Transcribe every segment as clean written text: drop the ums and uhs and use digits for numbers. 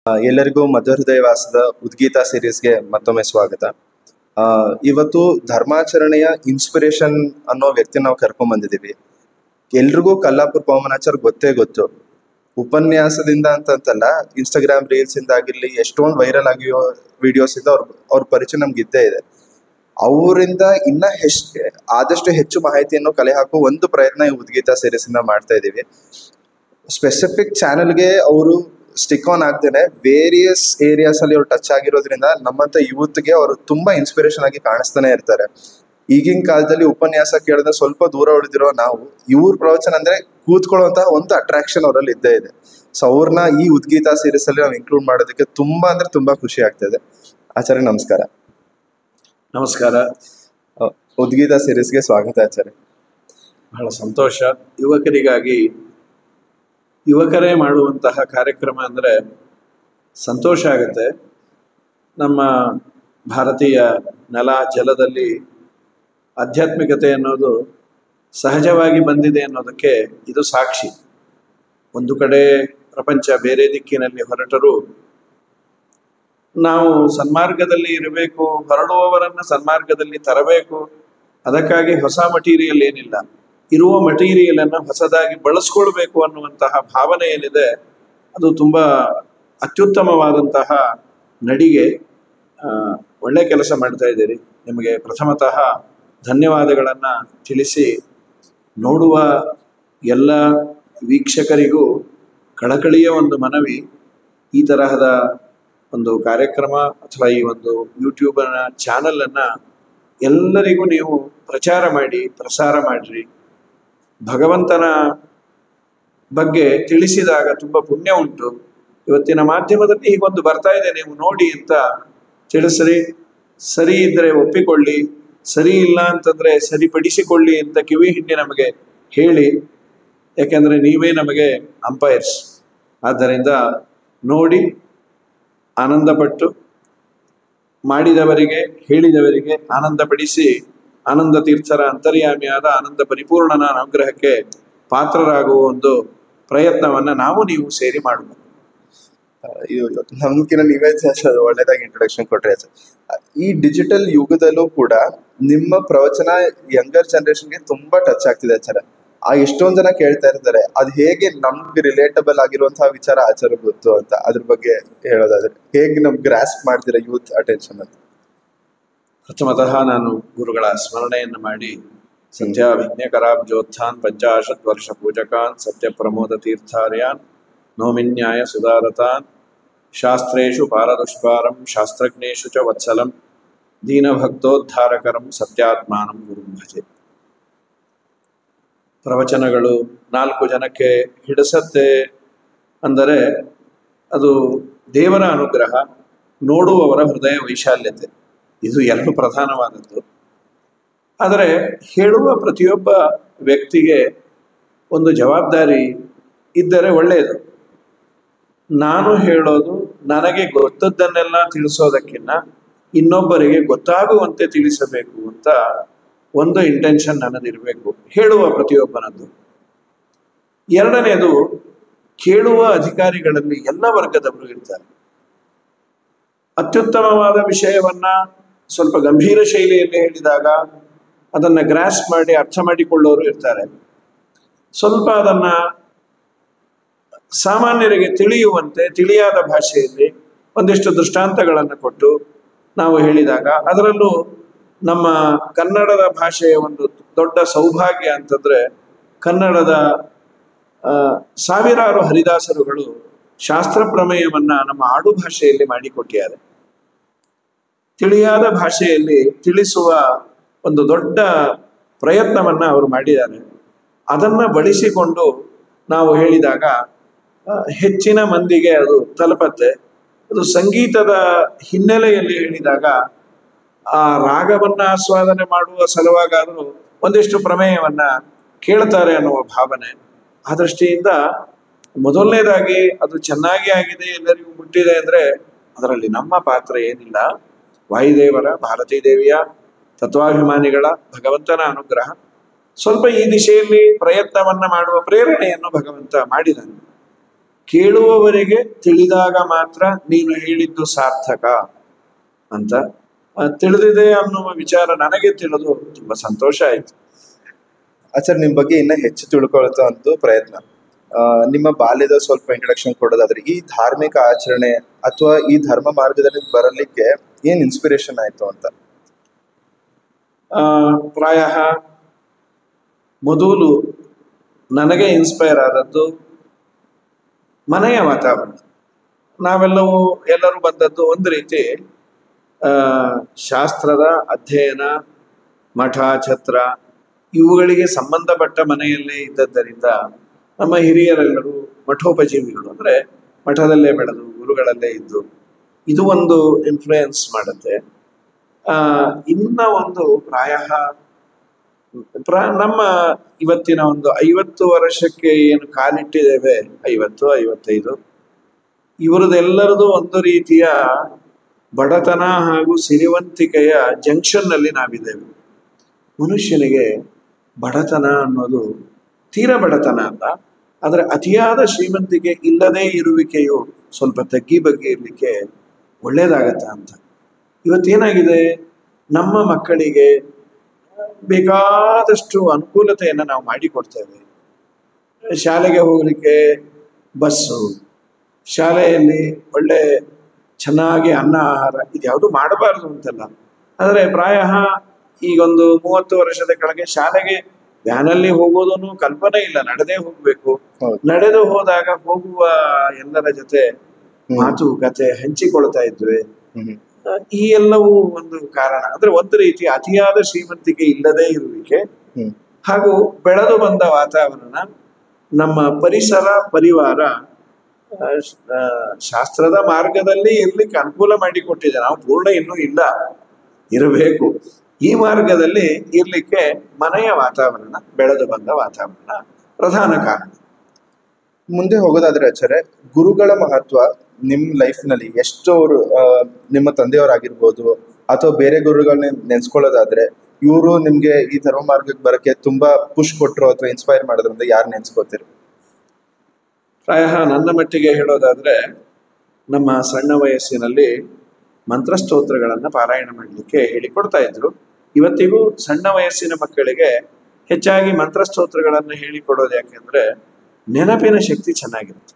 ಎಲ್ಲರಿಗೂ ಮಧ್ವಹೃದಯ ವಾಸದ ಉದ್ಗೀತಾ ಸೀರೀಸ್ಗೆ ಮತ್ತೊಮ್ಮೆ ಸ್ವಾಗತ. ಇವತ್ತು ಧರ್ಮಾಚರಣೆಯ ಇನ್ಸ್ಪಿರೇಷನ್ ಅನ್ನೋ ವ್ಯಕ್ತಿ ನಾವು ಕರ್ಕೊಂಡ್ ಬಂದಿದ್ದೀವಿ. ಎಲ್ರಿಗೂ ಕಲ್ಲಾಪುರ್ ಪವಮಾನಾಚಾರ್ ಗೊತ್ತೇ ಗೊತ್ತು. ಉಪನ್ಯಾಸದಿಂದ ಅಂತಂತಲ್ಲ, ಇನ್ಸ್ಟಾಗ್ರಾಮ್ ರೀಲ್ಸ್ ಇಂದ ಆಗಿರ್ಲಿ, ಎಷ್ಟೊಂದು ವೈರಲ್ ಆಗಿರೋ ವಿಡಿಯೋಸ್ ಇಂದ ಅವ್ರ ಪರಿಚಯ ನಮ್ಗೆ ಇದ್ದೇ ಇದೆ. ಅವರಿಂದ ಆದಷ್ಟು ಹೆಚ್ಚು ಮಾಹಿತಿಯನ್ನು ಕಲೆ ಹಾಕೋ ಒಂದು ಪ್ರಯತ್ನ ಈ ಉದ್ಗೀತಾ ಸೀರೀಸ್ ಇಂದ ಮಾಡ್ತಾ ಇದ್ದೀವಿ. ಸ್ಪೆಸಿಫಿಕ್ ಚಾನೆಲ್ಗೆ ಅವರು ಸ್ಟಿಕ್ ಆನ್ ಆಗ್ದೇನೆ ವೇರಿಯಸ್ ಏರಿಯಾಸ್ ಅಲ್ಲಿ ಅವ್ರು ಟಚ್ ಆಗಿರೋದ್ರಿಂದ ನಮ್ಮಂತ ಯೂತ್ಗೆ ಅವರು ತುಂಬಾ ಇನ್ಸ್ಪಿರೇಷನ್ ಆಗಿ ಕಾಣಿಸ್ತಾನೆ ಇರ್ತಾರೆ. ಈಗಿನ ಕಾಲದಲ್ಲಿ ಉಪನ್ಯಾಸ ಕೇಳಿದ್ರೆ ಸ್ವಲ್ಪ ದೂರ ಉಳಿದಿರೋ ನಾವು ಇವ್ರ ಪ್ರವಚನ ಅಂದ್ರೆ ಕೂತ್ಕೊಳ್ಳುವಂತಹ ಒಂದು ಅಟ್ರಾಕ್ಷನ್ ಅವರಲ್ಲಿ ಇದ್ದೇ ಇದೆ. ಸೊ ಅವ್ರನ್ನ ಈ ಉದ್ಗೀತಾ ಸೀರೀಸ್ ಅಲ್ಲಿ ನಾವು ಇನ್ಕ್ಲೂಡ್ ಮಾಡೋದಕ್ಕೆ ತುಂಬಾ ಖುಷಿ ಆಗ್ತದೆ. ಆಚಾರ್ಯ ನಮಸ್ಕಾರ. ನಮಸ್ಕಾರ. ಉದ್ಗೀತಾ ಸೀರೀಸ್ಗೆ ಸ್ವಾಗತ ಆಚಾರ್ಯ. ಬಹಳ ಸಂತೋಷ. ಯುವಕರೇ ಮಾಡುವಂತಹ ಕಾರ್ಯಕ್ರಮ ಅಂದರೆ ಸಂತೋಷ ಆಗುತ್ತೆ. ನಮ್ಮ ಭಾರತೀಯ ನೆಲ ಜಲದಲ್ಲಿ ಆಧ್ಯಾತ್ಮಿಕತೆ ಅನ್ನೋದು ಸಹಜವಾಗಿ ಬಂದಿದೆ ಅನ್ನೋದಕ್ಕೆ ಇದು ಸಾಕ್ಷಿ. ಒಂದು ಕಡೆ ಪ್ರಪಂಚ ಬೇರೆ ದಿಕ್ಕಿನಲ್ಲಿ ಹೊರಟರೂ ನಾವು ಸನ್ಮಾರ್ಗದಲ್ಲಿ ಇರಬೇಕು, ಹೊರಡುವವರನ್ನು ಸನ್ಮಾರ್ಗದಲ್ಲಿ ತರಬೇಕು. ಅದಕ್ಕಾಗಿ ಹೊಸ ಮಟೀರಿಯಲ್ ಏನಿಲ್ಲ, ಇರುವ ಮಟೀರಿಯಲ್ ಅನ್ನು ಹೊಸದಾಗಿ ಬಳಸ್ಕೊಳ್ಬೇಕು ಅನ್ನುವಂತಹ ಭಾವನೆ ಏನಿದೆ ಅದು ತುಂಬ ಅತ್ಯುತ್ತಮವಾದಂತಹ ನಡಿಗೆ. ಒಳ್ಳೆ ಕೆಲಸ ಮಾಡ್ತಾ ಇದ್ದೀರಿ. ನಿಮಗೆ ಪ್ರಥಮತಃ ಧನ್ಯವಾದಗಳನ್ನು ತಿಳಿಸಿ, ನೋಡುವ ಎಲ್ಲ ವೀಕ್ಷಕರಿಗೂ ಕಳಕಳಿಯ ಒಂದು ಮನವಿ, ಈ ತರಹದ ಒಂದು ಕಾರ್ಯಕ್ರಮ ಅಥವಾ ಈ ಒಂದು ಯೂಟ್ಯೂಬನ ಚಾನಲನ್ನು ಎಲ್ಲರಿಗೂ ನೀವು ಪ್ರಸಾರ ಮಾಡಿರಿ. ಭಗವಂತನ ಬಗ್ಗೆ ತಿಳಿಸಿದಾಗ ತುಂಬ ಪುಣ್ಯ ಉಂಟು. ಇವತ್ತಿನ ಮಾಧ್ಯಮದಲ್ಲಿ ಹೀಗೊಂದು ಬರ್ತಾ ಇದೆ, ನೀವು ನೋಡಿ ಅಂತ ತಿಳಿಸ್ರಿ. ಸರಿ ಇದ್ದರೆ ಒಪ್ಪಿಕೊಳ್ಳಿ, ಸರಿ ಇಲ್ಲ ಅಂತಂದರೆ ಸರಿಪಡಿಸಿಕೊಳ್ಳಿ ಅಂತ ಕಿವಿ ಹಿಂಡಿ ನಮಗೆ ಹೇಳಿ. ಯಾಕೆಂದರೆ ನೀವೇ ನಮಗೆ ಅಂಪೈರ್ಸ್. ಆದ್ದರಿಂದ ನೋಡಿ, ಆನಂದಪಟ್ಟು ಮಾಡಿದವರಿಗೆ ಹೇಳಿದವರಿಗೆ ಆನಂದಪಡಿಸಿ, ಆನಂದ ತೀರ್ಥರ ಅಂತರ್ಯಾಮಿಯಾದ ಆನಂದ ಪರಿಪೂರ್ಣನ ಅನುಗ್ರಹಕ್ಕೆ ಪಾತ್ರರಾಗುವ ಒಂದು ಪ್ರಯತ್ನವನ್ನ ನೀವು ಸೇರಿ ಮಾಡಬೇಕು. ನಮ್ಗಿನ ನೀವೇ ಒಳ್ಳೆದಾಗಿ ಇಂಟ್ರೊಡಕ್ಷನ್ ಕೊಟ್ರೆ. ಈ ಡಿಜಿಟಲ್ ಯುಗದಲ್ಲೂ ಕೂಡ ನಿಮ್ಮ ಪ್ರವಚನ ಯಂಗರ್ ಜನರೇಷನ್ಗೆ ತುಂಬಾ ಟಚ್ ಆಗ್ತಿದೆ ಆಚಾರ. ಎಷ್ಟೊಂದ್ ಜನ ಕೇಳ್ತಾ ಇರ್ತಾರೆ, ಅದು ಹೇಗೆ ನಮ್ಗೆ ರಿಲೇಟಬಲ್ ಆಗಿರುವಂತಹ ವಿಚಾರ ಆಚಾರ ಗೊತ್ತು ಅಂತ. ಅದ್ರ ಬಗ್ಗೆ ಹೇಳೋದಾದ್ರೆ ಹೇಗೆ ನಮ್ಗೆ ಗ್ರಾಸ್ಪ್ ಮಾಡ್ತೀರಾ ಯೂತ್ ಅಟೆನ್ಷನ್ ಅಂತ? ಪ್ರಥಮತಃ ನಾನು ಗುರುಗಳ ಸ್ಮರಣೆಯನ್ನು ಮಾಡಿ, ಸತ್ಯಾಭಿಜ್ಞಕರಾಬ್ಜೋತ್ಥಾನ್ ಪಂಚಾಶತ್ ವರ್ಷ ಪೂಜಕಾನ್ ಸತ್ಯ ಪ್ರಮೋದ ತೀರ್ಥಾರ್ಯಾನ್ ನೌಮಿನ್ಯಾಯ ಸುಧಾರತಾನ್ ಶಾಸ್ತ್ರೇಷು ಪಾರದುಷ್ಪಾರಂ ಶಾಸ್ತ್ರಜ್ಞೇಷು ಚ ವತ್ಸಲಂ ದೀನಭಕ್ತೋದ್ಧಾರಕರಂ ಸತ್ಯಾತ್ಮಾನಂ ಗುರುಂ ಭಜೆ. ಪ್ರವಚನಗಳು 4 ಜನಕ್ಕೆ ಹಿಡಿಸತ್ತೆ ಅಂದರೆ ಅದು ದೇವರ ಅನುಗ್ರಹ, ನೋಡುವವರ ಹೃದಯ ವೈಶಾಲ್ಯತೆ, ಇದು ಎರಡು ಪ್ರಧಾನವಾದದ್ದು. ಆದರೆ ಹೇಳುವ ಪ್ರತಿಯೊಬ್ಬ ವ್ಯಕ್ತಿಗೆ ಒಂದು ಜವಾಬ್ದಾರಿ ಇದ್ದರೆ ಒಳ್ಳೆಯದು. ನಾನು ಹೇಳೋದು ನನಗೆ ಗೊತ್ತದ್ದನ್ನೆಲ್ಲ ತಿಳಿಸೋದಕ್ಕಿಂತ ಇನ್ನೊಬ್ಬರಿಗೆ ಗೊತ್ತಾಗುವಂತೆ ತಿಳಿಸಬೇಕು ಅಂತ ಒಂದು ಇಂಟೆನ್ಷನ್ ನನ್ನದಿರಬೇಕು, ಹೇಳುವ ಪ್ರತಿಯೊಬ್ಬನದ್ದು. ಎರಡನೇದು, ಕೇಳುವ ಅಧಿಕಾರಿಗಳಲ್ಲಿ ಎಲ್ಲ ವರ್ಗದವರು ಇರ್ತಾರೆ. ಅತ್ಯುತ್ತಮವಾದ ವಿಷಯವನ್ನ ಸ್ವಲ್ಪ ಗಂಭೀರ ಶೈಲಿಯಲ್ಲಿ ಹೇಳಿದಾಗ ಅದನ್ನು ಗ್ರಾಸ್ ಮಾಡಿ ಅರ್ಥ ಮಾಡಿಕೊಳ್ಳೋರು ಇರ್ತಾರೆ. ಸ್ವಲ್ಪ ಅದನ್ನು ಸಾಮಾನ್ಯರಿಗೆ ತಿಳಿಯುವಂತೆ ತಿಳಿಯಾದ ಭಾಷೆಯಲ್ಲಿ ಒಂದಿಷ್ಟು ದೃಷ್ಟಾಂತಗಳನ್ನು ಕೊಟ್ಟು ನಾವು ಹೇಳಿದಾಗ, ಅದರಲ್ಲೂ ನಮ್ಮ ಕನ್ನಡದ ಭಾಷೆಯ ಒಂದು ದೊಡ್ಡ ಸೌಭಾಗ್ಯ ಅಂತಂದ್ರೆ, ಕನ್ನಡದ ಸಾವಿರಾರು ಹರಿದಾಸರುಗಳು ಶಾಸ್ತ್ರ ಪ್ರಮೇಯವನ್ನ ನಮ್ಮ ಆಡು ಭಾಷೆಯಲ್ಲಿ ಮಾಡಿಕೊಟ್ಟಿದ್ದಾರೆ. ತಿಳಿಯಾದ ಭಾಷೆಯಲ್ಲಿ ತಿಳಿಸುವ ಒಂದು ದೊಡ್ಡ ಪ್ರಯತ್ನವನ್ನ ಅವರು ಮಾಡಿದ್ದಾರೆ. ಅದನ್ನ ಬಳಸಿಕೊಂಡು ನಾವು ಹೇಳಿದಾಗ ಹೆಚ್ಚಿನ ಮಂದಿಗೆ ಅದು ತಲುಪತ್ತೆ. ಅದು ಸಂಗೀತದ ಹಿನ್ನೆಲೆಯಲ್ಲಿ ಹೇಳಿದಾಗ ಆ ರಾಗವನ್ನ ಆಸ್ವಾದನೆ ಮಾಡುವ ಸಲುವಾಗಾದರೂ ಒಂದಿಷ್ಟು ಪ್ರಮೇಯವನ್ನ ಕೇಳ್ತಾರೆ ಅನ್ನುವ ಭಾವನೆ. ಆ ದೃಷ್ಟಿಯಿಂದ ಮೊದಲನೇದಾಗಿ ಅದು ಚೆನ್ನಾಗಿ ಆಗಿದೆ, ಎಲ್ಲರಿಗೂ ಮುಟ್ಟಿದೆ ಅಂದ್ರೆ ಅದರಲ್ಲಿ ನಮ್ಮ ಪಾತ್ರ ಏನಿಲ್ಲ. ವಾಯುದೇವರ, ಭಾರತೀ ದೇವಿಯ, ತತ್ವಾಭಿಮಾನಿಗಳ, ಭಗವಂತನ ಅನುಗ್ರಹ. ಸ್ವಲ್ಪ ಈ ದಿಶೆಯಲ್ಲಿ ಪ್ರಯತ್ನವನ್ನ ಮಾಡುವ ಪ್ರೇರಣೆಯನ್ನು ಭಗವಂತ ಮಾಡಿದನು. ಕೇಳುವವರಿಗೆ ತಿಳಿದಾಗ ಮಾತ್ರ ನೀನು ಹೇಳಿದ್ದು ಸಾರ್ಥಕ ಅಂತ ತಿಳಿದಿದೆ ಅನ್ನುವ ವಿಚಾರ ನನಗೆ ತಿಳಿದು ತುಂಬಾ ಸಂತೋಷ ಆಯ್ತು. ಆಚಾರ್ಯ, ನಿಮ್ ಬಗ್ಗೆ ಇನ್ನ ಹೆಚ್ಚು ತಿಳ್ಕೊಳ್ತಾ ಅಂತ ಪ್ರಯತ್ನ. ನಿಮ್ಮ ಬಾಲ್ಯದ ಸ್ವಲ್ಪ ಇಂಟ್ರಡಕ್ಷನ್ ಕೊಡೋದಾದ್ರೆ, ಈ ಧಾರ್ಮಿಕ ಆಚರಣೆ ಅಥವಾ ಈ ಧರ್ಮ ಮಾರ್ಗದಲ್ಲಿ ಬರಲಿಕ್ಕೆ ಏನ್ ಇನ್ಸ್ಪಿರೇಷನ್ ಆಯ್ತು ಅಂತ? ಪ್ರಾಯ ಮೊದಲು ನನಗೆ ಇನ್ಸ್ಪೈರ್ ಆದದ್ದು ಮನೆಯ ವಾತಾವರಣ. ಎಲ್ಲರೂ ಬಂದದ್ದು ಒಂದು ರೀತಿ ಶಾಸ್ತ್ರದ ಅಧ್ಯಯನ, ಮಠ ಛತ್ರ ಇವುಗಳಿಗೆ ಸಂಬಂಧಪಟ್ಟ ಮನೆಯಲ್ಲೇ ಇದ್ದದ್ದರಿಂದ ನಮ್ಮ ಹಿರಿಯರೆಲ್ಲರೂ ಮಠೋಪಜೀವಿಗಳು, ಅಂದರೆ ಮಠದಲ್ಲೇ ಬೆಳೆದು ಗುರುಗಳಲ್ಲೇ ಇದ್ದು, ಇದು ಒಂದು ಇನ್ಫ್ಲೂಯೆನ್ಸ್ ಮಾಡುತ್ತೆ. ಇನ್ನ ಒಂದು ನಮ್ಮ ಇವತ್ತಿನ ಒಂದು 50 ವರ್ಷಕ್ಕೆ ಏನು ಕಾಲಿಟ್ಟಿದ್ದೇವೆ, 50-55, ಇವರದೆಲ್ಲರದು ಒಂದು ರೀತಿಯ ಬಡತನ ಹಾಗೂ ಸಿರಿವಂತಿಕೆಯ ಜಂಕ್ಷನ್ ನಲ್ಲಿ ನಾವಿದ್ದೇವೆ. ಮನುಷ್ಯನಿಗೆ ಬಡತನ ಅನ್ನೋದು ತೀರ ಬಡತನ ಅಲ್ಲ, ಆದರೆ ಅತಿಯಾದ ಶ್ರೀಮಂತಿಕೆ ಇಲ್ಲದೇ ಇರುವಿಕೆಯು ಸ್ವಲ್ಪ ತಗ್ಗಿ ಬಗ್ಗೆ ಇರಲಿಕ್ಕೆ ಒಳ್ಳೇದಾಗತ್ತ ಅಂತ. ಇವತ್ತೇನಾಗಿದೆ, ನಮ್ಮ ಮಕ್ಕಳಿಗೆ ಬೇಕಾದಷ್ಟು ಅನುಕೂಲತೆಯನ್ನು ನಾವು ಮಾಡಿಕೊಡ್ತೇವೆ. ಶಾಲೆಗೆ ಹೋಗಲಿಕ್ಕೆ ಬಸ್ಸು, ಶಾಲೆಯಲ್ಲಿ ಒಳ್ಳೆ ಚೆನ್ನಾಗಿ ಅನ್ನ ಆಹಾರ, ಇದ್ಯಾವುದು ಮಾಡಬಾರ್ದು ಅಂತಲ್ಲ. ಆದರೆ ಪ್ರಾಯ ಈಗೊಂದು 30 ವರ್ಷದ ಕೆಳಗೆ ಶಾಲೆಗೆ ವ್ಯಾನಲ್ಲಿ ಹೋಗೋದನ್ನು ಕಲ್ಪನೆ ಇಲ್ಲ, ನಡೆದೇ ಹೋಗ್ಬೇಕು. ನಡೆದು ಹೋದಾಗ ಹೋಗುವ ಎಲ್ಲರ ಜೊತೆ ಮಾತು ಕತೆ ಹಂಚಿಕೊಳ್ತಾ ಇದ್ವಿ. ಈ ಎಲ್ಲವೂ ಒಂದು ಕಾರಣ. ಅಂದ್ರೆ ಒಂದು ರೀತಿ ಅತಿಯಾದ ಶ್ರೀಮಂತಿಕೆ ಇಲ್ಲದೇ ಇರುವಿಕೆ ಹಾಗೂ ಬೆಳೆದು ಬಂದ ವಾತಾವರಣ, ನಮ್ಮ ಪರಿಸರ ಪರಿವಾರ ಶಾಸ್ತ್ರದ ಮಾರ್ಗದಲ್ಲಿ ಇರ್ಲಿಕ್ಕೆ ಅನುಕೂಲ ಮಾಡಿಕೊಟ್ಟಿದೆ. ನಾವು ಪೂರ್ಣ ಇನ್ನೂ ಇಲ್ಲ, ಇರಬೇಕು. ಈ ಮಾರ್ಗದಲ್ಲಿ ಇರ್ಲಿಕ್ಕೆ ಮನೆಯ ವಾತಾವರಣ, ಬೆಳೆದು ಬಂದ ವಾತಾವರಣ ಪ್ರಧಾನ ಕಾರಣ. ಮುಂದೆ ಹೋಗೋದಾದ್ರೆ ಆಚಾರ್ಯ, ಗುರುಗಳ ಮಹತ್ವ ನಿಮ್ ಲೈಫ್ ನಲ್ಲಿ ಎಷ್ಟು ಅವರು, ನಿಮ್ಮ ತಂದೆಯವರಾಗಿರ್ಬೋದು ಅಥವಾ ಬೇರೆ ಗುರುಗಳನ್ನ ನೆನ್ಸ್ಕೊಳ್ಳೋದಾದ್ರೆ, ಇವರು ನಿಮ್ಗೆ ಈ ಧರ್ಮ ಮಾರ್ಗಕ್ಕೆ ಬರಕ್ಕೆ ತುಂಬಾ ಪುಷ್ ಕೊಟ್ರು ಅಥವಾ ಇನ್ಸ್ಪೈರ್ ಮಾಡೋದ್ರಿಂದ ಯಾರು ನೆನ್ಸ್ಕೋತೀರಿ? ಪ್ರಾಯ ನನ್ನ ಮಟ್ಟಿಗೆ ಹೇಳೋದಾದ್ರೆ, ನಮ್ಮ ಸಣ್ಣ ವಯಸ್ಸಿನಲ್ಲಿ ಮಂತ್ರಸ್ತೋತ್ರಗಳನ್ನು ಪಾರಾಯಣ ಮಾಡಲಿಕ್ಕೆ ಹೇಳಿಕೊಡ್ತಾ ಇದ್ರು. ಇವತ್ತಿಗೂ ಸಣ್ಣ ವಯಸ್ಸಿನ ಮಕ್ಕಳಿಗೆ ಹೆಚ್ಚಾಗಿ ಮಂತ್ರಸ್ತೋತ್ರಗಳನ್ನು ಹೇಳಿಕೊಡೋದು ಯಾಕೆಂದ್ರೆ ನೆನಪಿನ ಶಕ್ತಿ ಚೆನ್ನಾಗಿರುತ್ತೆ.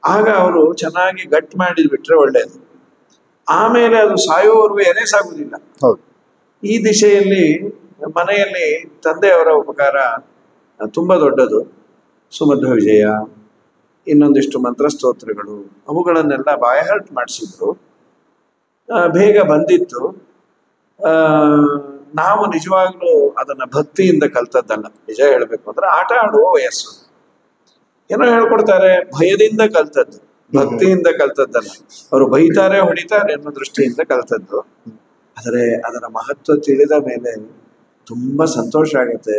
ಆಗ ಅವರು ಚೆನ್ನಾಗಿ ಗಟ್ ಮಾಡಿದ್ಬಿಟ್ರೆ ಒಳ್ಳೆಯದು. ಆಮೇಲೆ ಅದು ಸಾಯುವವರೆಗೂ ಎನೆ ಸಾಗುವುದಿಲ್ಲ. ಈ ದಿಶೆಯಲ್ಲಿ ಮನೆಯಲ್ಲಿ ತಂದೆಯವರ ಉಪಕಾರ ತುಂಬಾ ದೊಡ್ಡದು. ಸುಮಧ್ವ ವಿಜಯ, ಇನ್ನೊಂದಿಷ್ಟು ಮಂತ್ರಸ್ತೋತ್ರಗಳು, ಅವುಗಳನ್ನೆಲ್ಲ ಬಾಯಹರ್ಟ್ ಮಾಡಿಸಿದ್ರು. ಬೇಗ ಬಂದಿತ್ತು. ನಾವು ನಿಜವಾಗ್ಲೂ ಅದನ್ನ ಭಕ್ತಿಯಿಂದ ಕಲ್ತದ್ದಲ್ಲ. ನಿಜ ಹೇಳ್ಬೇಕು ಅಂದ್ರೆ ಆಟ ಆಡುವ ವಯಸ್ಸು. ಏನೋ ಹೇಳ್ಕೊಡ್ತಾರೆ, ಭಯದಿಂದ ಕಲ್ತದ್ದು, ಭಕ್ತಿಯಿಂದ ಕಲ್ತದ್ದಲ್ಲ. ಅವರು ಬೈತಾರೆ ಹೊಡಿತಾರೆ ಅನ್ನೋ ದೃಷ್ಟಿಯಿಂದ ಕಲ್ತದ್ದು. ಆದರೆ ಅದರ ಮಹತ್ವ ತಿಳಿದ ಮೇಲೆ ತುಂಬಾ ಸಂತೋಷ ಆಗುತ್ತೆ.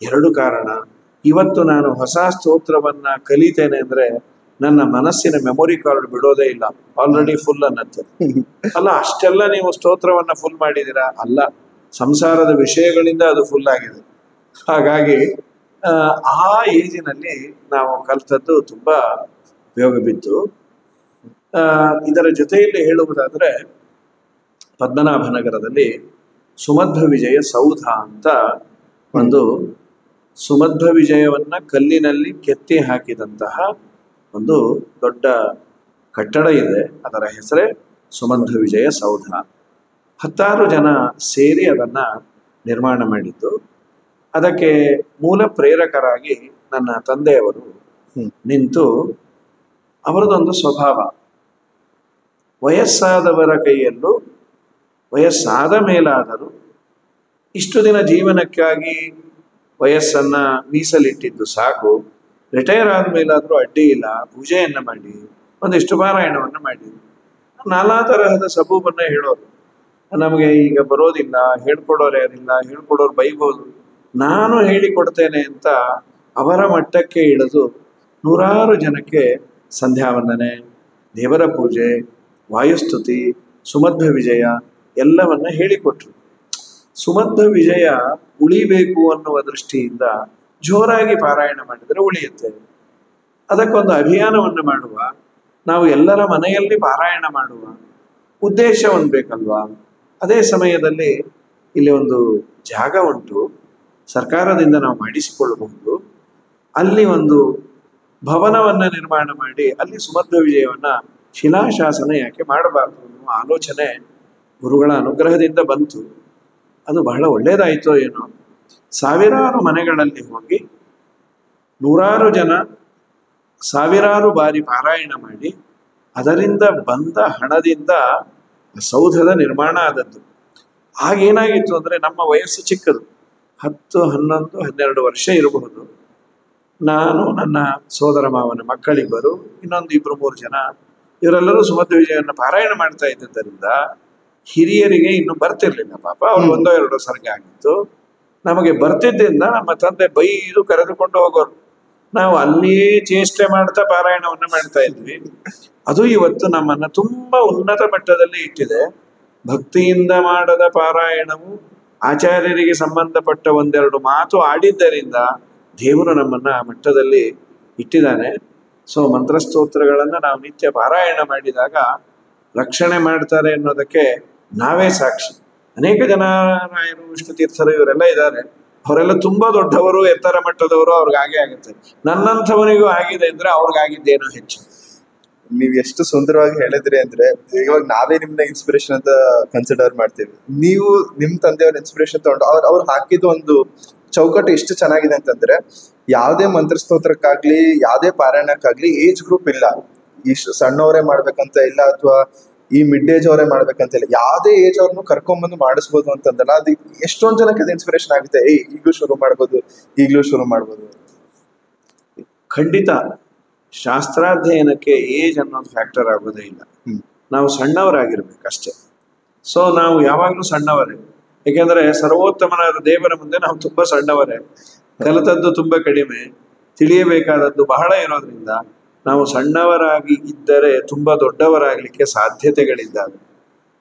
2 ಕಾರಣ. ಇವತ್ತು ನಾನು ಹೊಸ ಸ್ತೋತ್ರವನ್ನ ಕಲಿತೇನೆ ಅಂದ್ರೆ ನನ್ನ ಮನಸ್ಸಿನ ಮೆಮೊರಿ ಕಾರ್ಡ್ ಬಿಡೋದೇ ಇಲ್ಲ, ಆಲ್ರೆಡಿ ಫುಲ್ ಅನ್ನತ್ತೆ. ಅಲ್ಲ, ಅಷ್ಟೆಲ್ಲ ನೀವು ಸ್ತೋತ್ರವನ್ನ ಫುಲ್ ಮಾಡಿದ್ದೀರಾ? ಅಲ್ಲ, ಸಂಸಾರದ ವಿಷಯಗಳಿಂದ ಅದು ಫುಲ್ ಆಗಿದೆ. ಹಾಗಾಗಿ ಆ ಏಜಿನಲ್ಲಿ ನಾವು ಕಲ್ತದ್ದು ತುಂಬಾ ಉಪಯೋಗ ಬಿತ್ತು. ಇದರ ಜೊತೆಯಲ್ಲಿ ಹೇಳುವುದಾದ್ರೆ, ಪದ್ಮನಾಭನಗರದಲ್ಲಿ ಸುಮಧ್ವ ವಿಜಯ ಸೌಧ ಅಂತ ಒಂದು ಸುಮಧ್ವ ವಿಜಯವನ್ನ ಕಲ್ಲಿನಲ್ಲಿ ಕೆತ್ತಿ ಹಾಕಿದಂತಹ ಒಂದು ದೊಡ್ಡ ಕಟ್ಟಡ ಇದೆ. ಅದರ ಹೆಸರೇ ಸುಮಧ್ವ ವಿಜಯ ಸೌಧ. 10 ಜನ ಸೇರಿ ಅದನ್ನ ನಿರ್ಮಾಣ ಮಾಡಿದ್ದು. ಅದಕ್ಕೆ ಮೂಲ ಪ್ರೇರಕರಾಗಿ ನನ್ನ ತಂದೆಯವರು ನಿಂತು, ಅವರದೊಂದು ಸ್ವಭಾವ, ವಯಸ್ಸಾದವರ ಕೈಯಲ್ಲೂ ವಯಸ್ಸಾದ ಮೇಲಾದರೂ ಇಷ್ಟು ದಿನ ಜೀವನಕ್ಕಾಗಿ ವಯಸ್ಸನ್ನ ಮೀಸಲಿಟ್ಟಿದ್ದು ಸಾಕು, ರಿಟೈರ್ ಆದ್ಮೇಲಾದ್ರೂ ಅಡ್ಡಿ ಇಲ್ಲ, ಪೂಜೆಯನ್ನ ಮಾಡಿ ಒಂದಿಷ್ಟು ಪಾರಾಯಣವನ್ನ ಮಾಡಿ, ನಾನಾ ತರಹದ ಸಬೂಬನ್ನ ಹೇಳೋರು. ನಮಗೆ ಈಗ ಬರೋದಿಲ್ಲ, ಹೇಳ್ಕೊಡೋರು ಯಾರಿಲ್ಲ, ಹೇಳ್ಕೊಡೋರು ಬೈಬೋದು, ನಾನು ಹೇಳಿಕೊಡ್ತೇನೆ ಅಂತ ಅವರ ಮಟ್ಟಕ್ಕೆ ಇಳಿದು 100 ಜನಕ್ಕೆ ಸಂಧ್ಯಾವಂದನೆ, ದೇವರ ಪೂಜೆ, ವಾಯುಸ್ತುತಿ, ಸುಮಧ್ವ ವಿಜಯ ಎಲ್ಲವನ್ನ ಹೇಳಿಕೊಟ್ರು. ಸುಮಧ್ವ ವಿಜಯ ಉಳಿಬೇಕು ಅನ್ನುವ ದೃಷ್ಟಿಯಿಂದ ಜೋರಾಗಿ ಪಾರಾಯಣ ಮಾಡಿದರೆ ಉಳಿಯುತ್ತೆ. ಅದಕ್ಕೊಂದು ಅಭಿಯಾನವನ್ನು ಮಾಡುವ, ನಾವು ಎಲ್ಲರ ಮನೆಯಲ್ಲಿ ಪಾರಾಯಣ ಮಾಡುವ ಉದ್ದೇಶ ಒಂದು ಬೇಕಲ್ವಾ. ಅದೇ ಸಮಯದಲ್ಲಿ ಇಲ್ಲಿ ಒಂದು ಜಾಗ ಉಂಟು, ಸರ್ಕಾರದಿಂದ ನಾವು ಮಾಡಿಸಿಕೊಳ್ಳಬಹುದು. ಅಲ್ಲಿ ಒಂದು ಭವನವನ್ನು ನಿರ್ಮಾಣ ಮಾಡಿ ಅಲ್ಲಿ ಸುಮಧ್ವ ವಿಜಯವನ್ನ ಶಿಲಾಶಾಸನ ಯಾಕೆ ಮಾಡಬಾರದು ಅನ್ನುವ ಆಲೋಚನೆ ಗುರುಗಳ ಅನುಗ್ರಹದಿಂದ ಬಂತು. ಅದು ಬಹಳ ಒಳ್ಳೆಯದಾಯಿತೋ ಏನೋ. ಸಾವಿರಾರು ಮನೆಗಳಲ್ಲಿ ಹೋಗಿ ನೂರಾರು ಜನ ಸಾವಿರಾರು ಬಾರಿ ಪಾರಾಯಣ ಮಾಡಿ ಅದರಿಂದ ಬಂದ ಹಣದಿಂದ ಸೌಧದ ನಿರ್ಮಾಣ ಆದದ್ದು. ಆಗೇನಾಗಿತ್ತು ಅಂದರೆ, ನಮ್ಮ ವಯಸ್ಸು ಚಿಕ್ಕದು, 10, 11, 12 ವರ್ಷ ಇರಬಹುದು. ನಾನು, ನನ್ನ ಸೋದರ ಮಾವನ ಮಕ್ಕಳಿಬ್ಬರು, ಇನ್ನೊಂದು 2, 3 ಜನ, ಇವರೆಲ್ಲರೂ ಸುಮಧ್ವ ವಿಜಯವನ್ನು ಪಾರಾಯಣ ಮಾಡ್ತಾ ಇದ್ದುದರಿಂದ ಹಿರಿಯರಿಗೆ ಇನ್ನು ಬರ್ತಿರ್ಲಿಲ್ಲ. ಪಾಪ ಅವ್ರು 1-2 ಸರ್ಗ ಆಗಿತ್ತು. ನಮಗೆ ಬರ್ತಿದ್ದರಿಂದ ನಮ್ಮ ತಂದೆ ಬೈದು ಕರೆದುಕೊಂಡು ಹೋಗೋರು. ನಾವು ಅಲ್ಲಿಯೇ ಚೇಷ್ಟೆ ಮಾಡ್ತಾ ಪಾರಾಯಣವನ್ನು ಮಾಡ್ತಾ ಇದ್ವಿ. ಅದು ಇವತ್ತು ನಮ್ಮನ್ನ ತುಂಬಾ ಉನ್ನತ ಮಟ್ಟದಲ್ಲಿ ಇಟ್ಟಿದೆ. ಭಕ್ತಿಯಿಂದ ಮಾಡದ ಪಾರಾಯಣವು ಆಚಾರ್ಯರಿಗೆ ಸಂಬಂಧಪಟ್ಟ 1-2 ಮಾತು ಆಡಿದ್ದರಿಂದ ದೇವರು ನಮ್ಮನ್ನ ಆ ಮಟ್ಟದಲ್ಲಿ ಇಟ್ಟಿದ್ದಾನೆ. ಸೊ ಮಂತ್ರಸ್ತೋತ್ರಗಳನ್ನು ನಾವು ನಿತ್ಯ ಪಾರಾಯಣ ಮಾಡಿದಾಗ ರಕ್ಷಣೆ ಮಾಡ್ತಾರೆ ಅನ್ನೋದಕ್ಕೆ ನಾವೇ ಸಾಕ್ಷಿ. ಅನೇಕ ಜನ ರಾಯರು, ವಿಷ್ಣು ತೀರ್ಥರು ಇವರೆಲ್ಲ ಇದ್ದಾರೆ. ಅವರೆಲ್ಲ ತುಂಬಾ ದೊಡ್ಡವರು, ಎತ್ತರ ಮಟ್ಟದವರು, ಅವ್ರಿಗಾಗೆ ಆಗುತ್ತೆ. ನನ್ನಂಥವನಿಗೂ ಆಗಿದೆ ಅಂದ್ರೆ ಅವ್ರಿಗಾಗಿದ್ದೇನೋ ಹೆಚ್ಚು. ನೀವ್ ಎಷ್ಟು ಸುಂದರವಾಗಿ ಹೇಳಿದ್ರಿ ಅಂದ್ರೆ, ಇವಾಗ ನಾವೇ ನಿಮ್ನ ಇನ್ಸ್ಪಿರೇಷನ್ ಅಂತ ಕನ್ಸಿಡರ್ ಮಾಡ್ತೀವಿ. ನೀವು ನಿಮ್ ತಂದೆಯವ್ರ ಇನ್ಸ್ಪಿರೇಷನ್ ತಗೊಂಡು ಅವ್ರು ಹಾಕಿದ ಒಂದು ಚೌಕಟ್ಟು ಎಷ್ಟು ಚೆನ್ನಾಗಿದೆ ಅಂತಂದ್ರೆ, ಯಾವುದೇ ಮಂತ್ರಸ್ತೋತ್ರಕ್ಕಾಗ್ಲಿ ಯಾವುದೇ ಪಾರಾಯಣಕ್ಕಾಗ್ಲಿ ಏಜ್ ಗ್ರೂಪ್ ಇಲ್ಲ. ಇಷ್ಟು ಸಣ್ಣವರೇ ಮಾಡ್ಬೇಕಂತ ಇಲ್ಲ, ಅಥವಾ ಈ ಮಿಡ್ ಏಜ್ ಅವರೇ ಮಾಡ್ಬೇಕಂತ ಇಲ್ಲ. ಯಾವುದೇ ಏಜ್ ಅವ್ರನ್ನು ಕರ್ಕೊಂಡ್ಬಂದು ಮಾಡಿಸ್ಬೋದು ಅಂತಂದಲ್ಲ, ಅದು ಎಷ್ಟೊಂದ್ ಜನಕ್ಕೆ ಇನ್ಸ್ಪಿರೇಷನ್ ಆಗುತ್ತೆ. ಈಗಲೂ ಶುರು ಮಾಡ್ಬೋದು, ಈಗಲೂ ಶುರು ಮಾಡ್ಬೋದು. ಖಂಡಿತ ಶಾಸ್ತ್ರಾಧ್ಯಯನಕ್ಕೆ ಏಜ್ ಅನ್ನೋದು ಫ್ಯಾಕ್ಟರ್ ಆಗೋದೇ ಇಲ್ಲ. ನಾವು ಸಣ್ಣವರಾಗಿರ್ಬೇಕಷ್ಟೇ. ಸೊ ನಾವು ಯಾವಾಗಲೂ ಸಣ್ಣವರೇ. ಯಾಕೆಂದ್ರೆ ಸರ್ವೋತ್ತಮನಾದ ದೇವರ ಮುಂದೆ ನಾವು ತುಂಬಾ ಸಣ್ಣವರೇ. ಕಲಿತದ್ದು ತುಂಬಾ ಕಡಿಮೆ, ತಿಳಿಯಬೇಕಾದದ್ದು ಬಹಳ ಇರೋದ್ರಿಂದ ನಾವು ಸಣ್ಣವರಾಗಿ ಇದ್ದರೆ ತುಂಬಾ ದೊಡ್ಡವರಾಗಲಿಕ್ಕೆ ಸಾಧ್ಯತೆಗಳಿದ್ದಾವೆ.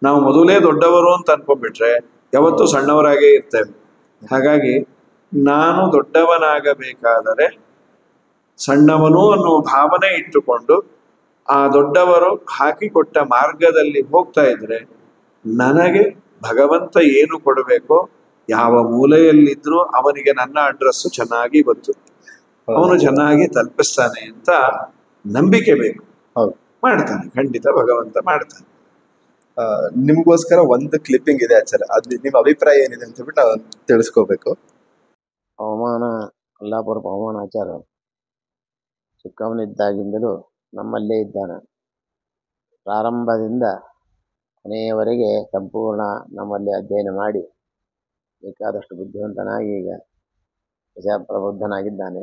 ನಾವು ಮೊದಲೇ ದೊಡ್ಡವರು ಅಂತ ಅನ್ಕೊಂಡ್ಬಿಟ್ರೆ ಯಾವತ್ತೂ ಸಣ್ಣವರಾಗೇ ಇರ್ತೇವೆ. ಹಾಗಾಗಿ ನಾನು ದೊಡ್ಡವನಾಗಬೇಕಾದರೆ ಸಣ್ಣವನು ಅನ್ನುವ ಭಾವನೆ ಇಟ್ಟುಕೊಂಡು ಆ ದೊಡ್ಡವರು ಹಾಕಿಕೊಟ್ಟ ಮಾರ್ಗದಲ್ಲಿ ಹೋಗ್ತಾ ಇದ್ರೆ ನನಗೆ ಭಗವಂತ ಏನು ಕೊಡಬೇಕೋ, ಯಾವ ಮೂಲೆಯಲ್ಲಿದ್ರೂ ಅವನಿಗೆ ನನ್ನ ಅಡ್ರೆಸ್ಸು ಚೆನ್ನಾಗಿ ಗೊತ್ತು, ಅವನು ಚೆನ್ನಾಗಿ ತಲುಪಿಸ್ತಾನೆ ಅಂತ ನಂಬಿಕೆ ಬೇಕು. ಹೌದು, ಮಾಡ್ತಾನೆ, ಖಂಡಿತ ಭಗವಂತ ಮಾಡ್ತಾನೆ. ನಿಮಗೋಸ್ಕರ ಒಂದು ಕ್ಲಿಪ್ಪಿಂಗ್ ಇದೆ ಆಚಾರ, ಅದು ನಿಮ್ಮ ಅಭಿಪ್ರಾಯ ಏನಿದೆ ಅಂತ ಬಿಟ್ಟು ನಾವು ತಿಳಿಸ್ಕೋಬೇಕು. ಪವಮಾನ ಕೊಲ್ಲಾಪುರ ಪವಮಾನ ಆಚಾರ ಚಿಕ್ಕವನಿದ್ದಾಗಿಂದಲೂ ನಮ್ಮಲ್ಲೇ ಇದ್ದಾನೆ. ಪ್ರಾರಂಭದಿಂದ ಕೊನೆಯವರೆಗೆ ಸಂಪೂರ್ಣ ನಮ್ಮಲ್ಲಿ ಅಧ್ಯಯನ ಮಾಡಿ ಬೇಕಾದಷ್ಟು ಬುದ್ಧಿವಂತನಾಗಿ ಈಗ ಪ್ರಬುದ್ಧನಾಗಿದ್ದಾನೆ.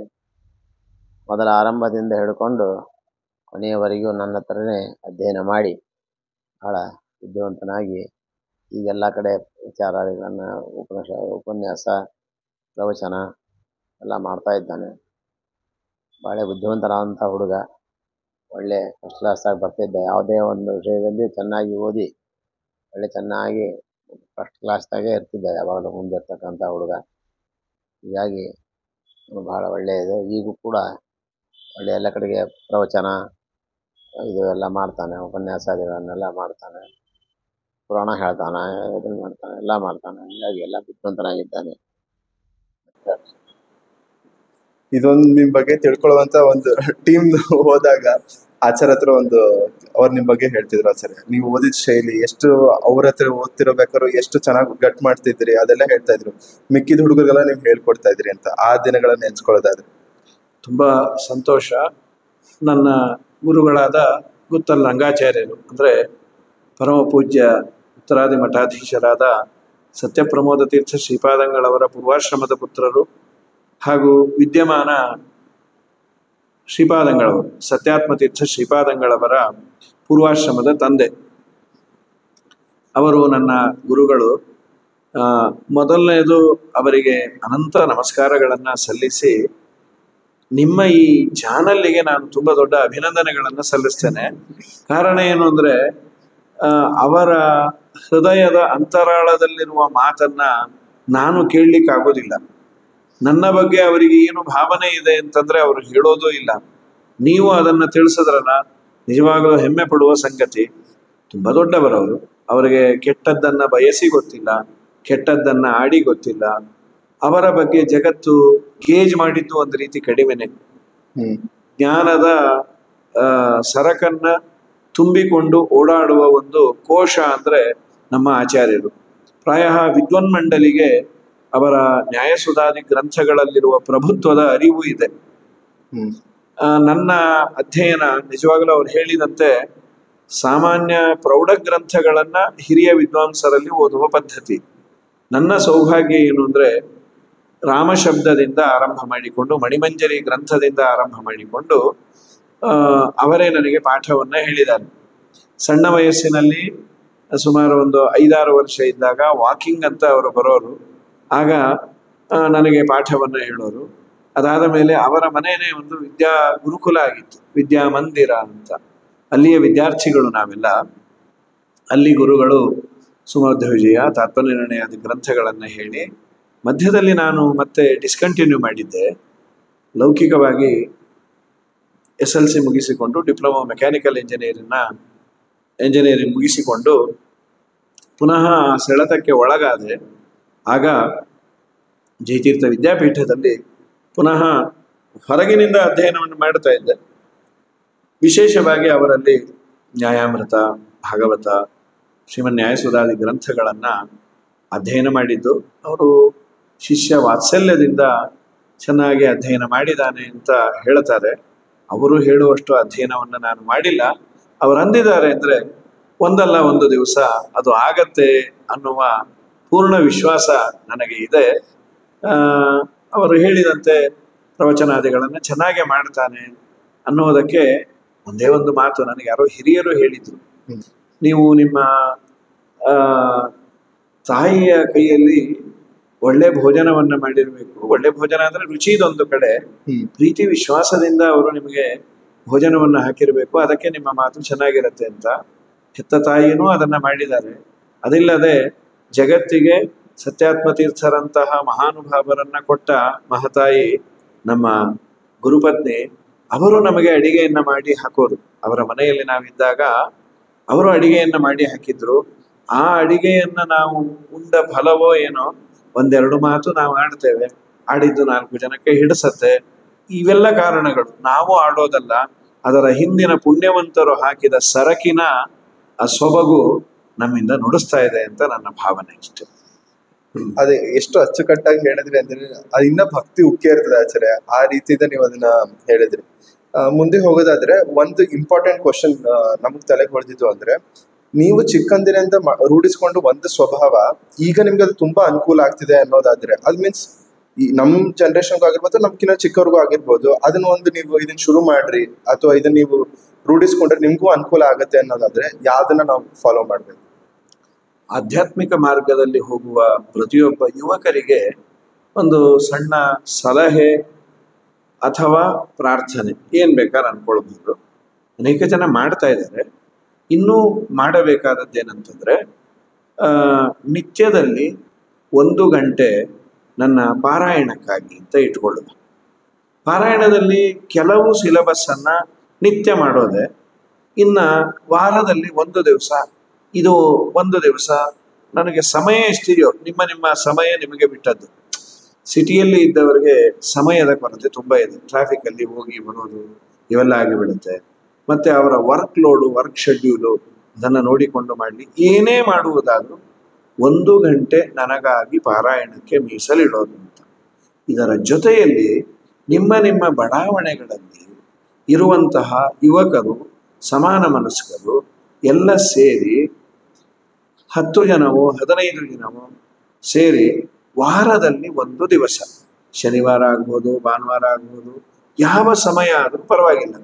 ಮೊದಲ ಆರಂಭದಿಂದ ಹಿಡ್ಕೊಂಡು ಕೊನೆಯವರೆಗೂ ನನ್ನ ಹತ್ರನೇ ಅಧ್ಯಯನ ಮಾಡಿ ಬಹಳ ಬುದ್ಧಿವಂತನಾಗಿ ಈಗೆಲ್ಲ ಕಡೆ ವಿಚಾರಗಳನ್ನು ಉಪನ್ಯಾಸ ಪ್ರವಚನ ಎಲ್ಲ ಮಾಡ್ತಾ ಇದ್ದಾನೆ. ಭಾಳ ಬುದ್ಧಿವಂತನಾದಂಥ ಹುಡುಗ, ಒಳ್ಳೆ ಫಸ್ಟ್ ಕ್ಲಾಸಾಗಿ ಬರ್ತಿದ್ದ. ಯಾವುದೇ ಒಂದು ವಿಷಯದಲ್ಲಿ ಚೆನ್ನಾಗಿ ಓದಿ ಒಳ್ಳೆ ಚೆನ್ನಾಗಿ ಫಸ್ಟ್ ಕ್ಲಾಸ್ದಾಗೆ ಇರ್ತಿದ್ದ, ಯಾವಾಗಲೂ ಮುಂದೆ ಇರ್ತಕ್ಕಂಥ ಹುಡುಗ. ಹೀಗಾಗಿ ಭಾಳ ಒಳ್ಳೆಯದು. ಈಗೂ ಕೂಡ ಒಳ್ಳೆಯ ಎಲ್ಲ ಕಡೆಗೆ ಪ್ರವಚನ ಇದು ಎಲ್ಲ ಮಾಡ್ತಾನೆ, ಉಪನ್ಯಾಸಾದಿಗಳನ್ನೆಲ್ಲ ಮಾಡ್ತಾನೆ, ಪುರಾಣ ಹೇಳ್ತಾನೆ, ಇದನ್ನು ಮಾಡ್ತಾನೆ, ಎಲ್ಲ ಮಾಡ್ತಾನೆ. ಹೀಗಾಗಿ ಎಲ್ಲ ಬುದ್ಧಿವಂತನಾಗಿದ್ದಾನೆ. ಇದೊಂದು ನಿಮ್ ಬಗ್ಗೆ ತಿಳ್ಕೊಳ್ಳುವಂತ ಒಂದು ಟೀಮ್ ಹೋದಾಗ ಆಚಾರ ಹತ್ರ ಅವ್ರು ನಿಮ್ ಬಗ್ಗೆ ಹೇಳ್ತಿದ್ರು. ಆಚಾರ್ಯ, ನೀವು ಓದಿದ ಶೈಲಿ ಎಷ್ಟು, ಅವ್ರ ಹತ್ರ ಓದ್ತಿರ್ಬೇಕಾದ್ರು ಎಷ್ಟು ಚೆನ್ನಾಗಿ ಗಟ್ ಮಾಡ್ತಿದ್ರಿ ಅದೆಲ್ಲ ಹೇಳ್ತಾ ಇದ್ರು. ಮಿಕ್ಕಿದ ಹುಡುಗರಿಗೆಲ್ಲ ನೀವು ಹೇಳ್ಕೊಡ್ತಾ ಇದ್ರಿ ಅಂತ ಆ ದಿನಗಳನ್ನ ನೆನ್ಸ್ಕೊಳ್ಳೋದಾದ್ರೆ ತುಂಬಾ ಸಂತೋಷ. ನನ್ನ ಗುರುಗಳಾದ ಗುತ್ತಲ್ ರಂಗಾಚಾರ್ಯರು ಅಂದರೆ ಪರಮ ಪೂಜ್ಯ ಉತ್ತರಾದಿ ಮಠಾಧೀಶರಾದ ಸತ್ಯಪ್ರಮೋದ ತೀರ್ಥ ಶ್ರೀಪಾದಂಗಳವರ ಪೂರ್ವಾಶ್ರಮದ ಪುತ್ರರು ಹಾಗೂ ವಿದ್ಯಮಾನ ಶ್ರೀಪಾದಂಗಳವರು ಸತ್ಯಾತ್ಮ ತೀರ್ಥ ಶ್ರೀಪಾದಂಗಳವರ ಪೂರ್ವಾಶ್ರಮದ ತಂದೆ. ಅವರು ನನ್ನ ಗುರುಗಳು. ಮೊದಲನೇದು ಅವರಿಗೆ ಅನಂತ ನಮಸ್ಕಾರಗಳನ್ನು ಸಲ್ಲಿಸಿ, ನಿಮ್ಮ ಈ ಚಾನಲ್ಲಿಗೆ ನಾನು ತುಂಬ ದೊಡ್ಡ ಅಭಿನಂದನೆಗಳನ್ನು ಸಲ್ಲಿಸ್ತೇನೆ. ಕಾರಣ ಏನು ಅಂದರೆ, ಅವರ ಹೃದಯದ ಅಂತರಾಳದಲ್ಲಿರುವ ಮಾತನ್ನ ನಾನು ಕೇಳಲಿಕ್ಕಾಗೋದಿಲ್ಲ. ನನ್ನ ಬಗ್ಗೆ ಅವರಿಗೆ ಏನು ಭಾವನೆ ಇದೆ ಅಂತಂದ್ರೆ ಅವರು ಹೇಳೋದೂ ಇಲ್ಲ. ನೀವು ಅದನ್ನು ತಿಳಿಸಿದ್ರಲ್ಲ, ನಿಜವಾಗಲೂ ಹೆಮ್ಮೆ ಪಡುವ ಸಂಗತಿ. ತುಂಬ ದೊಡ್ಡವರವರು, ಅವರಿಗೆ ಕೆಟ್ಟದ್ದನ್ನು ಬಯಸಿ ಗೊತ್ತಿಲ್ಲ, ಕೆಟ್ಟದ್ದನ್ನು ಆಡಿ ಗೊತ್ತಿಲ್ಲ. ಅವರ ಬಗ್ಗೆ ಜಗತ್ತು ಗೇಜ್ ಮಾಡಿದ್ದು ಒಂದು ರೀತಿ ಕಡಿಮೆನೆ. ಜ್ಞಾನದ ಸರಕನ್ನ ತುಂಬಿಕೊಂಡು ಓಡಾಡುವ ಒಂದು ಕೋಶ ಅಂದರೆ ನಮ್ಮ ಆಚಾರ್ಯರು. ಪ್ರಾಯ ವಿದ್ವನ್ಮಂಡಲಿಗೆ ಅವರ ನ್ಯಾಯಸುಧಾದಿ ಗ್ರಂಥಗಳಲ್ಲಿರುವ ಪ್ರಭುತ್ವದ ಅರಿವು ಇದೆ. ನನ್ನ ಅಧ್ಯಯನ ನಿಜವಾಗಲೂ ಅವ್ರು ಹೇಳಿದಂತೆ ಸಾಮಾನ್ಯ ಪ್ರೌಢ ಗ್ರಂಥಗಳನ್ನು ಹಿರಿಯ ವಿದ್ವಾಂಸರಲ್ಲಿ ಓದುವ ಪದ್ಧತಿ. ನನ್ನ ಸೌಭಾಗ್ಯ ಏನು ಅಂದರೆ ರಾಮಶಬ್ದದಿಂದ ಆರಂಭ ಮಾಡಿಕೊಂಡು ಮಣಿಮಂಜರಿ ಗ್ರಂಥದಿಂದ ಆರಂಭ ಮಾಡಿಕೊಂಡು ಅವರೇ ನನಗೆ ಪಾಠವನ್ನು ಹೇಳಿದ್ದಾರೆ. ಸಣ್ಣ ವಯಸ್ಸಿನಲ್ಲಿ ಸುಮಾರು ಒಂದು 5-6 ವರ್ಷ ಇದ್ದಾಗ ವಾಕಿಂಗ್ ಅಂತ ಅವರು ಬರೋರು, ಆಗ ನನಗೆ ಪಾಠವನ್ನು ಹೇಳೋರು. ಅದಾದ ಮೇಲೆ ಅವರ ಮನೆಯೇ ಒಂದು ವಿದ್ಯಾ ಗುರುಕುಲ ಆಗಿತ್ತು, ವಿದ್ಯಾ ಮಂದಿರ ಅಂತ. ಅಲ್ಲಿಯ ವಿದ್ಯಾರ್ಥಿಗಳು ನಾವೆಲ್ಲ. ಅಲ್ಲಿ ಗುರುಗಳು ಸುಮಧ್ವ ವಿಜಯ, ತಾತ್ಪರ್ಯನಿರ್ಣಯಾದಿ ಗ್ರಂಥಗಳನ್ನು ಹೇಳಿ, ಮಧ್ಯದಲ್ಲಿ ನಾನು ಮತ್ತೆ ಡಿಸ್ಕಂಟಿನ್ಯೂ ಮಾಡಿದ್ದೆ. ಲೌಕಿಕವಾಗಿ SLC ಮುಗಿಸಿಕೊಂಡು ಡಿಪ್ಲೊಮಾ ಮೆಕ್ಯಾನಿಕಲ್ ಇಂಜಿನಿಯರಿಂಗ್ ಮುಗಿಸಿಕೊಂಡು ಪುನಃ ಸೆಳೆತಕ್ಕೆ ಒಳಗಾದೆ. ಆಗ ಜಯತೀರ್ಥ ವಿದ್ಯಾಪೀಠದಲ್ಲಿ ಪುನಃ ಹೊರಗಿನಿಂದ ಅಧ್ಯಯನವನ್ನು ಮಾಡ್ತಾ ಇದ್ದೆ. ವಿಶೇಷವಾಗಿ ಅವರಲ್ಲಿ ನ್ಯಾಯಾಮೃತ, ಭಾಗವತ, ಶ್ರೀಮನ್ ನ್ಯಾಯಸುಧಾದಿ ಗ್ರಂಥಗಳನ್ನು ಅಧ್ಯಯನ ಮಾಡಿದ್ದು. ಅವರು ಶಿಷ್ಯ ವಾತ್ಸಲ್ಯದಿಂದ ಚೆನ್ನಾಗಿ ಅಧ್ಯಯನ ಮಾಡಿದ್ದಾನೆ ಅಂತ ಹೇಳ್ತಾರೆ. ಅವರು ಹೇಳುವಷ್ಟು ಅಧ್ಯಯನವನ್ನು ನಾನು ಮಾಡಿಲ್ಲ. ಅವರು ಅಂದಿದ್ದಾರೆ ಅಂದರೆ ಒಂದಲ್ಲ ಒಂದು ದಿವಸ ಅದು ಆಗತ್ತೆ ಅನ್ನುವ ಪೂರ್ಣ ವಿಶ್ವಾಸ ನನಗೆ ಇದೆ. ಅವರು ಹೇಳಿದಂತೆ ಪ್ರವಚನಾದಿಗಳನ್ನು ಚೆನ್ನಾಗೇ ಮಾಡ್ತಾನೆ ಅನ್ನೋದಕ್ಕೆ ಒಂದೇ ಒಂದು ಮಾತು ನನಗೆ ಯಾರೋ ಹಿರಿಯರು ಹೇಳಿದರು. ನೀವು ನಿಮ್ಮ ತಾಯಿಯ ಕೈಯಲ್ಲಿ ಒಳ್ಳೆ ಭೋಜನವನ್ನು ಮಾಡಿರಬೇಕು. ಒಳ್ಳೆ ಭೋಜನ ಅಂದರೆ ರುಚಿದೊಂದು ಕಡೆ, ಪ್ರೀತಿ ವಿಶ್ವಾಸದಿಂದ ಅವರು ನಿಮಗೆ ಭೋಜನವನ್ನು ಹಾಕಿರಬೇಕು. ಅದಕ್ಕೆ ನಿಮ್ಮ ಮಾತು ಚೆನ್ನಾಗಿರುತ್ತೆ ಅಂತ. ಹೆತ್ತ ತಾಯಿನೂ ಅದನ್ನು ಮಾಡಿದ್ದಾರೆ. ಅದಿಲ್ಲದೆ ಜಗತ್ತಿಗೆ ಸತ್ಯಾತ್ಮ ತೀರ್ಥರಂತಹ ಮಹಾನುಭಾವರನ್ನ ಕೊಟ್ಟ ಮಹತಾಯಿ ನಮ್ಮ ಗುರುಪತ್ನಿ. ಅವರು ನಮಗೆ ಅಡಿಗೆಯನ್ನು ಮಾಡಿ ಹಾಕೋರು. ಅವರ ಮನೆಯಲ್ಲಿ ನಾವಿದ್ದಾಗ ಅವರು ಅಡಿಗೆಯನ್ನು ಮಾಡಿ ಹಾಕಿದ್ರು. ಆ ಅಡಿಗೆಯನ್ನು ನಾವು ಉಂಡ ಫಲವೋ ಏನೋ, 1-2 ಮಾತು ನಾವು ಆಡ್ತೇವೆ, ಆಡಿದ್ದು 4 ಜನಕ್ಕೆ ಹಿಡಿಸತ್ತೆ. ಇವೆಲ್ಲ ಕಾರಣಗಳು. ನಾವು ಆಡೋದಲ್ಲ, ಅದರ ಹಿಂದಿನ ಪುಣ್ಯವಂತರು ಹಾಕಿದ ಸರಕಿನ ಆ ಸೊಬಗು ನಮ್ಮಿಂದ ನುಡಿಸ್ತಾ ಇದೆ ಅಂತ ನನ್ನ ಭಾವನೆ. ಇಷ್ಟೆ. ಅದೇ ಎಷ್ಟು ಅಚ್ಚುಕಟ್ಟಾಗಿ ಹೇಳಿದ್ರಿ ಅಂದ್ರೆ ಅದು ಇನ್ನ ಭಕ್ತಿ ಉಕ್ಕೇ ಇರ್ತದೆ ಆಚಾರ್ಯ. ಆ ರೀತಿಯಿಂದ ನೀವು ಅದನ್ನ ಹೇಳಿದ್ರಿ. ಮುಂದೆ ಹೋಗೋದಾದ್ರೆ ಒಂದು ಇಂಪಾರ್ಟೆಂಟ್ ಕ್ವಶನ್ ನಮಗ್ ತಲೆಗೆ ಹೊಡೆದಿದ್ದು ಅಂದ್ರೆ, ನೀವು ಚಿಕ್ಕಂದಿನಿಂದ ರೂಢಿಸ್ಕೊಂಡು ಒಂದು ಸ್ವಭಾವ ಈಗ ನಿಮ್ಗೆ ಅದು ತುಂಬಾ ಅನುಕೂಲ ಆಗ್ತಿದೆ ಅನ್ನೋದಾದ್ರೆ, ಅದು ಮೀನ್ಸ್ ಈ ನಮ್ ಜನರೇಷನ್ಗೂ ಆಗಿರ್ಬೋದು, ನಮ್ಗಿನ್ನ ಚಿಕ್ಕವ್ರಿಗೂ ಆಗಿರ್ಬೋದು, ಅದನ್ನ ಒಂದು ನೀವು ಇದನ್ನ ಶುರು ಮಾಡ್ರಿ ಅಥವಾ ಇದನ್ನ ನೀವು ರೂಢಿಸ್ಕೊಂಡ್ರೆ ನಿಮ್ಗೂ ಅನುಕೂಲ ಆಗತ್ತೆ ಅನ್ನೋದಾದ್ರೆ ಯಾವ್ದನ್ನ ನಾವು ಫಾಲೋ ಮಾಡ್ಬೇಕು? ಆಧ್ಯಾತ್ಮಿಕ ಮಾರ್ಗದಲ್ಲಿ ಹೋಗುವ ಪ್ರತಿಯೊಬ್ಬ ಯುವಕರಿಗೆ ಒಂದು ಸಣ್ಣ ಸಲಹೆ ಅಥವಾ ಪ್ರಾರ್ಥನೆ ಏನ್ ಬೇಕಾದ್ರೆ ಅನ್ಕೊಳ್ಬಹುದು. ಅನೇಕ ಜನ ಮಾಡ್ತಾ ಇದ್ದಾರೆ. ಇನ್ನೂ ಮಾಡಬೇಕಾದದ್ದೇನಂತಂದ್ರೆ, ನಿತ್ಯದಲ್ಲಿ 1 ಗಂಟೆ ನನ್ನ ಪಾರಾಯಣಕ್ಕಾಗಿ ಅಂತ ಇಟ್ಕೊಳ್ಳುವ. ಪಾರಾಯಣದಲ್ಲಿ ಕೆಲವು ಸಿಲೆಬಸ್ಸನ್ನು ನಿತ್ಯ ಮಾಡೋದೆ. ಇನ್ನು ವಾರದಲ್ಲಿ 1 ದಿವಸ, ಇದು 1 ದಿವಸ ನನಗೆ ಸಮಯ ಎಷ್ಟಿದೆಯೋ, ನಿಮ್ಮ ಸಮಯ ನಿಮಗೆ ಬಿಟ್ಟದ್ದು. ಸಿಟಿಯಲ್ಲಿ ಇದ್ದವರಿಗೆ ಸಮಯದ ಕೊರತೆ ತುಂಬ ಇದೆ. ಟ್ರಾಫಿಕಲ್ಲಿ ಹೋಗಿ ಬರೋದು ಇವೆಲ್ಲ ಆಗಿಬಿಡುತ್ತೆ. ಮತ್ತು ಅವರ ವರ್ಕ್ ಲೋಡು, ವರ್ಕ್ ಶೆಡ್ಯೂಲು ಅದನ್ನು ನೋಡಿಕೊಂಡು ಮಾಡಲಿ. ಏನೇ ಮಾಡುವುದಾದರೂ 1 ಗಂಟೆ ನನಗಾಗಿ ಪಾರಾಯಣಕ್ಕೆ ಮೀಸಲಿಡೋದು ಅಂತ. ಇದರ ಜೊತೆಯಲ್ಲಿ ನಿಮ್ಮ ಬಡಾವಣೆಗಳಲ್ಲಿ ಇರುವಂತಹ ಯುವಕರು, ಸಮಾನ ಮನಸ್ಕರು ಎಲ್ಲ ಸೇರಿ 10 ಜನವೋ 15 ಜನವೋ ಸೇರಿ ವಾರದಲ್ಲಿ 1 ದಿವಸ, ಶನಿವಾರ ಆಗ್ಬೋದು, ಭಾನುವಾರ ಆಗ್ಬೋದು, ಯಾವ ಸಮಯ ಆದರೂ ಪರವಾಗಿಲ್ಲ,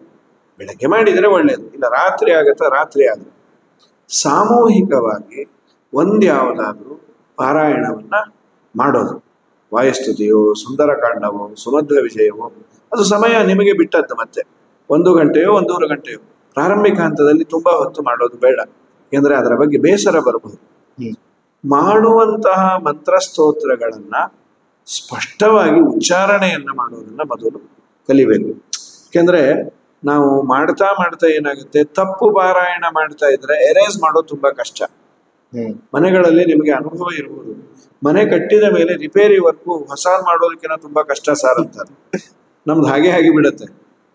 ಬೆಳಗ್ಗೆ ಮಾಡಿದರೆ ಒಳ್ಳೆಯದು, ಇಲ್ಲ ರಾತ್ರಿ ಆಗತ್ತಾ ರಾತ್ರಿ ಆದರೂ ಸಾಮೂಹಿಕವಾಗಿ ಒಂದ್ಯಾವುದಾದ್ರೂ ಪಾರಾಯಣವನ್ನು ಮಾಡೋದು. ವಾಯುಸ್ತುತಿಯೋ, ಸುಂದರಕಾಂಡವೋ, ಸುಮಧ್ವ ವಿಜಯವೋ, ಅದು ಸಮಯ ನಿಮಗೆ ಬಿಟ್ಟದ್ದು. ಮತ್ತೆ 1 ಗಂಟೆಯೋ 1.5 ಗಂಟೆಯೋ. ಪ್ರಾರಂಭಿಕ ಹಂತದಲ್ಲಿ ತುಂಬ ಹೊತ್ತು ಮಾಡೋದು ಬೇಡ, ಯಾಕೆಂದರೆ ಅದರ ಬಗ್ಗೆ ಬೇಸರ ಬರಬಹುದು. ಮಾಡುವಂತಹ ಮಂತ್ರಸ್ತೋತ್ರಗಳನ್ನು ಸ್ಪಷ್ಟವಾಗಿ ಉಚ್ಚಾರಣೆಯನ್ನು ಮಾಡೋದನ್ನು ಮೊದಲು ಕಲಿಬೇಕು. ಯಾಕೆಂದರೆ ನಾವು ಮಾಡ್ತಾ ಮಾಡ್ತಾ ಏನಾಗುತ್ತೆ, ತಪ್ಪು ಪಾರಾಯಣ ಮಾಡ್ತಾ ಇದ್ರೆ ಎರೇಸ್ ಮಾಡೋದು ತುಂಬಾ ಕಷ್ಟ. ಮನೆಗಳಲ್ಲಿ ನಿಮಗೆ ಅನುಭವ ಇರ್ಬೋದು, ಮನೆ ಕಟ್ಟಿದ ಮೇಲೆ ರಿಪೇರಿ ವರ್ಕು ಹೊಸ ಮಾಡೋದಕ್ಕಿಂತ ತುಂಬಾ ಕಷ್ಟ ಸಾರ್ ಅಂತಾರೆ. ನಮ್ದು ಹಾಗೆ ಬಿಡುತ್ತೆ.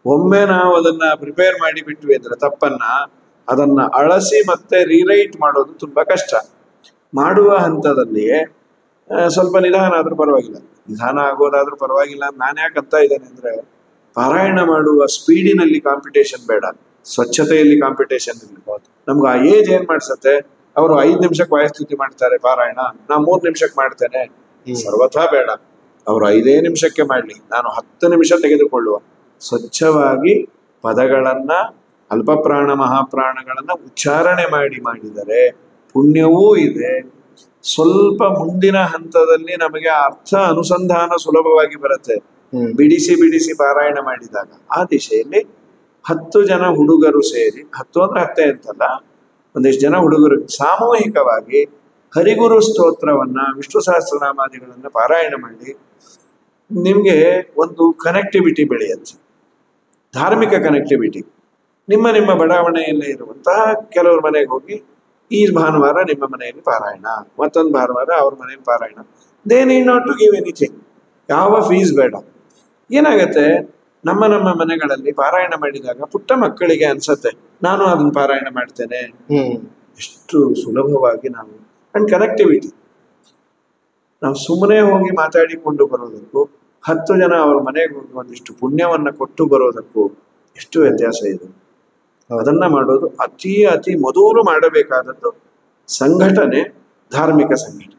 ಒಮ್ಮೆ ನಾವು ಅದನ್ನ ಪ್ರಿಪೇರ್ ಮಾಡಿ ಬಿಟ್ವಿ ಅಂದ್ರೆ ತಪ್ಪನ್ನ, ಅದನ್ನ ಅಳಸಿ ಮತ್ತೆ ರೀರೈಟ್ ಮಾಡೋದು ತುಂಬಾ ಕಷ್ಟ. ಮಾಡುವ ಹಂತದಲ್ಲಿಯೇ ಸ್ವಲ್ಪ ನಿಧಾನ ಆದ್ರೂ ಪರವಾಗಿಲ್ಲ, ನಿಧಾನ ಆಗೋದಾದ್ರೂ ಪರವಾಗಿಲ್ಲ. ನಾನು ಯಾಕಂತ ಇದ್ದೇನೆ ಅಂದ್ರೆ, ಪಾರಾಯಣ ಮಾಡುವ ಸ್ಪೀಡಿನಲ್ಲಿ ಕಾಂಪಿಟೇಷನ್ ಬೇಡ, ಸ್ವಚ್ಛತೆಯಲ್ಲಿ ಕಾಂಪಿಟೇಷನ್ ಇರ್ಬೋದು. ನಮ್ಗೆ ಆ ಏಜ್ ಏನ್ ಮಾಡ್ಸತ್ತೆ, ಅವರು 5 ನಿಮಿಷಕ್ಕೆ ವಾಯಸ್ತುತಿ ಮಾಡ್ತಾರೆ ಪಾರಾಯಣ, ನಾ 3 ನಿಮಿಷಕ್ಕೆ ಮಾಡ್ತೇನೆ, ಸರ್ವಥಾ ಬೇಡ. ಅವರು 5 ನಿಮಿಷಕ್ಕೆ ಮಾಡ್ಲಿ, ನಾನು 10 ನಿಮಿಷ ತೆಗೆದುಕೊಳ್ಳುವ. ಸ್ವಚ್ಛವಾಗಿ ಪದಗಳನ್ನ, ಅಲ್ಪಪ್ರಾಣ ಮಹಾಪ್ರಾಣಗಳನ್ನ ಉಚ್ಚಾರಣೆ ಮಾಡಿದರೆ ಪುಣ್ಯವೂ ಇದೆ. ಸ್ವಲ್ಪ ಮುಂದಿನ ಹಂತದಲ್ಲಿ ನಮಗೆ ಅರ್ಥ ಅನುಸಂಧಾನ ಸುಲಭವಾಗಿ ಬರುತ್ತೆ, ಬಿಡಿಸಿ ಪಾರಾಯಣ ಮಾಡಿದಾಗ. ಆ ದಿಶೆಯಲ್ಲಿ 10 ಜನ ಹುಡುಗರು ಸೇರಿ, 10 ಅಂದ್ರೆ 10 ಅಂತಲ್ಲ, ಒಂದಿಷ್ಟು ಜನ ಹುಡುಗರು ಸಾಮೂಹಿಕವಾಗಿ ಹರಿಗುರು ಸ್ತೋತ್ರವನ್ನ, ವಿಷ್ಣು ಸಹಸ್ರನಾಮಾದಿಗಳನ್ನ ಪಾರಾಯಣ ಮಾಡಿ ನಿಮ್ಗೆ ಒಂದು ಕನೆಕ್ಟಿವಿಟಿ ಬೆಳೆಯುತ್ತೆ, ಧಾರ್ಮಿಕ ಕನೆಕ್ಟಿವಿಟಿ. ನಿಮ್ಮ ಬಡಾವಣೆಯಲ್ಲೇ ಇರುವಂತಹ ಕೆಲವ್ರ ಮನೆಗೆ ಹೋಗಿ, ಈ ಭಾನುವಾರ ನಿಮ್ಮ ಮನೆಯಲ್ಲಿ ಪಾರಾಯಣ, ಮತ್ತೊಂದು ಭಾನುವಾರ ಅವ್ರ ಮನೆಯಲ್ಲಿ ಪಾರಾಯಣ. They need not to give anything, ಯಾವ ಫೀಸ್ ಬೇಡ. ಏನಾಗತ್ತೆ, ನಮ್ಮ ಮನೆಗಳಲ್ಲಿ ಪಾರಾಯಣ ಮಾಡಿದಾಗ ಪುಟ್ಟ ಮಕ್ಕಳಿಗೆ ಅನ್ಸತ್ತೆ, ನಾನು ಅದನ್ನ ಪಾರಾಯಣ ಮಾಡ್ತೇನೆ. ಎಷ್ಟು ಸುಲಭವಾಗಿ ನಾವು, ಅಂಡ್ ಕನೆಕ್ಟಿವಿಟಿ. ನಾವು ಸುಮ್ಮನೆ ಹೋಗಿ ಮಾತಾಡಿಕೊಂಡು ಬರೋದಕ್ಕೂ 10 ಜನ ಅವ್ರ ಮನೆಗೆ ಹೋಗಿ ಒಂದಿಷ್ಟು ಪುಣ್ಯವನ್ನ ಕೊಟ್ಟು ಬರೋದಕ್ಕೂ ಎಷ್ಟು ವ್ಯತ್ಯಾಸ ಇದೆ. ಅದನ್ನ ಮಾಡೋದು ಅತಿ ಮೊದಲು ಮಾಡಬೇಕಾದದ್ದು ಸಂಘಟನೆ, ಧಾರ್ಮಿಕ ಸಂಘಟನೆ.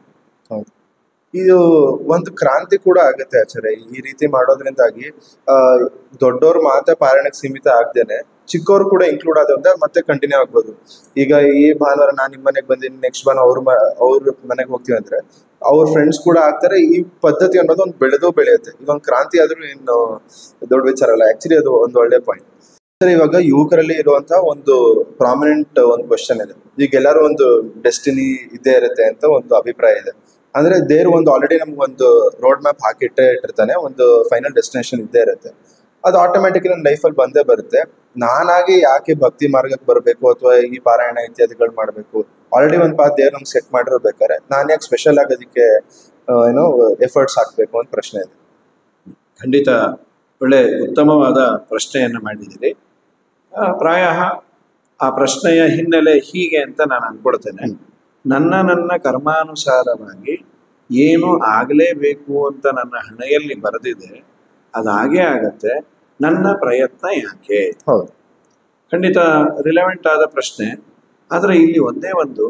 ಇದು ಒಂದು ಕ್ರಾಂತಿ ಕೂಡ ಆಗುತ್ತೆ ಆಚಾರ್ಯ. ಈ ರೀತಿ ಮಾಡೋದ್ರಿಂದಾಗಿ ದೊಡ್ಡವ್ರು ಮಾತ್ರ ಪಾರಾಯಣಕ್ಕೆ ಸೀಮಿತ ಆಗ್ದೇನೆ ಚಿಕ್ಕವ್ರು ಕೂಡ ಇನ್ಕ್ಲೂಡ್ ಆದ್ರೆ ಮತ್ತೆ ಕಂಟಿನ್ಯೂ ಆಗ್ಬೋದು. ಈಗ ಈ ಭಾನುವಾರ ನಾನು ನಿಮ್ಮ ಮನೆಗೆ ಬಂದಿನಿ, ನೆಕ್ಸ್ಟ್ ಭಾನುವಾರ ಅವ್ರ ಮನೆಗೆ ಹೋಗ್ತೀವಿ ಅಂದ್ರೆ ಅವ್ರ ಫ್ರೆಂಡ್ಸ್ ಕೂಡ ಆಗ್ತಾರೆ. ಈ ಪದ್ಧತಿ ಅನ್ನೋದು ಒಂದು ಬೆಳೆಯುತ್ತೆ. ಇದೊಂದು ಕ್ರಾಂತಿ ಆದ್ರೂ ಏನು ದೊಡ್ಡ ವಿಚಾರ ಅಲ್ಲ. ಆಕ್ಚುಲಿ ಅದು ಒಂದು ಒಳ್ಳೆ ಪಾಯಿಂಟ್. ಇವಾಗ ಯುವಕರಲ್ಲಿ ಇರುವಂತಹ ಒಂದು ಪ್ರಾಮಿನೆಂಟ್ ಒಂದು ಕ್ವಶನ್ ಇದೆ. ಈಗ ಎಲ್ಲರೂ ಒಂದು ಡೆಸ್ಟಿನಿ ಇದ್ದೇ ಇರುತ್ತೆ ಅಂತ ಒಂದು ಅಭಿಪ್ರಾಯ ಇದೆ. ಅಂದ್ರೆ ದೇವ್ರು ಒಂದು ಆಲ್ರೆಡಿ ನಮ್ಗೆ ಒಂದು ರೋಡ್ ಮ್ಯಾಪ್ ಇಟ್ಟಿರ್ತಾನೆ, ಒಂದು ಫೈನಲ್ ಡೆಸ್ಟಿನೇಷನ್ ಇದ್ದೇ ಇರುತ್ತೆ. ಅದು ಆಟೋಮ್ಯಾಟಿಕಲಿ ನನ್ನ ಲೈಫಲ್ಲಿ ಬಂದೇ ಬರುತ್ತೆ. ನಾನಾಗಿ ಯಾಕೆ ಭಕ್ತಿ ಮಾರ್ಗಕ್ಕೆ ಬರಬೇಕು ಅಥವಾ ಈ ಪಾರಾಯಣ ಇತ್ಯಾದಿಗಳು ಮಾಡಬೇಕು? ಆಲ್ರೆಡಿ ಒಂದು ಪಾತ್ ದೇವ್ರು ನಮ್ಗೆ ಸೆಟ್ ಮಾಡಿರ್ಬೇಕಾರೆ ನಾನು ಯಾಕೆ ಸ್ಪೆಷಲ್ ಆಗೋದಕ್ಕೆ ಎಫರ್ಟ್ಸ್ ಹಾಕಬೇಕು ಅಂತ ಪ್ರಶ್ನೆ ಇದೆ. ಖಂಡಿತ ಒಳ್ಳೆ ಉತ್ತಮವಾದ ಪ್ರಶ್ನೆಯನ್ನು ಮಾಡಿದ್ದೀರಿ. ಪ್ರಾಯ ಆ ಪ್ರಶ್ನೆಯ ಹಿನ್ನೆಲೆ ಹೀಗೆ ಅಂತ ನಾನು ಅನ್ಕೊಳ್ತೇನೆ. ನನ್ನ ಕರ್ಮಾನುಸಾರವಾಗಿ ಏನು ಆಗಲೇಬೇಕು ಅಂತ ನನ್ನ ಹಣೆಯಲ್ಲಿ ಬರೆದಿದೆ, ಅದಾಗೇ ಆಗತ್ತೆ. ನನ್ನ ಪ್ರಯತ್ನ ಯಾಕೆ? ಹೌದು, ಖಂಡಿತ ರಿಲೆವೆಂಟ್ ಆದ ಪ್ರಶ್ನೆ. ಆದರೆ ಇಲ್ಲಿ ಒಂದೇ ಒಂದು,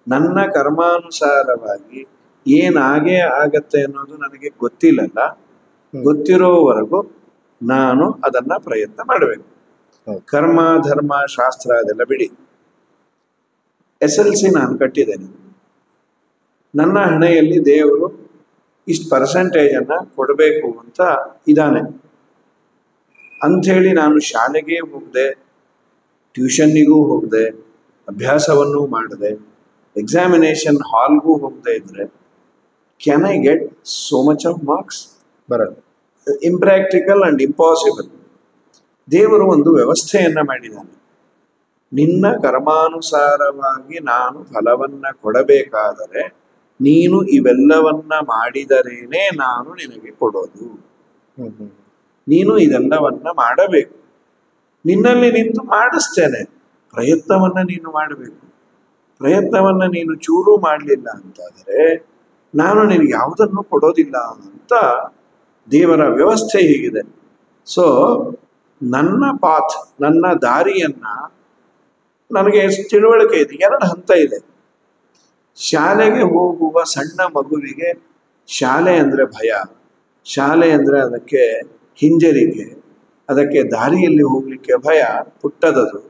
ನನ್ನ ಕರ್ಮಾನುಸಾರವಾಗಿ ಏನಾಗೇ ಆಗತ್ತೆ ಅನ್ನೋದು ನನಗೆ ಗೊತ್ತಿಲ್ಲಲ್ಲ. ಗೊತ್ತಿರೋವರೆಗೂ ನಾನು ಅದನ್ನ ಪ್ರಯತ್ನ ಮಾಡಬೇಕು. ಕರ್ಮ, ಧರ್ಮ, ಶಾಸ್ತ್ರ ಅದೆಲ್ಲ ಬಿಡಿ. SLC ನಾನು ಕಟ್ಟಿದ್ದೇನೆ. ನನ್ನ ಹಣೆಯಲ್ಲಿ ದೇವರು ಇಷ್ಟು ಪರ್ಸೆಂಟೇಜನ್ನು ಕೊಡಬೇಕು ಅಂತ ಇದ್ದಾನೆ ಅಂಥೇಳಿ ನಾನು ಶಾಲೆಗೆ ಹೋಗದೆ, ಟ್ಯೂಷನ್ನಿಗೂ ಹೋಗದೆ, ಅಭ್ಯಾಸವನ್ನು ಮಾಡದೆ, ಎಕ್ಸಾಮಿನೇಷನ್ ಹಾಲ್ಗೂ ಹೋಗದೆ ಇದ್ರೆ can I get so much of marks? ಬರಲ್ಲ. Impractical and impossible. ದೇವರು ಒಂದು ವ್ಯವಸ್ಥೆಯನ್ನ ಮಾಡಿದ್ದಾನೆ. ನಿನ್ನ ಕರ್ಮಾನುಸಾರವಾಗಿ ನಾನು ಫಲವನ್ನ ಕೊಡಬೇಕಾದರೆ ನೀನು ಇವೆಲ್ಲವನ್ನ ಮಾಡಿದರೇನೆ ನಾನು ನಿನಗೆ ಕೊಡೋದು. ನೀನು ಇದೆಲ್ಲವನ್ನ ಮಾಡಬೇಕು. ನಿನ್ನಲ್ಲಿ ನಿಂತು ಮಾಡಿಸ್ತೇನೆ, ಪ್ರಯತ್ನವನ್ನ ನೀನು ಮಾಡಬೇಕು. ಪ್ರಯತ್ನವನ್ನ ನೀನು ಚೂರು ಮಾಡಲಿಲ್ಲ ಅಂತಾದರೆ ನಾನು ನಿನಗೆ ಯಾವುದನ್ನು ಕೊಡೋದಿಲ್ಲ ಅಂತ ದೇವರ ವ್ಯವಸ್ಥೆ ಹೀಗಿದೆ. ಸೊ ನನ್ನ ಪಾತ್, ನನ್ನ ದಾರಿಯನ್ನ ನನಗೆ ತಿಳುವಳಿಕೆ ಇದೆ. 2 ಹಂತ ಇದೆ. ಶಾಲೆಗೆ ಹೋಗುವ ಸಣ್ಣ ಮಗುವಿಗೆ ಶಾಲೆ ಅಂದರೆ ಭಯ, ಶಾಲೆ ಅಂದರೆ ಅದಕ್ಕೆ ಹಿಂಜರಿಕೆ, ಅದಕ್ಕೆ ದಾರಿಯಲ್ಲಿ ಹೋಗ್ಲಿಕ್ಕೆ ಭಯ, ಪುಟ್ಟದದು.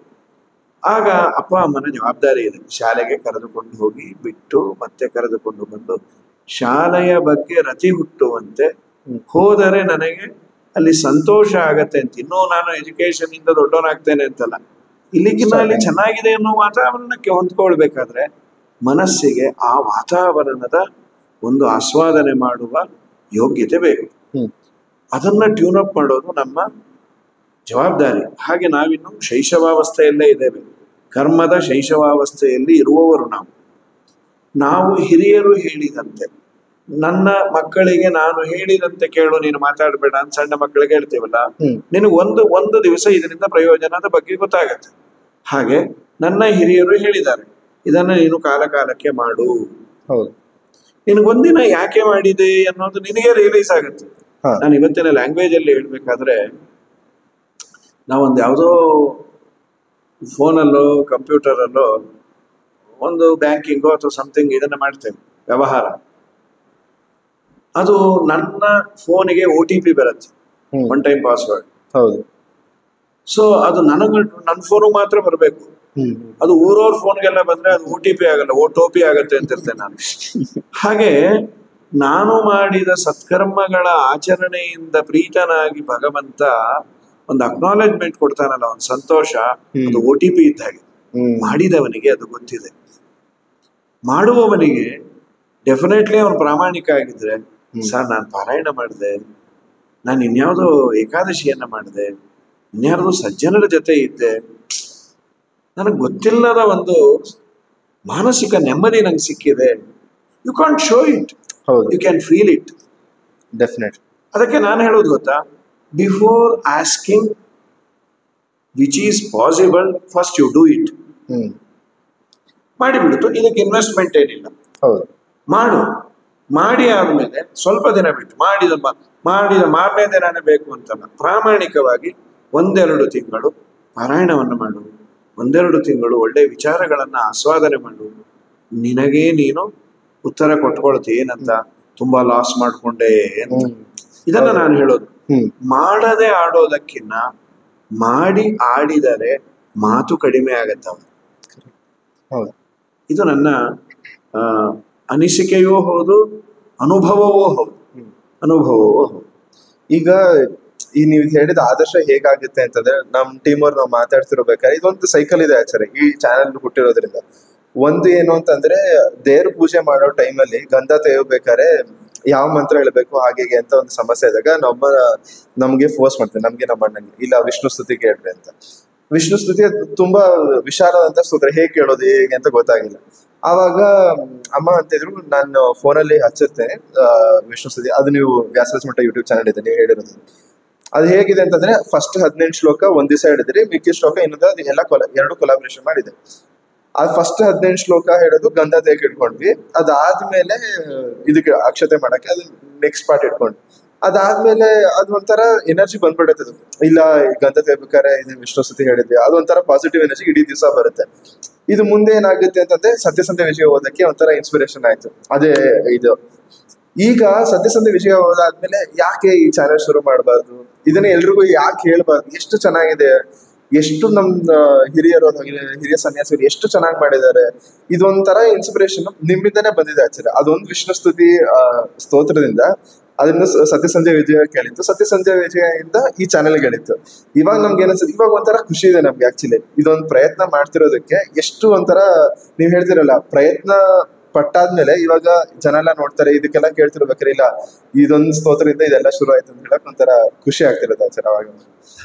ಆಗ ಅಪ್ಪ ಅಮ್ಮನ ಜವಾಬ್ದಾರಿ ಇದೆ. ಶಾಲೆಗೆ ಕರೆದುಕೊಂಡು ಹೋಗಿ ಬಿಟ್ಟು ಮತ್ತೆ ಕರೆದುಕೊಂಡು ಬಂದು ಶಾಲೆಯ ಬಗ್ಗೆ ರತಿ ಹುಟ್ಟುವಂತೆ ಹೋದರೆ ನನಗೆ ಅಲ್ಲಿ ಸಂತೋಷ ಆಗತ್ತೆ ಅಂತ. ಇನ್ನೂ ನಾನು ಎಜುಕೇಶನ್ ಇಂದ ದೊಡ್ಡವನಾಗ್ತೇನೆ ಅಂತಲ್ಲ, ಇಲ್ಲಿಗಿನ್ನ ಅಲ್ಲಿ ಚೆನ್ನಾಗಿದೆ ಅನ್ನೋ ವಾತಾವರಣಕ್ಕೆ ಹೊಂದ್ಕೊಳ್ಬೇಕಾದ್ರೆ ಮನಸ್ಸಿಗೆ ಆ ವಾತಾವರಣದ ಒಂದು ಆಸ್ವಾದನೆ ಮಾಡುವ ಯೋಗ್ಯತೆ ಬೇಕು. ಅದನ್ನ ಟ್ಯೂನ್ ಅಪ್ ಮಾಡೋದು ನಮ್ಮ ಜವಾಬ್ದಾರಿ. ಹಾಗೆ ನಾವಿನ್ನು ಶೈಶವಾವಸ್ಥೆಯಲ್ಲೇ ಇದ್ದೇವೆ, ಕರ್ಮದ ಶೈಶವಾವಸ್ಥೆಯಲ್ಲಿ ಇರುವವರು ನಾವು ಹಿರಿಯರು ಹೇಳಿದಂತೆ, ನನ್ನ ಮಕ್ಕಳಿಗೆ ನಾನು ಹೇಳಿದಂತೆ ಕೇಳು, ನೀನು ಮಾತಾಡಬೇಡ ಅಂತ ಸಣ್ಣ ಮಕ್ಕಳಿಗೆ ಹೇಳ್ತೀವಲ್ಲ, ನಿನಗೆ ಒಂದು ದಿವಸ ಇದರಿಂದ ಪ್ರಯೋಜನದ ಬಗ್ಗೆ ಗೊತ್ತಾಗತ್ತೆ. ಹಾಗೆ ನನ್ನ ಹಿರಿಯರು ಹೇಳಿದ್ದಾರೆ, ಇದನ್ನ ನೀನು ಕಾಲಕ್ಕೆ ಮಾಡು. ಹೌದು, ನಿನಗೊಂದಿನ ಯಾಕೆ ಮಾಡಿದೆ ಅನ್ನೋದು ನಿನಗೆ ರಿಯಲೈಸ್ ಆಗುತ್ತೆ. ನಾನು ಇವತ್ತಿನ ಲ್ಯಾಂಗ್ವೇಜ್ ಅಲ್ಲಿ ಹೇಳ್ಬೇಕಾದ್ರೆ, ನಾವೊಂದು ಯಾವುದೋ ಫೋನಲ್ಲೋ ಕಂಪ್ಯೂಟರಲ್ಲೋ ಒಂದು ಬ್ಯಾಂಕಿಂಗೋ ಅಥವಾ ಸಮಥಿಂಗ್ ಇದನ್ನ ಮಾಡ್ತೇವೆ ವ್ಯವಹಾರ. ಅದು ನನ್ನ ಫೋನಿಗೆ OTP ಬರುತ್ತೆ, ಒನ್ ಟೈಮ್ ಪಾಸ್ವರ್ಡ್. ಹೌದು. ಸೊ ಅದು ನನ್ನ ಫೋನ್ ಮಾತ್ರ ಬರಬೇಕು. ಅದು ಊರವ್ರ ಫೋನ್ಗೆಲ್ಲ ಬಂದ್ರೆ ಅದು OTP ಆಗಲ್ಲ, OTOP ಆಗತ್ತೆ ಅಂತಿರ್ತೇನೆ ನಾನು. ಹಾಗೆ ನಾನು ಮಾಡಿದ ಸತ್ಕರ್ಮಗಳ ಆಚರಣೆಯಿಂದ ಪ್ರೀತನಾಗಿ ಭಗವಂತ ಒಂದು ಅಕ್ನಾಲೆಜ್ಮೆಂಟ್ ಕೊಡ್ತಾನಲ್ಲ, ಒಂದು ಸಂತೋಷ, ಅದು OTP ಇದ್ದ ಹಾಗೆ. ಮಾಡಿದವನಿಗೆ ಅದು ಗೊತ್ತಿದೆ. ಮಾಡುವವನಿಗೆ ಡೆಫಿನೆಟ್ಲಿ ಅವನು ಪ್ರಾಮಾಣಿಕ ಆಗಿದ್ರೆ, ಸರ್ ನಾನು ಪಾರಾಯಣ ಮಾಡಿದೆ, ನಾನು ಇನ್ಯಾವುದೋ ಏಕಾದಶಿಯನ್ನ ಮಾಡಿದೆ, ಇನ್ಯಾವುದೋ ಸಜ್ಜನರ ಜೊತೆ ಇದ್ದೆ, ನನಗೆ ಗೊತ್ತಿಲ್ಲದ ಒಂದು ಮಾನಸಿಕ ನೆಮ್ಮದಿ ನಂಗೆ ಸಿಕ್ಕಿದೆ. You can't show it, you can feel it. Definite. ಅದಕ್ಕೆ ನಾನು ಹೇಳೋದು ಗೊತ್ತಾ, before asking which is possible, first you do it. ಮಾಡಿಬಿಡ್ತು, ಇದಕ್ಕೆ ಇನ್ವೆಸ್ಟ್ಮೆಂಟ್ ಏನಿಲ್ಲ. ಮಾಡಿ ಆದ್ಮೇಲೆ ಸ್ವಲ್ಪ ದಿನ ಬಿಟ್ಟು, ಮಾಡಿದ ಮಾರನೇ ದಿನನೇ ಬೇಕು ಅಂತಲ್ಲ, ಪ್ರಾಮಾಣಿಕವಾಗಿ 1-2 ತಿಂಗಳು ಪಾರಾಯಣವನ್ನು ಮಾಡು, 1-2 ತಿಂಗಳು ಒಳ್ಳೆ ವಿಚಾರಗಳನ್ನ ಆಸ್ವಾದನೆ ಮಾಡು. ನಿನಗೇ ನೀನು ಉತ್ತರ ಕೊಟ್ಕೊಳ್ತಿ, ಏನಂತ, ತುಂಬಾ ಲಾಸ್ ಮಾಡ್ಕೊಂಡೆ ಅಂತ. ಇದನ್ನ ನಾನು ಹೇಳೋದು. ಮಾಡದೆ ಆಡೋದಕ್ಕಿನ್ನ ಮಾಡಿ ಆಡಿದರೆ ಮಾತು ಕಡಿಮೆ ಆಗತ್ತವ. ಇದು ನನ್ನ ಅನಿಸಿಕೆಯೂ ಹೌದು, ಅನುಭವವೂ ಹೌದು. ಈಗ ಈ ನೀವು ಹೇಳಿದ ಆದರ್ಶ ಹೇಗಾಗುತ್ತೆ ಅಂತಂದ್ರೆ, ನಮ್ ಟೀಮ್ ಅವ್ರು ನಾವು ಮಾತಾಡ್ತಿರ್ಬೇಕಾದ್ರೆ ಇದೊಂದು ಸೈಕಲ್ ಇದೆ ಆಚಾರ್ಯ ಈ ಚಾನೆಲ್ ಹುಟ್ಟಿರೋದ್ರಿಂದ. ಒಂದು ಏನು ಅಂತಂದ್ರೆ, ದೇವ್ರ ಪೂಜೆ ಮಾಡೋ ಟೈಮಲ್ಲಿ ಗಂಧ ತೆಗಿಬೇಕಾದ್ರೆ ಯಾವ ಮಂತ್ರ ಹೇಳ್ಬೇಕು ಹಾಗೆ ಅಂತ ಒಂದು ಸಮಸ್ಯೆ ಇದ್ದಾಗ ನಮ್ಗೆ ಫೋರ್ಸ್ ಮಾಡ್ತೇವೆ, ನಮ್ಗೆ ನಮ್ಮ ಅಣ್ಣಂಗೆ, ಇಲ್ಲ ವಿಷ್ಣು ಸ್ತುತಿ ಕೇಳ್ರಿ ಅಂತ. ವಿಷ್ಣು ಸ್ತುತಿ ತುಂಬಾ ವಿಶಾಲವಾದಂತ ಸ್ತೋತ್ರ, ಹೇಗೆ ಕೇಳೋದು ಹೇಗೆ ಅಂತ ಗೊತ್ತಾಗಿಲ್ಲ. ಆವಾಗ ಅಮ್ಮ ಅಂತಿದ್ರು, ನಾನು ಫೋನಲ್ಲಿ ಹಚ್ಚಿರ್ತೇನೆ ವಿಷ್ಣು ಸ್ತುತಿ, ಅದು ನೀವು ವ್ಯಾಸರಾಜ ಮಠ ಯೂಟ್ಯೂಬ್ ಚಾನಲ್ ಇದೆ, ನೀವು ಹೇಳಿರೋದು. ಅದು ಹೇಗಿದೆ ಅಂತಂದ್ರೆ, ಫಸ್ಟ್ 18 ಶ್ಲೋಕ ಒಂದ್ ದಿವಸ ಹೇಳಿದ್ರಿ, ಮಿಕ್ಕಿ ಶ್ಲೋಕ ಇನ್ನೊಂದು ಅದು ಎಲ್ಲ 2 ಕೊಲಾಬ್ರೇಷನ್ ಮಾಡಿದೆ. ಅದು ಫಸ್ಟ್ 18 ಶ್ಲೋಕ ಹೇಳೋದು ಗಂಧ ತೆಗೆ ಇಟ್ಕೊಂಡ್ವಿ. ಅದಾದ್ಮೇಲೆ ಇದಕ್ಕೆ ಅಕ್ಷತೆ ಮಾಡಕ್ಕೆ ಅದು ನೆಕ್ಸ್ಟ್ ಪಾರ್ಟ್ ಇಟ್ಕೊಂಡ್ವಿ. ಅದಾದ್ಮೇಲೆ ಅದು ಒಂಥರ ಎನರ್ಜಿ ಬಂದ್ಬಿಡುತ್ತೆ. ಇಲ್ಲ ಗಂಧ ತೆಗಿಬೇಕಾದ್ರೆ ಇದು ವಿಷ್ಣು ಸ್ತುತಿ ಹೇಳಿದ್ವಿ, ಅದು ಒಂಥರ ಪಾಸಿಟಿವ್ ಎನರ್ಜಿ ಇಡೀ ದಿವಸ ಬರುತ್ತೆ. ಇದು ಮುಂದೆ ಏನಾಗುತ್ತೆ ಅಂತಂದ್ರೆ, ಸತ್ಯಸಂಧೆ ವಿಷಯ ಓದಕ್ಕೆ ಒಂಥರ ಇನ್ಸ್ಪಿರೇಷನ್ ಆಯ್ತು. ಅದೇ ಇದು ಈಗ ಸತ್ಯಸಂಧೆ ವಿಷಯ ಹೋದಾದ್ಮೇಲೆ ಯಾಕೆ ಈ ಚಾನೆಲ್ ಶುರು ಮಾಡಬಾರ್ದು, ಇದನ್ನ ಎಲ್ರಿಗೂ ಯಾಕೆ ಹೇಳ್ಬಾರ್ದು, ಎಷ್ಟು ಚೆನ್ನಾಗಿದೆ, ಎಷ್ಟು ನಮ್ ಹಿರಿಯರು ಹಿರಿಯ ಸನ್ಯಾಸಿಗಳು ಎಷ್ಟು ಚೆನ್ನಾಗಿ ಮಾಡಿದ್ದಾರೆ. ಇದೊಂಥರ ಇನ್ಸ್ಪಿರೇಷನ್ ನಿಮ್ಮಿಂದನೇ ಬಂದಿದೆ ಆಚಾರ್ಯ. ಅದೊಂದು ವಿಷ್ಣು ಸ್ತುತಿ ಸ್ತೋತ್ರದಿಂದ ಅದನ್ನ ಸತ್ಯಸಂಧೆ ವಿಜಯ ಕೇಳಿತ್ತು, ಸತ್ಯಸಂಧೆ ವಿಜಯದಿಂದ ಈ ಚಾನೆಲ್ ಗೆಳಿತ್ತು. ಇವಾಗ ನಮ್ಗೆ ಏನನ್ಸುತ್ತೆ, ಇವಾಗ ಒಂಥರ ಖುಷಿ ಇದೆ ನಮ್ಗೆ. ಆಕ್ಚುಲಿ ಇದೊಂದು ಪ್ರಯತ್ನ ಮಾಡ್ತಿರೋದಕ್ಕೆ ಎಷ್ಟು ಒಂಥರ, ನೀವ್ ಹೇಳ್ತಿರಲ್ಲ, ಪ್ರಯತ್ನ ಪಟ್ಟಾದ್ಮೇಲೆ ಇವಾಗ ಜನ ಎಲ್ಲ ನೋಡ್ತಾರೆ, ಇದಕ್ಕೆಲ್ಲ ಕೇಳ್ತಿರ್ಬೇಕಾರೆ, ಇಲ್ಲ ಇದೊಂದು ಸ್ತೋತ್ರದಿಂದ ಇದೆಲ್ಲ ಶುರು ಆಯ್ತು ಅಂತ ಹೇಳಕ್ ಒಂಥರ ಖುಷಿ ಆಗ್ತಿರೋದು ಆಚಾರ. ಅವಾಗ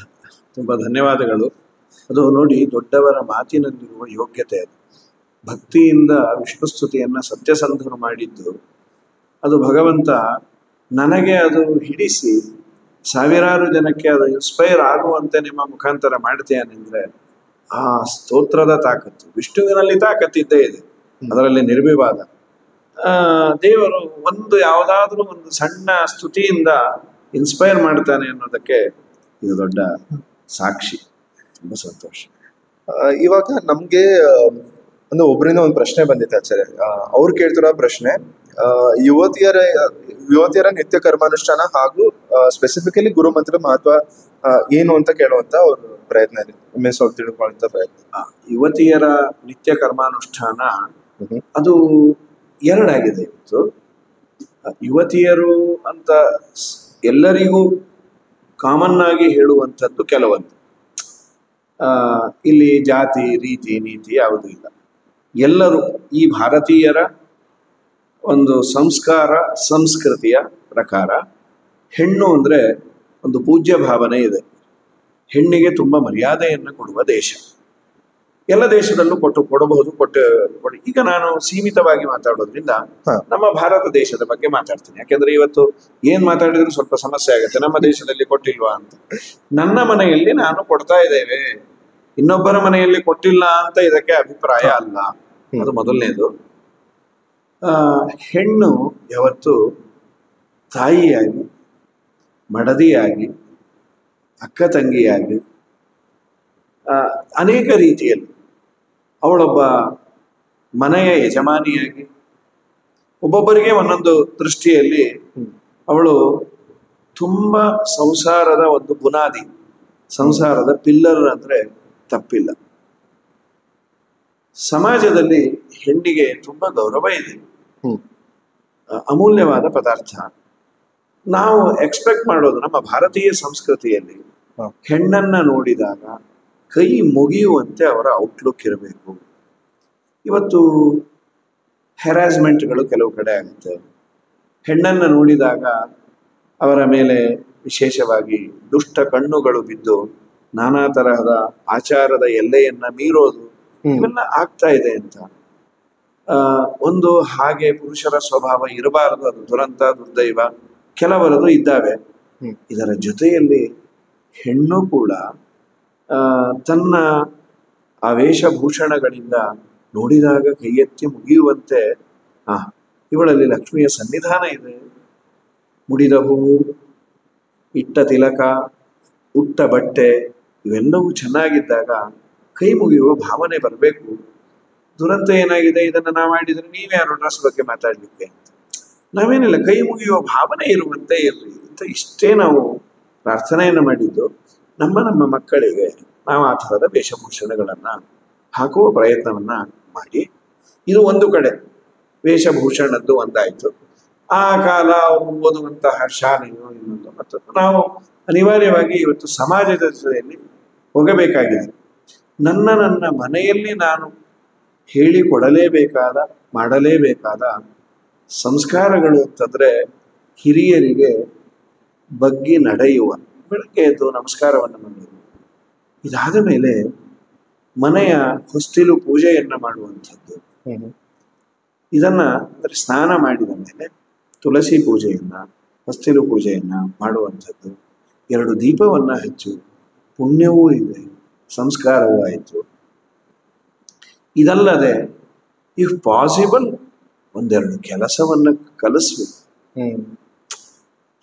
ತುಂಬಾ ಧನ್ಯವಾದಗಳು. ಅದು ನೋಡಿ, ದೊಡ್ಡವರ ಮಾತಿನಲ್ಲಿರುವ ಯೋಗ್ಯತೆ ಅದು. ಭಕ್ತಿಯಿಂದ ವಿಷ್ಣು ಸ್ತುತಿಯನ್ನ ಸತ್ಯಸಂಧರು ಮಾಡಿದ್ದು, ಅದು ಭಗವಂತ ನನಗೆ ಅದು ಹಿಡಿಸಿ ಸಾವಿರಾರು ಜನಕ್ಕೆ ಅದು ಇನ್ಸ್ಪೈರ್ ಆಗುವಂತೆ ನಿಮ್ಮ ಮುಖಾಂತರ ಮಾಡ್ತೀಯನೆಂದ್ರೆ, ಆ ಸ್ತೋತ್ರದ ತಾಕತ್ತು, ವಿಷ್ಣುವಿನಲ್ಲಿ ತಾಕತ್ತಿದ್ದೇ ಇದೆ, ಅದರಲ್ಲಿ ನಿರ್ವಿವಾದ. ದೇವರು ಯಾವುದಾದ್ರೂ ಒಂದು ಸಣ್ಣ ಸ್ತುತಿಯಿಂದ ಇನ್ಸ್ಪೈರ್ ಮಾಡ್ತಾನೆ ಅನ್ನೋದಕ್ಕೆ ಇದು ದೊಡ್ಡ ಸಾಕ್ಷಿ. ತುಂಬಾ ಸಂತೋಷ. ಇವಾಗ ನಮ್ಗೆ ಒಬ್ಬರಿಂದ ಒಂದು ಪ್ರಶ್ನೆ ಬಂದಿತ್ತು ಆಚಾರ್ಯ. ಅವ್ರು ಕೇಳ್ತಿರೋ ಪ್ರಶ್ನೆ, ಯುವತಿಯರ ನಿತ್ಯ ಕರ್ಮಾನುಷ್ಠಾನ ಹಾಗೂ ಸ್ಪೆಸಿಫಿಕಲಿ ಗುರು ಮಂತ್ರದ ಮಹತ್ವ ಏನು ಅಂತ ಕೇಳುವಂತ ಅವ್ರ ಪ್ರಯತ್ನ ಇದೆ, ಅವ್ರು ತಿಳ್ಕೊಳ್ಳುವಂತ ಪ್ರಯತ್ನ. ಯುವತಿಯರ ನಿತ್ಯ ಕರ್ಮಾನುಷ್ಠಾನ ಅದು 2 ಆಗಿದೆ ಇವತ್ತು. ಯುವತಿಯರು ಅಂತ ಎಲ್ಲರಿಗೂ ಕಾಮನ್ ಆಗಿ ಹೇಳುವಂಥದ್ದು ಕೆಲವೊಂದು. ಇಲ್ಲಿ ಜಾತಿ ರೀತಿ ನೀತಿ ಯಾವುದೂ ಇಲ್ಲ. ಎಲ್ಲರೂ ಈ ಭಾರತೀಯರ ಒಂದು ಸಂಸ್ಕಾರ ಸಂಸ್ಕೃತಿಯ ಪ್ರಕಾರ ಹೆಣ್ಣು ಅಂದ್ರೆ ಒಂದು ಪೂಜ್ಯ ಭಾವನೆ ಇದೆ. ಹೆಣ್ಣಿಗೆ ತುಂಬ ಮರ್ಯಾದೆಯನ್ನು ಕೊಡುವ ದೇಶ. ಎಲ್ಲ ದೇಶದಲ್ಲೂ ಕೊಡಬಹುದು. ಈಗ ನಾನು ಸೀಮಿತವಾಗಿ ಮಾತಾಡೋದ್ರಿಂದ ಹಾ. ನಮ್ಮ ಭಾರತ ದೇಶದ ಬಗ್ಗೆ ಮಾತಾಡ್ತೀನಿ. ಯಾಕೆಂದ್ರೆ ಇವತ್ತು ಏನ್ ಮಾತಾಡಿದ್ರು ಸ್ವಲ್ಪ ಸಮಸ್ಯೆ ಆಗುತ್ತೆ, ನಮ್ಮ ದೇಶದಲ್ಲಿ ಕೊಟ್ಟಿಲ್ವಾ ಅಂತ. ನನ್ನ ಮನೆಯಲ್ಲಿ ನಾನು ಕೊಡ್ತಾ ಇದ್ದೇವೆ, ಇನ್ನೊಬ್ಬರ ಮನೆಯಲ್ಲಿ ಕೊಟ್ಟಿಲ್ಲ ಅಂತ ಇದಕ್ಕೆ ಅಭಿಪ್ರಾಯ ಅಲ್ಲ. ಅದು ಮೊದಲನೇದು. ಹೆಣ್ಣು ಯಾವತ್ತು ತಾಯಿಯಾಗಿ, ಮಡದಿಯಾಗಿ, ಅಕ್ಕ ತಂಗಿಯಾಗಿ, ಅನೇಕ ರೀತಿಯಲ್ಲಿ ಅವಳೊಬ್ಬ ಮನೆಯ ಯಜಮಾನಿಯಾಗಿ, ಒಬ್ಬೊಬ್ಬರಿಗೆ ಒಂದೊಂದು ದೃಷ್ಟಿಯಲ್ಲಿ ಅವಳು ತುಂಬ ಸಂಸಾರದ ಒಂದು ಬುನಾದಿ, ಸಂಸಾರದ ಪಿಲ್ಲರ್ ಅಂದ್ರೆ ತಪ್ಪಿಲ್ಲ. ಸಮಾಜದಲ್ಲಿ ಹೆಣ್ಣಿಗೆ ತುಂಬ ಗೌರವ ಇದೆ, ಅಮೂಲ್ಯವಾದ ಪದಾರ್ಥ. ನಾವು ಎಕ್ಸ್ಪೆಕ್ಟ್ ಮಾಡೋದು ನಮ್ಮ ಭಾರತೀಯ ಸಂಸ್ಕೃತಿಯಲ್ಲಿ ಹೆಣ್ಣನ್ನ ನೋಡಿದಾಗ ಕೈ ಮುಗಿಯುವಂತೆ ಅವರ ಔಟ್ಲುಕ್ ಇರಬೇಕು. ಇವತ್ತು ಹೆರಾಸ್ಮೆಂಟ್ಗಳು ಕೆಲವು ಕಡೆ ಆಗುತ್ತೆ. ಹೆಣ್ಣನ್ನು ನೋಡಿದಾಗ ಅವರ ಮೇಲೆ ವಿಶೇಷವಾಗಿ ದುಷ್ಟ ಕಣ್ಣುಗಳು ಬಿದ್ದು ನಾನಾ ತರಹದ ಆಚಾರದ ಎಲ್ಲೆಯನ್ನ ಮೀರೋದು ಇವೆಲ್ಲ ಆಗ್ತಾ ಇದೆ ಅಂತ. ಒಂದು ಹಾಗೆ ಪುರುಷರ ಸ್ವಭಾವ ಇರಬಾರದು, ಅದು ದುರಂತ, ದುರ್ದೈವ. ಕೆಲವರದು ಇದ್ದಾವೆ. ಇದರ ಜೊತೆಯಲ್ಲಿ ಹೆಣ್ಣು ಕೂಡ ತನ್ನ ಆ ವೇಷಭೂಷಣಗಳಿಂದ ನೋಡಿದಾಗ ಕೈ ಎತ್ತಿ ಮುಗಿಯುವಂತೆ ಇವಳಲ್ಲಿ ಲಕ್ಷ್ಮಿಯ ಸನ್ನಿಧಾನ ಇದೆ. ಮುಡಿದ ಹೂವು, ಇಟ್ಟ ತಿಲಕ, ಉಟ್ಟ ಬಟ್ಟೆ ಇವೆಲ್ಲವೂ ಚೆನ್ನಾಗಿದ್ದಾಗ ಕೈ ಮುಗಿಯುವ ಭಾವನೆ ಬರಬೇಕು. ದುರಂತ ಏನಾಗಿದೆ, ಇದನ್ನು ನಾವು ಮಾಡಿದ್ರೆ ನೀವ್ಯಾರು ಡ್ರೆಸ್ ಬಗ್ಗೆ ಮಾತಾಡ್ಲಿಕ್ಕೆ ಅಂತ. ನಾವೇನಿಲ್ಲ, ಕೈ ಮುಗಿಯುವ ಭಾವನೆ ಇರುವಂತೆ ಇರಲಿ ಅಂತ ಇಷ್ಟೇ ನಾವು ಪ್ರಾರ್ಥನೆಯನ್ನು ಮಾಡಿದ್ದು. ನಮ್ಮ ಮಕ್ಕಳಿಗೆ ನಾವು ಆ ಥರದ ವೇಷಭೂಷಣಗಳನ್ನ ಹಾಕುವ ಪ್ರಯತ್ನವನ್ನ ಮಾಡಿ. ಇದು ಒಂದು ಕಡೆ ವೇಷಭೂಷಣದ್ದು ಒಂದಾಯ್ತು. ಆ ಕಾಲ ಅವರು ಓದುವಂತಹ ಶಾಲೆಯೋ ಇನ್ನೊಂದು ಮತ್ತೊಂದು ನಾವು ಅನಿವಾರ್ಯವಾಗಿ ಇವತ್ತು ಸಮಾಜದ ಜೊತೆಯಲ್ಲಿ ಹೋಗಬೇಕಾಗಿದೆ. ನನ್ನ ಮನೆಯಲ್ಲಿ ನಾನು ಹೇಳಿಕೊಡಲೇಬೇಕಾದ, ಮಾಡಲೇಬೇಕಾದ ಸಂಸ್ಕಾರಗಳು ಅಂತಂದ್ರೆ ಹಿರಿಯರಿಗೆ ಬಗ್ಗಿ ನಡೆಯುವ, ಬೆಳಗ್ಗೆ ಎದ್ದು ನಮಸ್ಕಾರವನ್ನು ಮಾಡುವುದು. ಇದಾದ ಮೇಲೆ ಮನೆಯ ಹೊಸ್ತಿಲು ಪೂಜೆಯನ್ನ ಮಾಡುವಂಥದ್ದು. ಇದನ್ನ ಅಂದರೆ ಸ್ನಾನ ಮಾಡಿದ ಮೇಲೆ ತುಳಸಿ ಪೂಜೆಯನ್ನ, ಹೊಸ್ತಿಲು ಪೂಜೆಯನ್ನ ಮಾಡುವಂಥದ್ದು. 2 ದೀಪವನ್ನ ಹಚ್ಚು, ಪುಣ್ಯವೂ ಇದೆ, ಸಂಸ್ಕಾರವೂ ಆಯಿತು. ಇದಲ್ಲದೆ ಇಫ್ ಪಾಸಿಬಲ್ 1-2 ಕೆಲಸವನ್ನ ಕಲಿಸ್ಬೇಕು.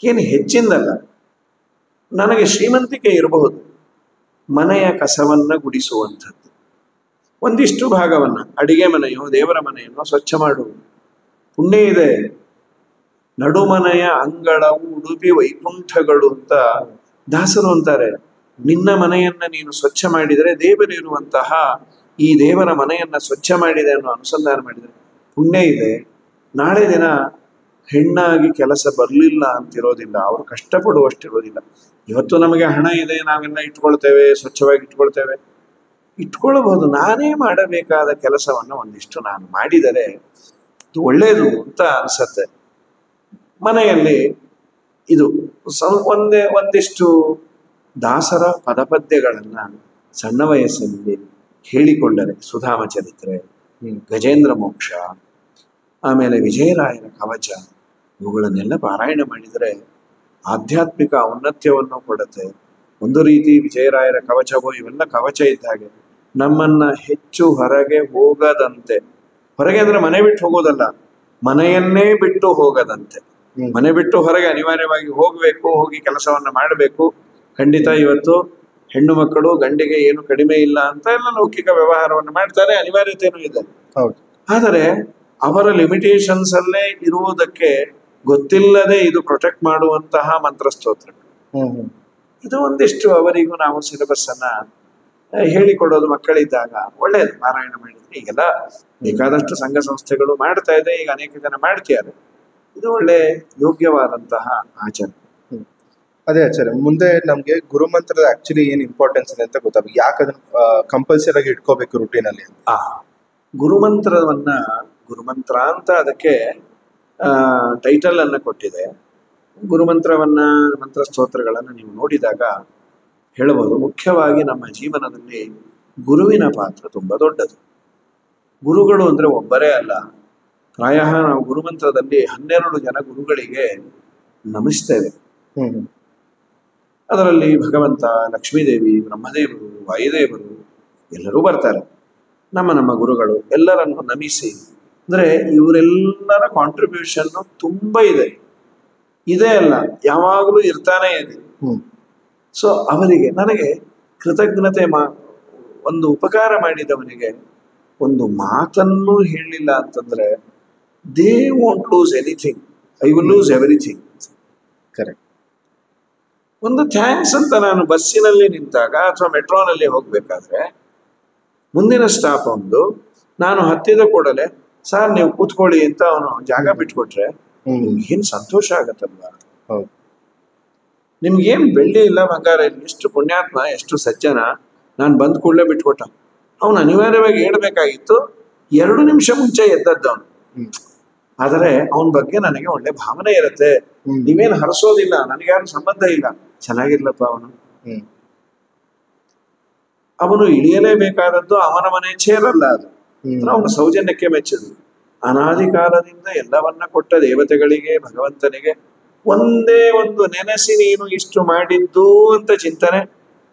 ಏನು ಹೆಚ್ಚಿಂದಲ್ಲ. ನನಗೆ ಶ್ರೀಮಂತಿಕೆ ಇರಬಹುದು, ಮನೆಯ ಕಸವನ್ನ ಗುಡಿಸುವಂಥದ್ದು. ಒಂದಿಷ್ಟು ಭಾಗವನ್ನ, ಅಡಿಗೆ ಮನೆಯೋ ದೇವರ ಮನೆಯನ್ನೋ ಸ್ವಚ್ಛ ಮಾಡುವುದು ಪುಣ್ಯ ಇದೆ. ನಡುಮನೆಯ ಅಂಗಳವು ಉಡುಪಿ ವೈಕುಂಠಗಳು ಅಂತ ದಾಸರು ಅಂತಾರೆ. ನಿನ್ನ ಮನೆಯನ್ನ ನೀನು ಸ್ವಚ್ಛ ಮಾಡಿದರೆ ದೇವರಿರುವಂತಹ ಈ ದೇವರ ಮನೆಯನ್ನ ಸ್ವಚ್ಛ ಮಾಡಿದೆ ಅನ್ನೋ ಅನುಸಂಧಾನ ಮಾಡಿದರೆ ಪುಣ್ಯ ಇದೆ. ನಾಳೆ ದಿನ ಹೆಣ್ಣಾಗಿ ಕೆಲಸ ಬರಲಿಲ್ಲ ಅಂತಿರೋದಿಲ್ಲ, ಅವರು ಕಷ್ಟಪಡುವಷ್ಟಿರೋದಿಲ್ಲ. ಇವತ್ತು ನಮಗೆ ಹಣ ಇದೆ, ನಾವೆಲ್ಲ ಇಟ್ಕೊಳ್ತೇವೆ, ಸ್ವಚ್ಛವಾಗಿ ಇಟ್ಕೊಳ್ಬಹುದು. ನಾನೇ ಮಾಡಬೇಕಾದ ಕೆಲಸವನ್ನು ಒಂದಿಷ್ಟು ನಾನು ಮಾಡಿದರೆ ಇದು ಒಳ್ಳೆಯದು ಅಂತ ಅನಿಸತ್ತೆ. ಮನೆಯಲ್ಲಿ ಇದು ಒಂದಿಷ್ಟು ದಾಸರ ಪದಪದ್ಯಗಳನ್ನ ಸಣ್ಣ ವಯಸ್ಸಿನಲ್ಲಿ ಹೇಳಿಕೊಂಡರೆ, ಸುಧಾಮ ಚರಿತ್ರೆ, ಗಜೇಂದ್ರ ಮೋಕ್ಷ, ಆಮೇಲೆ ವಿಜಯರಾಯನ ಕವಚ, ಇವುಗಳನ್ನೆಲ್ಲ ಪಾರಾಯಣ ಮಾಡಿದರೆ ಆಧ್ಯಾತ್ಮಿಕ ಔನ್ನತ್ಯವನ್ನು ಕೊಡುತ್ತೆ. ಒಂದು ರೀತಿ ವಿಜಯರಾಯರ ಕವಚವೋ ಇವೆಲ್ಲ ಕವಚ ಇದ್ದ ಹಾಗೆ ನಮ್ಮನ್ನ ಹೆಚ್ಚು ಹೊರಗೆ ಹೋಗದಂತೆ, ಹೊರಗೆ ಅಂದ್ರೆ ಮನೆ ಬಿಟ್ಟು ಹೋಗೋದಲ್ಲ, ಮನೆಯನ್ನೇ ಬಿಟ್ಟು ಹೋಗದಂತೆ. ಮನೆ ಬಿಟ್ಟು ಹೊರಗೆ ಅನಿವಾರ್ಯವಾಗಿ ಹೋಗಬೇಕು, ಹೋಗಿ ಕೆಲಸವನ್ನ ಮಾಡಬೇಕು. ಖಂಡಿತ ಇವತ್ತು ಹೆಣ್ಣು ಮಕ್ಕಳು ಗಂಡಿಗೆ ಏನು ಕಡಿಮೆ ಇಲ್ಲ ಅಂತ ಎಲ್ಲ ಲೌಕಿಕ ವ್ಯವಹಾರವನ್ನು ಮಾಡ್ತಾರೆ, ಅನಿವಾರ್ಯತೆಯೂ ಇದೆ. ಆದರೆ ಅವರ ಲಿಮಿಟೇಷನ್ಸ್ ಅಲ್ಲೇ ಇರುವುದಕ್ಕೆ ಗೊತ್ತಿಲ್ಲದೆ ಇದು ಪ್ರೊಟೆಕ್ಟ್ ಮಾಡುವಂತಹ ಮಂತ್ರಸ್ತೋತ್ರಗಳು. ಇದು ಒಂದಿಷ್ಟು ಅವರಿಗೂ ನಾವು ಸಿಲೆಬಸ್ ಅನ್ನ ಹೇಳಿಕೊಡೋದು ಮಕ್ಕಳಿದ್ದಾಗ ಒಳ್ಳೆಯದು. ಪಾರಾಯಣ ಮಾಡಿದ್ರೆ ಈಗೆಲ್ಲ ಬೇಕಾದಷ್ಟು ಸಂಘ ಸಂಸ್ಥೆಗಳು ಮಾಡ್ತಾ ಇದೆ, ಈಗ ಅನೇಕ ಜನ ಮಾಡ್ತಿದ್ದಾರೆ. ಇದು ಒಳ್ಳೆ ಯೋಗ್ಯವಾದಂತಹ ಆಚರಣೆ. ಅದೇ ಆಚಾರ್ಯ, ಮುಂದೆ ನಮ್ಗೆ ಗುರುಮಂತ್ರದ ಆಕ್ಚುಲಿ ಏನ್ ಇಂಪಾರ್ಟೆನ್ಸ್ ಇದೆ ಅಂತ ಗೊತ್ತಾಗ, ಯಾಕೆ ಅದನ್ನ ಕಂಪಲ್ಸರಿ ಆಗಿ ಇಟ್ಕೋಬೇಕು ರೂಟೀನ್ ಅಲ್ಲಿ? ಗುರುಮಂತ್ರ ಅಂತ ಅದಕ್ಕೆ ಟೈಟಲ್ ಅನ್ನ ಕೊಟ್ಟಿದೆ. ಗುರುಮಂತ್ರವನ್ನ, ಮಂತ್ರ ಸ್ತೋತ್ರಗಳನ್ನ ನೀವು ನೋಡಿದಾಗ ಹೇಳಬಹುದು. ಮುಖ್ಯವಾಗಿ ನಮ್ಮ ಜೀವನದಲ್ಲಿ ಗುರುವಿನ ಪಾತ್ರ ತುಂಬ ದೊಡ್ಡದು. ಗುರುಗಳು ಅಂದರೆ ಒಬ್ಬರೇ ಅಲ್ಲ. ಪ್ರಾಯ ನಾವು ಗುರುಮಂತ್ರದಲ್ಲಿ 12 ಜನ ಗುರುಗಳಿಗೆ ನಮಿಸ್ತೇವೆ. ಅದರಲ್ಲಿ ಭಗವಂತ, ಲಕ್ಷ್ಮೀದೇವಿ, ಬ್ರಹ್ಮದೇವರು, ವಾಯುದೇವರು ಎಲ್ಲರೂ ಬರ್ತಾರೆ. ನಮ್ಮ ಗುರುಗಳು ಎಲ್ಲರನ್ನು ನಮಿಸಿ, ಅಂದರೆ ಇವರೆಲ್ಲರ ಕಾಂಟ್ರಿಬ್ಯೂಷನ್ ತುಂಬ ಇದೆ ಅಲ್ಲ, ಯಾವಾಗಲೂ ಇರ್ತಾನೆ ಇದೆ. ಸೊ ಅವರಿಗೆ ನನಗೆ ಕೃತಜ್ಞತೆ ಒಂದು ಉಪಕಾರ ಮಾಡಿದವನಿಗೆ ಒಂದು ಮಾತನ್ನು ಹೇಳಲಿಲ್ಲ ಅಂತಂದ್ರೆ they won't lose anything, I will lose everything. Correct. ಒಂದು ಥ್ಯಾಂಕ್ಸ್ ಅಂತ ನಾನು ಬಸ್ಸಿನಲ್ಲಿ ನಿಂತಾಗ ಅಥವಾ ಮೆಟ್ರೋನಲ್ಲಿ ಹೋಗ್ಬೇಕಾದ್ರೆ ಮುಂದಿನ ಸ್ಟಾಪ್ ಒಂದು ನಾನು ಹತ್ತಿದ ಕೂಡಲೇ ಸರ್ ನೀವು ಕೂತ್ಕೊಳ್ಳಿ ಅಂತ ಅವನು ಜಾಗ ಬಿಟ್ಕೊಟ್ರೆ ಏನ್ ಸಂತೋಷ ಆಗತ್ತಲ್ವಾ? ನಿಮ್ಗೇನ್ ಬೆಳ್ಳಿ ಇಲ್ಲ ಬಂಗಾರ ಇಲ್ಲ, ಎಷ್ಟು ಪುಣ್ಯಾತ್ಮ, ಎಷ್ಟು ಸಜ್ಜನ, ನಾನು ಬಂದ್ ಕೂಡಲೇ ಬಿಟ್ಕೊಟ್ಟ. ಅವನು ಅನಿವಾರ್ಯವಾಗಿ ಹೇಳ್ಬೇಕಾಗಿತ್ತು, 2 ನಿಮಿಷ ಮುಂಚೆ ಎದ್ದದ್ದವನು. ಆದರೆ ಅವನ ಬಗ್ಗೆ ನನಗೆ ಒಳ್ಳೆ ಭಾವನೆ ಇರುತ್ತೆ. ನೀವೇನು ಹರಿಸೋದಿಲ್ಲ, ನನಗ್ಯಾರು ಸಂಬಂಧ ಇಲ್ಲ, ಚೆನ್ನಾಗಿರ್ಲಪ್ಪ ಅವನು. ಅವನು ಇಳಿಯಲೇಬೇಕಾದದ್ದು ಅವನ ಮನೆ ಚೇರಲ್ಲ, ಅದು ಅವನ ಸೌಜನ್ಯಕ್ಕೆ ಮೆಚ್ಚದು. ಅನಾದಿ ಕಾಲದಿಂದ ಎಲ್ಲವನ್ನ ಕೊಟ್ಟ ದೇವತೆಗಳಿಗೆ, ಭಗವಂತನಿಗೆ ಒಂದೇ ಒಂದು ನೆನೆಸಿ ನೀನು ಇಷ್ಟು ಮಾಡಿದ್ದು ಅಂತ ಚಿಂತನೆ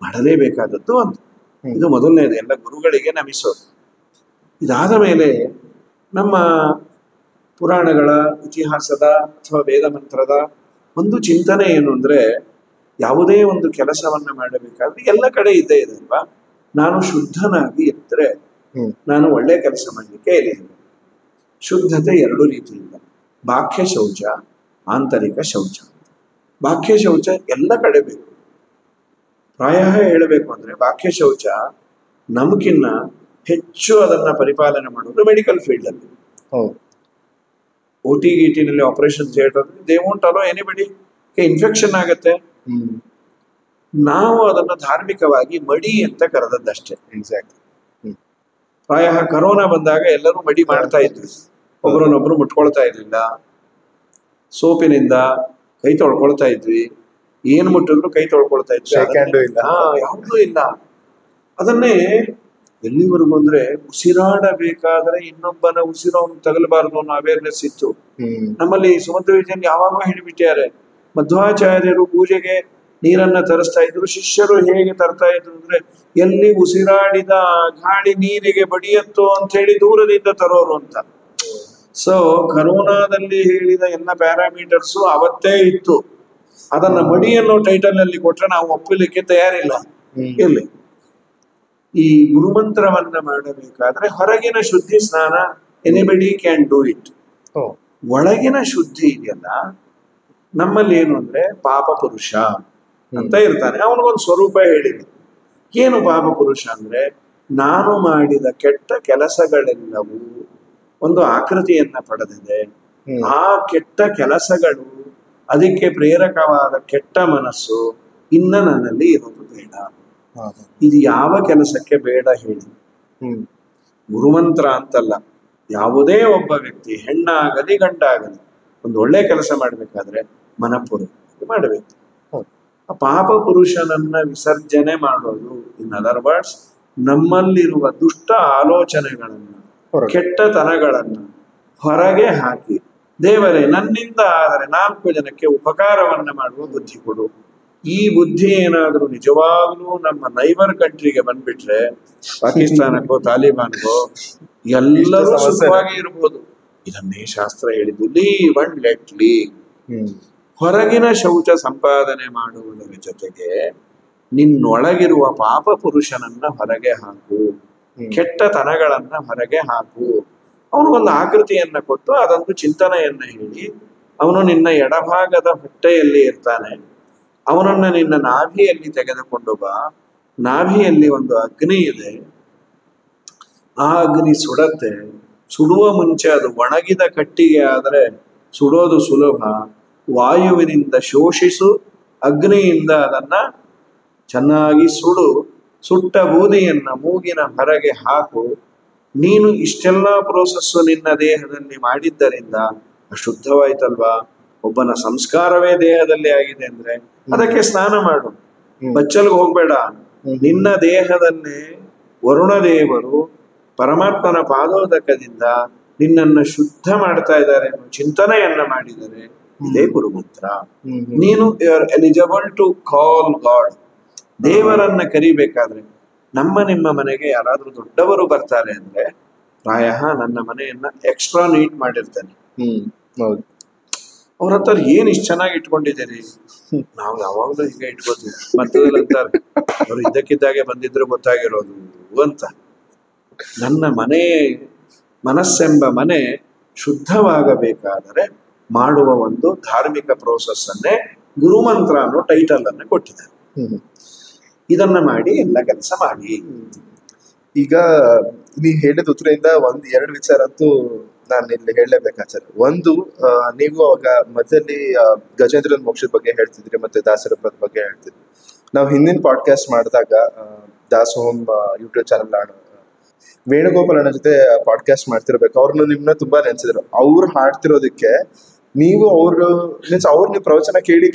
ಮಾಡಲೇಬೇಕಾದದ್ದು ಒಂದು. ಇದು ಮೊದಲನೇದು, ಎಲ್ಲ ಗುರುಗಳಿಗೆ ನಮಿಸೋದು. ಇದಾದ ಮೇಲೆ ನಮ್ಮ ಪುರಾಣಗಳ, ಇತಿಹಾಸದ ಅಥವಾ ವೇದ ಮಂತ್ರದ ಒಂದು ಚಿಂತನೆ ಏನು ಅಂದ್ರೆ, ಯಾವುದೇ ಒಂದು ಕೆಲಸವನ್ನ ಮಾಡಬೇಕಾದ್ರೆ ಎಲ್ಲ ಕಡೆ ಇದ್ದೇ ಇದೆ ಅಲ್ವಾ. ನಾನು ಶುದ್ಧನಾಗಿ ಇದ್ದರೆ ನಾನು ಒಳ್ಳೆ ಕೆಲಸ ಮಾಡಲಿಕ್ಕೆ ಇರಲಿಲ್ಲ. ಶುದ್ಧತೆ 2 ರೀತಿಯಿಂದ, ಬಾಹ್ಯ ಶೌಚ, ಆಂತರಿಕ ಶೌಚ. ಬಾಹ್ಯ ಶೌಚ ಎಲ್ಲ ಕಡೆ ಬೇಕು. ಪ್ರಾಯ ಹೇಳಬೇಕು ಅಂದ್ರೆ ಬಾಹ್ಯ ಶೌಚ ನಮಗಿನ್ನ ಹೆಚ್ಚು ಅದನ್ನ ಪರಿಪಾಲನೆ ಮಾಡೋದು ಮೆಡಿಕಲ್ ಫೀಲ್ಡ್ ಅಲ್ಲಿ. OT ಗಿಟಿನಲ್ಲಿ operation theatre they won't allow anybody, infection ಆಗತ್ತೆ. ನಾವು ಅದನ್ನ ಧಾರ್ಮಿಕವಾಗಿ ಮಡಿ ಅಂತ ಕರೆದದ್ದಷ್ಟೇ. ಎಕ್ಸಾಕ್ಟ್. ಪ್ರಾಯ ಕರೋನಾ ಬಂದಾಗ ಎಲ್ಲರೂ ಮಡಿ ಮಾಡ್ತಾ ಇದ್ವಿ, ಒಬ್ರನ್ನೊಬ್ರು ಮುಟ್ಕೊಳ್ತಾ ಇರ್ಲಿಲ್ಲ, ಸೋಪಿನಿಂದ ಕೈ ತೊಳ್ಕೊಳ್ತಾ ಇದ್ವಿ, ಏನ್ ಮುಟ್ಟಿದ್ರು ಕೈ ತೊಳ್ಕೊಳ್ತಾ ಇದ್ವಿ, ಯಾವುದೂ ಇಲ್ಲ. ಅದನ್ನೇ ಎಲ್ಲಿವರೆಗೂ ಅಂದ್ರೆ ಉಸಿರಾಡಬೇಕಾದ್ರೆ ಇನ್ನೊಬ್ಬನ ಉಸಿರವನ್ನು ತಗಲಬಾರದು ಅನ್ನೋ ಅವೇರ್ನೆಸ್ ಇತ್ತು ನಮ್ಮಲ್ಲಿ. ಸುಮಧ್ವ ವಿಜಯನ್ ಯಾವಾಗಲೂ ಹೇಳಿಬಿಟ್ಟಿದ್ದಾರೆ, ಮಧ್ವಾಚಾರ್ಯರು ಪೂಜೆಗೆ ನೀರನ್ನ ತರಿಸ್ತಾ ಇದ್ರು, ಶಿಷ್ಯರು ಹೇಗೆ ತರ್ತಾ ಇದ್ರು ಅಂದ್ರೆ ಎಲ್ಲಿ ಉಸಿರಾಡಿದ ಗಾಳಿ ನೀರಿಗೆ ಬಡಿಯತ್ತೋ ಅಂತ ಹೇಳಿ ದೂರದಿಂದ ತರೋರು ಅಂತ. ಸೊ ಕರೋನಾದಲ್ಲಿ ಹೇಳಿದ ಎಲ್ಲ ಪ್ಯಾರಾಮೀಟರ್ಸು ಅವತ್ತೇ ಇತ್ತು. ಅದನ್ನ ಮಡಿ ಅನ್ನೋ ಟೈಟಲ್ ನಲ್ಲಿ ಕೊಟ್ರೆ ನಾವು ಒಪ್ಪಲಿಕ್ಕೆ ತಯಾರಿಲ್ಲ. ಇಲ್ಲಿ ಈ ಗುರುಮಂತ್ರವನ್ನ ಮಾಡಬೇಕಾದ್ರೆ ಹೊರಗಿನ ಶುದ್ಧಿ ಸ್ನಾನ ಎನಿಬಡಿ ಕ್ಯಾನ್ ಡೂ ಇಟ್. ಒಳಗಿನ ಶುದ್ಧಿ ಇದೆಯಲ್ಲ, ನಮ್ಮಲ್ಲಿ ಏನು ಅಂದ್ರೆ ಪಾಪ ಪುರುಷ ಅಂತ ಇರ್ತಾನೆ, ಅವನಿಗೊಂದು ಸ್ವರೂಪ ಹೇಳಿದೆ. ಏನು ಪಾಪ ಪುರುಷ ಅಂದ್ರೆ, ನಾನು ಮಾಡಿದ ಕೆಟ್ಟ ಕೆಲಸಗಳೆಲ್ಲವೂ ಒಂದು ಆಕೃತಿಯನ್ನ ಪಡೆದಿದೆ. ಆ ಕೆಟ್ಟ ಕೆಲಸಗಳು, ಅದಕ್ಕೆ ಪ್ರೇರಕವಾದ ಕೆಟ್ಟ ಮನಸ್ಸು ಇನ್ನ ನನ್ನಲ್ಲಿ ಇರೋದು ಬೇಡ. ಇದು ಯಾವ ಕೆಲಸಕ್ಕೆ ಬೇಡ ಹೇಳಿ? ಗುರುಮಂತ್ರ ಅಂತಲ್ಲ, ಯಾವುದೇ ಒಬ್ಬ ವ್ಯಕ್ತಿ, ಹೆಣ್ಣಾಗಲಿ ಗಂಡಾಗಲಿ, ಒಂದು ಒಳ್ಳೆ ಕೆಲಸ ಮಾಡಬೇಕಾದ್ರೆ ಮನಪೂರ್ವಕವಾಗಿ ಮಾಡಬೇಕು. ಆ ಪಾಪ ಪುರುಷನನ್ನ ವಿಸರ್ಜನೆ ಮಾಡೋದು, ಇನ್ ಅದರ್ ವರ್ಡ್ಸ್ ನಮ್ಮಲ್ಲಿರುವ ದುಷ್ಟ ಆಲೋಚನೆಗಳನ್ನ, ಕೆಟ್ಟತನಗಳನ್ನ ಹೊರಗೆ ಹಾಕಿ, ದೇವರೇ ನನ್ನಿಂದ ಆದರೆ 4 ಜನಕ್ಕೆ ಉಪಕಾರವನ್ನ ಮಾಡುವ ಬುದ್ಧಿ ಕೊಡು. ಈ ಬುದ್ಧಿ ಏನಾದರೂ ನಿಜವಾಗ್ಲೂ ನಮ್ಮ ನೈಬರ್ ಕಂಟ್ರಿಗೆ ಬಂದ್ಬಿಟ್ರೆ, ಪಾಕಿಸ್ತಾನಕ್ಕೋ ತಾಲಿಬಾನ್ಗೋ, ಎಲ್ಲರೂ ಸುಖವಾಗಿ ಇರಬಹುದು. ಇದನ್ನೇ ಶಾಸ್ತ್ರ ಹೇಳಿದ್ದು, ಲೀವ್ ಅಂಡ್ ಲೆಟ್ ಲೀವ್. ಹೊರಗಿನ ಶೌಚ ಸಂಪಾದನೆ ಮಾಡುವುದರ ಜೊತೆಗೆ ನಿನ್ನೊಳಗಿರುವ ಪಾಪ ಪುರುಷನನ್ನ ಹೊರಗೆ ಹಾಕು, ಕೆಟ್ಟತನಗಳನ್ನ ಹೊರಗೆ ಹಾಕು. ಅವನಿಗೊಂದು ಆಕೃತಿಯನ್ನ ಕೊಟ್ಟು ಅದೊಂದು ಚಿಂತನೆಯನ್ನ ಹೇಳಿ, ಅವನು ನಿನ್ನ ಎಡಭಾಗದ ಹೊಟ್ಟೆಯಲ್ಲಿ ಇರ್ತಾನೆ, ಅವನನ್ನ ನಿನ್ನ ನಾಭಿಯಲ್ಲಿ ತೆಗೆದುಕೊಂಡು ಬಾ. ನಾಭಿಯಲ್ಲಿ ಒಂದು ಅಗ್ನಿ ಇದೆ, ಆ ಅಗ್ನಿ ಸುಡತ್ತೆ. ಸುಡುವ ಮುಂಚೆ ಅದು ಒಣಗಿದ ಕಟ್ಟಿಗೆ ಆದರೆ ಸುಡೋದು ಸುಲಭ. ವಾಯುವಿನಿಂದ ಶೋಷಿಸು, ಅಗ್ನಿಯಿಂದ ಅದನ್ನ ಚೆನ್ನಾಗಿ ಸುಡು. ಸುಟ್ಟ ಬೂದಿಯನ್ನ ಮೂಗಿನ ಹೊರಗೆ ಹಾಕು. ನೀನು ಇಷ್ಟೆಲ್ಲ ಪ್ರೋಸೆಸ್ಸು ನಿನ್ನ ದೇಹದಲ್ಲಿ ಮಾಡಿದ್ದರಿಂದ ಅಶುದ್ಧವಾಯ್ತಲ್ವಾ? ಒಬ್ಬನ ಸಂಸ್ಕಾರವೇ ದೇಹದಲ್ಲಿ ಆಗಿದೆ ಅಂದ್ರೆ ಅದಕ್ಕೆ ಸ್ನಾನ ಮಾಡು. ಬಚ್ಚಲ್ಗೆ ಹೋಗ್ಬೇಡ. ನಿನ್ನ ದೇಹದಲ್ಲೇ ವರುಣ ದೇವರು ಪರಮಾತ್ಮನ ಪಾದೋದಕದಿಂದ ನಿನ್ನನ್ನು ಶುದ್ಧ ಮಾಡ್ತಾ ಇದ್ದಾರೆ ಅನ್ನೋ ಚಿಂತನೆಯನ್ನ ಮಾಡಿದರೆ ಇದೇ ಗುರುಮಂತ್ರ. ನೀನು you are eligible to call God. ದೇವರನ್ನ ಕರಿಬೇಕಾದ್ರೆ ನಿಮ್ಮ ಮನೆಗೆ ಯಾರಾದ್ರೂ ದೊಡ್ಡವರು ಬರ್ತಾರೆ ಅಂದ್ರೆ ಪ್ರಾಯ ನನ್ನ ಮನೆಯನ್ನ ಎಕ್ಸ್ಟ್ರಾ ನೀಟ್ ಮಾಡಿರ್ತೇನೆ. ಅವ್ರ ಹತ್ರ ಏನ್ ಇಷ್ಟು ಚೆನ್ನಾಗಿ ಇಟ್ಕೊಂಡಿದ್ದೀರಿ, ನಾವು ಯಾವಾಗ್ಲೂ ಹೀಗೆ ಇಟ್ಕೋತೀವಿ. ಮತ್ತದಲ್ಲಿ ಅಂತಾರೆ ಅವ್ರು ಇದ್ದಕ್ಕಿದ್ದಾಗೆ ಬಂದಿದ್ರು ಗೊತ್ತಾಗಿರೋದು ಅಂತ. ನನ್ನ ಮನಸ್ಸೆಂಬ ಮನೆ ಶುದ್ಧವಾಗಬೇಕಾದರೆ ಮಾಡುವ ಒಂದು ಧಾರ್ಮಿಕ ಪ್ರೋಸೆಸ್ ಅನ್ನೇ ಗುರುಮಂತ್ರ ಅನ್ನೋ ಟೈಟಲ್ ಅನ್ನು ಕೊಟ್ಟಿದ್ದಾರೆ. ಇದನ್ನ ಮಾಡಿ ಎಲ್ಲ ಕೆಲಸ ಮಾಡಿ. ಈಗ ನೀವು ಹೇಳಿದ ಉತ್ತರದಿಂದ ಎರಡು ವಿಚಾರ ಅಂತೂ ನಾನು ಇಲ್ಲಿ ಹೇಳಲೇಬೇಕಾಚಾರ್ಯ. ಒಂದು, ನೀವು ಅವಾಗ ಮಧ್ಯದಲ್ಲಿ ಗಜೇಂದ್ರನ ಮೋಕ್ಷದ ಬಗ್ಗೆ ಹೇಳ್ತಿದ್ರಿ, ಮತ್ತೆ ದಾಸರಪ್ಪದ ಬಗ್ಗೆ ಹೇಳ್ತಿದ್ರಿ. ನಾವು ಹಿಂದಿನ ಪಾಡ್ಕಾಸ್ಟ್ ಮಾಡಿದಾಗ ದಾಸೋಹಂ ಯೂಟ್ಯೂಬ್ ಚಾನಲ್ ವೇಣುಗೋಪಾಲ್ ಅಣ್ಣ ಜೊತೆ ಪಾಡ್ಕಾಸ್ಟ್ ಮಾಡ್ತಿರ್ಬೇಕು. ಅವ್ರನ್ನ ನಿಮ್ಮನ್ನ ತುಂಬಾ ನೆನ್ಸಿದ್ರು. ಅವ್ರು ಹಾಡ್ತಿರೋದಕ್ಕೆ ನೀವು ಅವ್ರು ನೀವು ಪ್ರವಚನ ಕೇಳಿ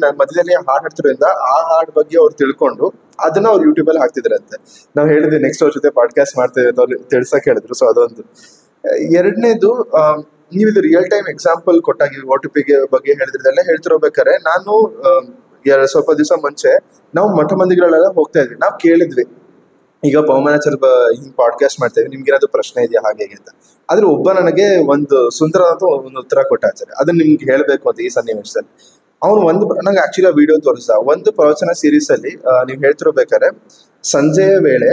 ನಾನು ಮಧ್ಯದಲ್ಲಿ ಹಾಡು ಹಾಡ್ತಿರೋದ್ರಿಂದ ಆ ಹಾಡ್ ಬಗ್ಗೆ ಅವ್ರು ತಿಳ್ಕೊಂಡು ಅದನ್ನ ಅವ್ರು ಯೂಟ್ಯೂಬ್ ಅಲ್ಲಿ ಹಾಕ್ತಿದ್ರಂತೆ. ನಾವು ಹೇಳಿದ್ವಿ ನೆಕ್ಸ್ಟ್ ಅವ್ರ ಜೊತೆ ಪಾಡ್ಕಾಸ್ಟ್ ಮಾಡ್ತೇವೆ ಅಂತ ಅವ್ರು ತಿಳ್ಸಕ್ ಹೇಳಿದ್ರು. ಸೊ ಅದೊಂದು. ಎರಡನೇದು, ನೀವು ಇದು ರಿಯಲ್ ಟೈಮ್ ಎಕ್ಸಾಂಪಲ್ ಕೊಟ್ಟಾಗಿ OTP ಬಗ್ಗೆ ಹೇಳಿದ್ರದೆಲ್ಲ ಹೇಳ್ತಿರೋಬೇಕಾರೆ ನಾನು ಸ್ವಲ್ಪ ದಿವಸ ಮುಂಚೆ ನಾವು ಮಠ ಮಂದಿಗಳೆಲ್ಲ ಹೋಗ್ತಾ ಇದ್ವಿ. ನಾವು ಕೇಳಿದ್ವಿ, ಈಗ ಪವಮಾನಾಚಾರ್ಯ ಹಿಂಗ್ ಪಾಡ್ಕಾಸ್ಟ್ ಮಾಡ್ತೇವೆ, ನಿಮ್ಗೆ ಏನಾದ್ರು ಪ್ರಶ್ನೆ ಇದೆಯಾ ಹಾಗೆ ಅಂತ. ಆದ್ರೆ ಒಬ್ಬ ನನಗೆ ಒಂದು ಸುಂದರವಾದ ಒಂದು ಉತ್ತರ ಕೊಟ್ಟ ಆಚಾರ್ಯ. ಅದನ್ನ ನಿಮ್ಗೆ ಹೇಳ್ಬೇಕು ಅಂತ ಈ ಸನ್ನಿವೇಶದಲ್ಲಿ. ಅವನು ನಂಗೆ ಆಕ್ಚುಲಿ ವಿಡಿಯೋ ತೋರಿಸ ಒಂದು ಪ್ರವಚನ ಸೀರೀಸ್ ಅಲ್ಲಿ ನೀವು ಹೇಳ್ತಿರ್ಬೇಕಾದ್ರೆ ಸಂಜೆಯ ವೇಳೆ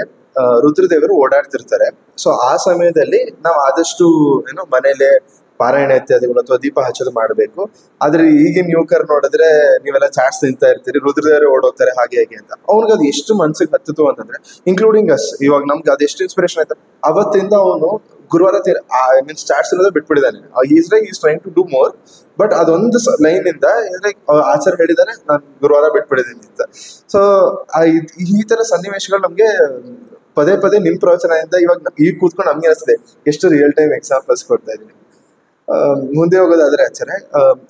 ರುದ್ರದೇವರು ಓಡಾಡ್ತಿರ್ತಾರೆ. ಸೊ ಆ ಸಮಯದಲ್ಲಿ ನಾವು ಆದಷ್ಟು ಮನೇಲೆ ಪಾರಾಯಣ ಇತ್ಯಾದಿಗಳು ಅಥವಾ ದೀಪ ಹಚ್ಚೋದು ಮಾಡಬೇಕು. ಆದ್ರೆ ಈಗಿನ ಯುವಕರು ನೋಡಿದ್ರೆ ನೀವೆಲ್ಲ ಚಾಟ್ಸ್ ತಿಂತಾ ಇರ್ತೀರಿ, ರುದ್ರದೇವರೇ ಓಡೋಗ್ತಾರೆ ಹಾಗೆ ಹೇಗೆ ಅಂತ. ಅವ್ನಿಗೆ ಅದು ಎಷ್ಟು ಮನ್ಸಿಗೆ ಹತ್ತಿತು ಅಂತಂದ್ರೆ, ಇನ್ಕ್ಲೂಡಿಂಗ್ ಅಸ್, ಇವಾಗ ನಮ್ಗೆ ಅದೆಷ್ಟು ಇನ್ಸ್ಪಿರೇಷನ್ ಆಯ್ತು. ಅವತ್ತಿಂದ ಅವನು ಗುರುವಾರ ಮೀನ್ಸ್ ಚಾಟ್ಸ್ ಇರೋದು ಬಿಟ್ಬಿಟ್ಟಿದ್ದಾನೆ. Is trying to do more. But ಅದೊಂದು ಲೈನ್ ಇಂದ ಆಚಾರ್ಯ ಹೇಳಿದಾನೆ, ನಾನು ಗುರುವಾರ ಬಿಟ್ಬಿಟ್ಟಿದ್ದೀನಿ ಅಂತ. ಸೊ ಈ ತರ ಸನ್ನಿವೇಶಗಳು ನಮ್ಗೆ ಪದೇ ಪದೇ ನಿಮ್ ಪ್ರವಚನದಿಂದ ಇವಾಗ ಈಗ ಕೂತ್ಕೊಂಡು ನಮ್ಗೆ ಅನಿಸ್ತದೆ ಎಷ್ಟು ರಿಯಲ್ ಟೈಮ್ ಎಕ್ಸಾಂಪಲ್ಸ್ ಕೊಡ್ತಾ ಇದೀನಿ. ಮುಂದೆ ಹೋಗೋದಾದ್ರೆ ಆಚಾರ್ಯ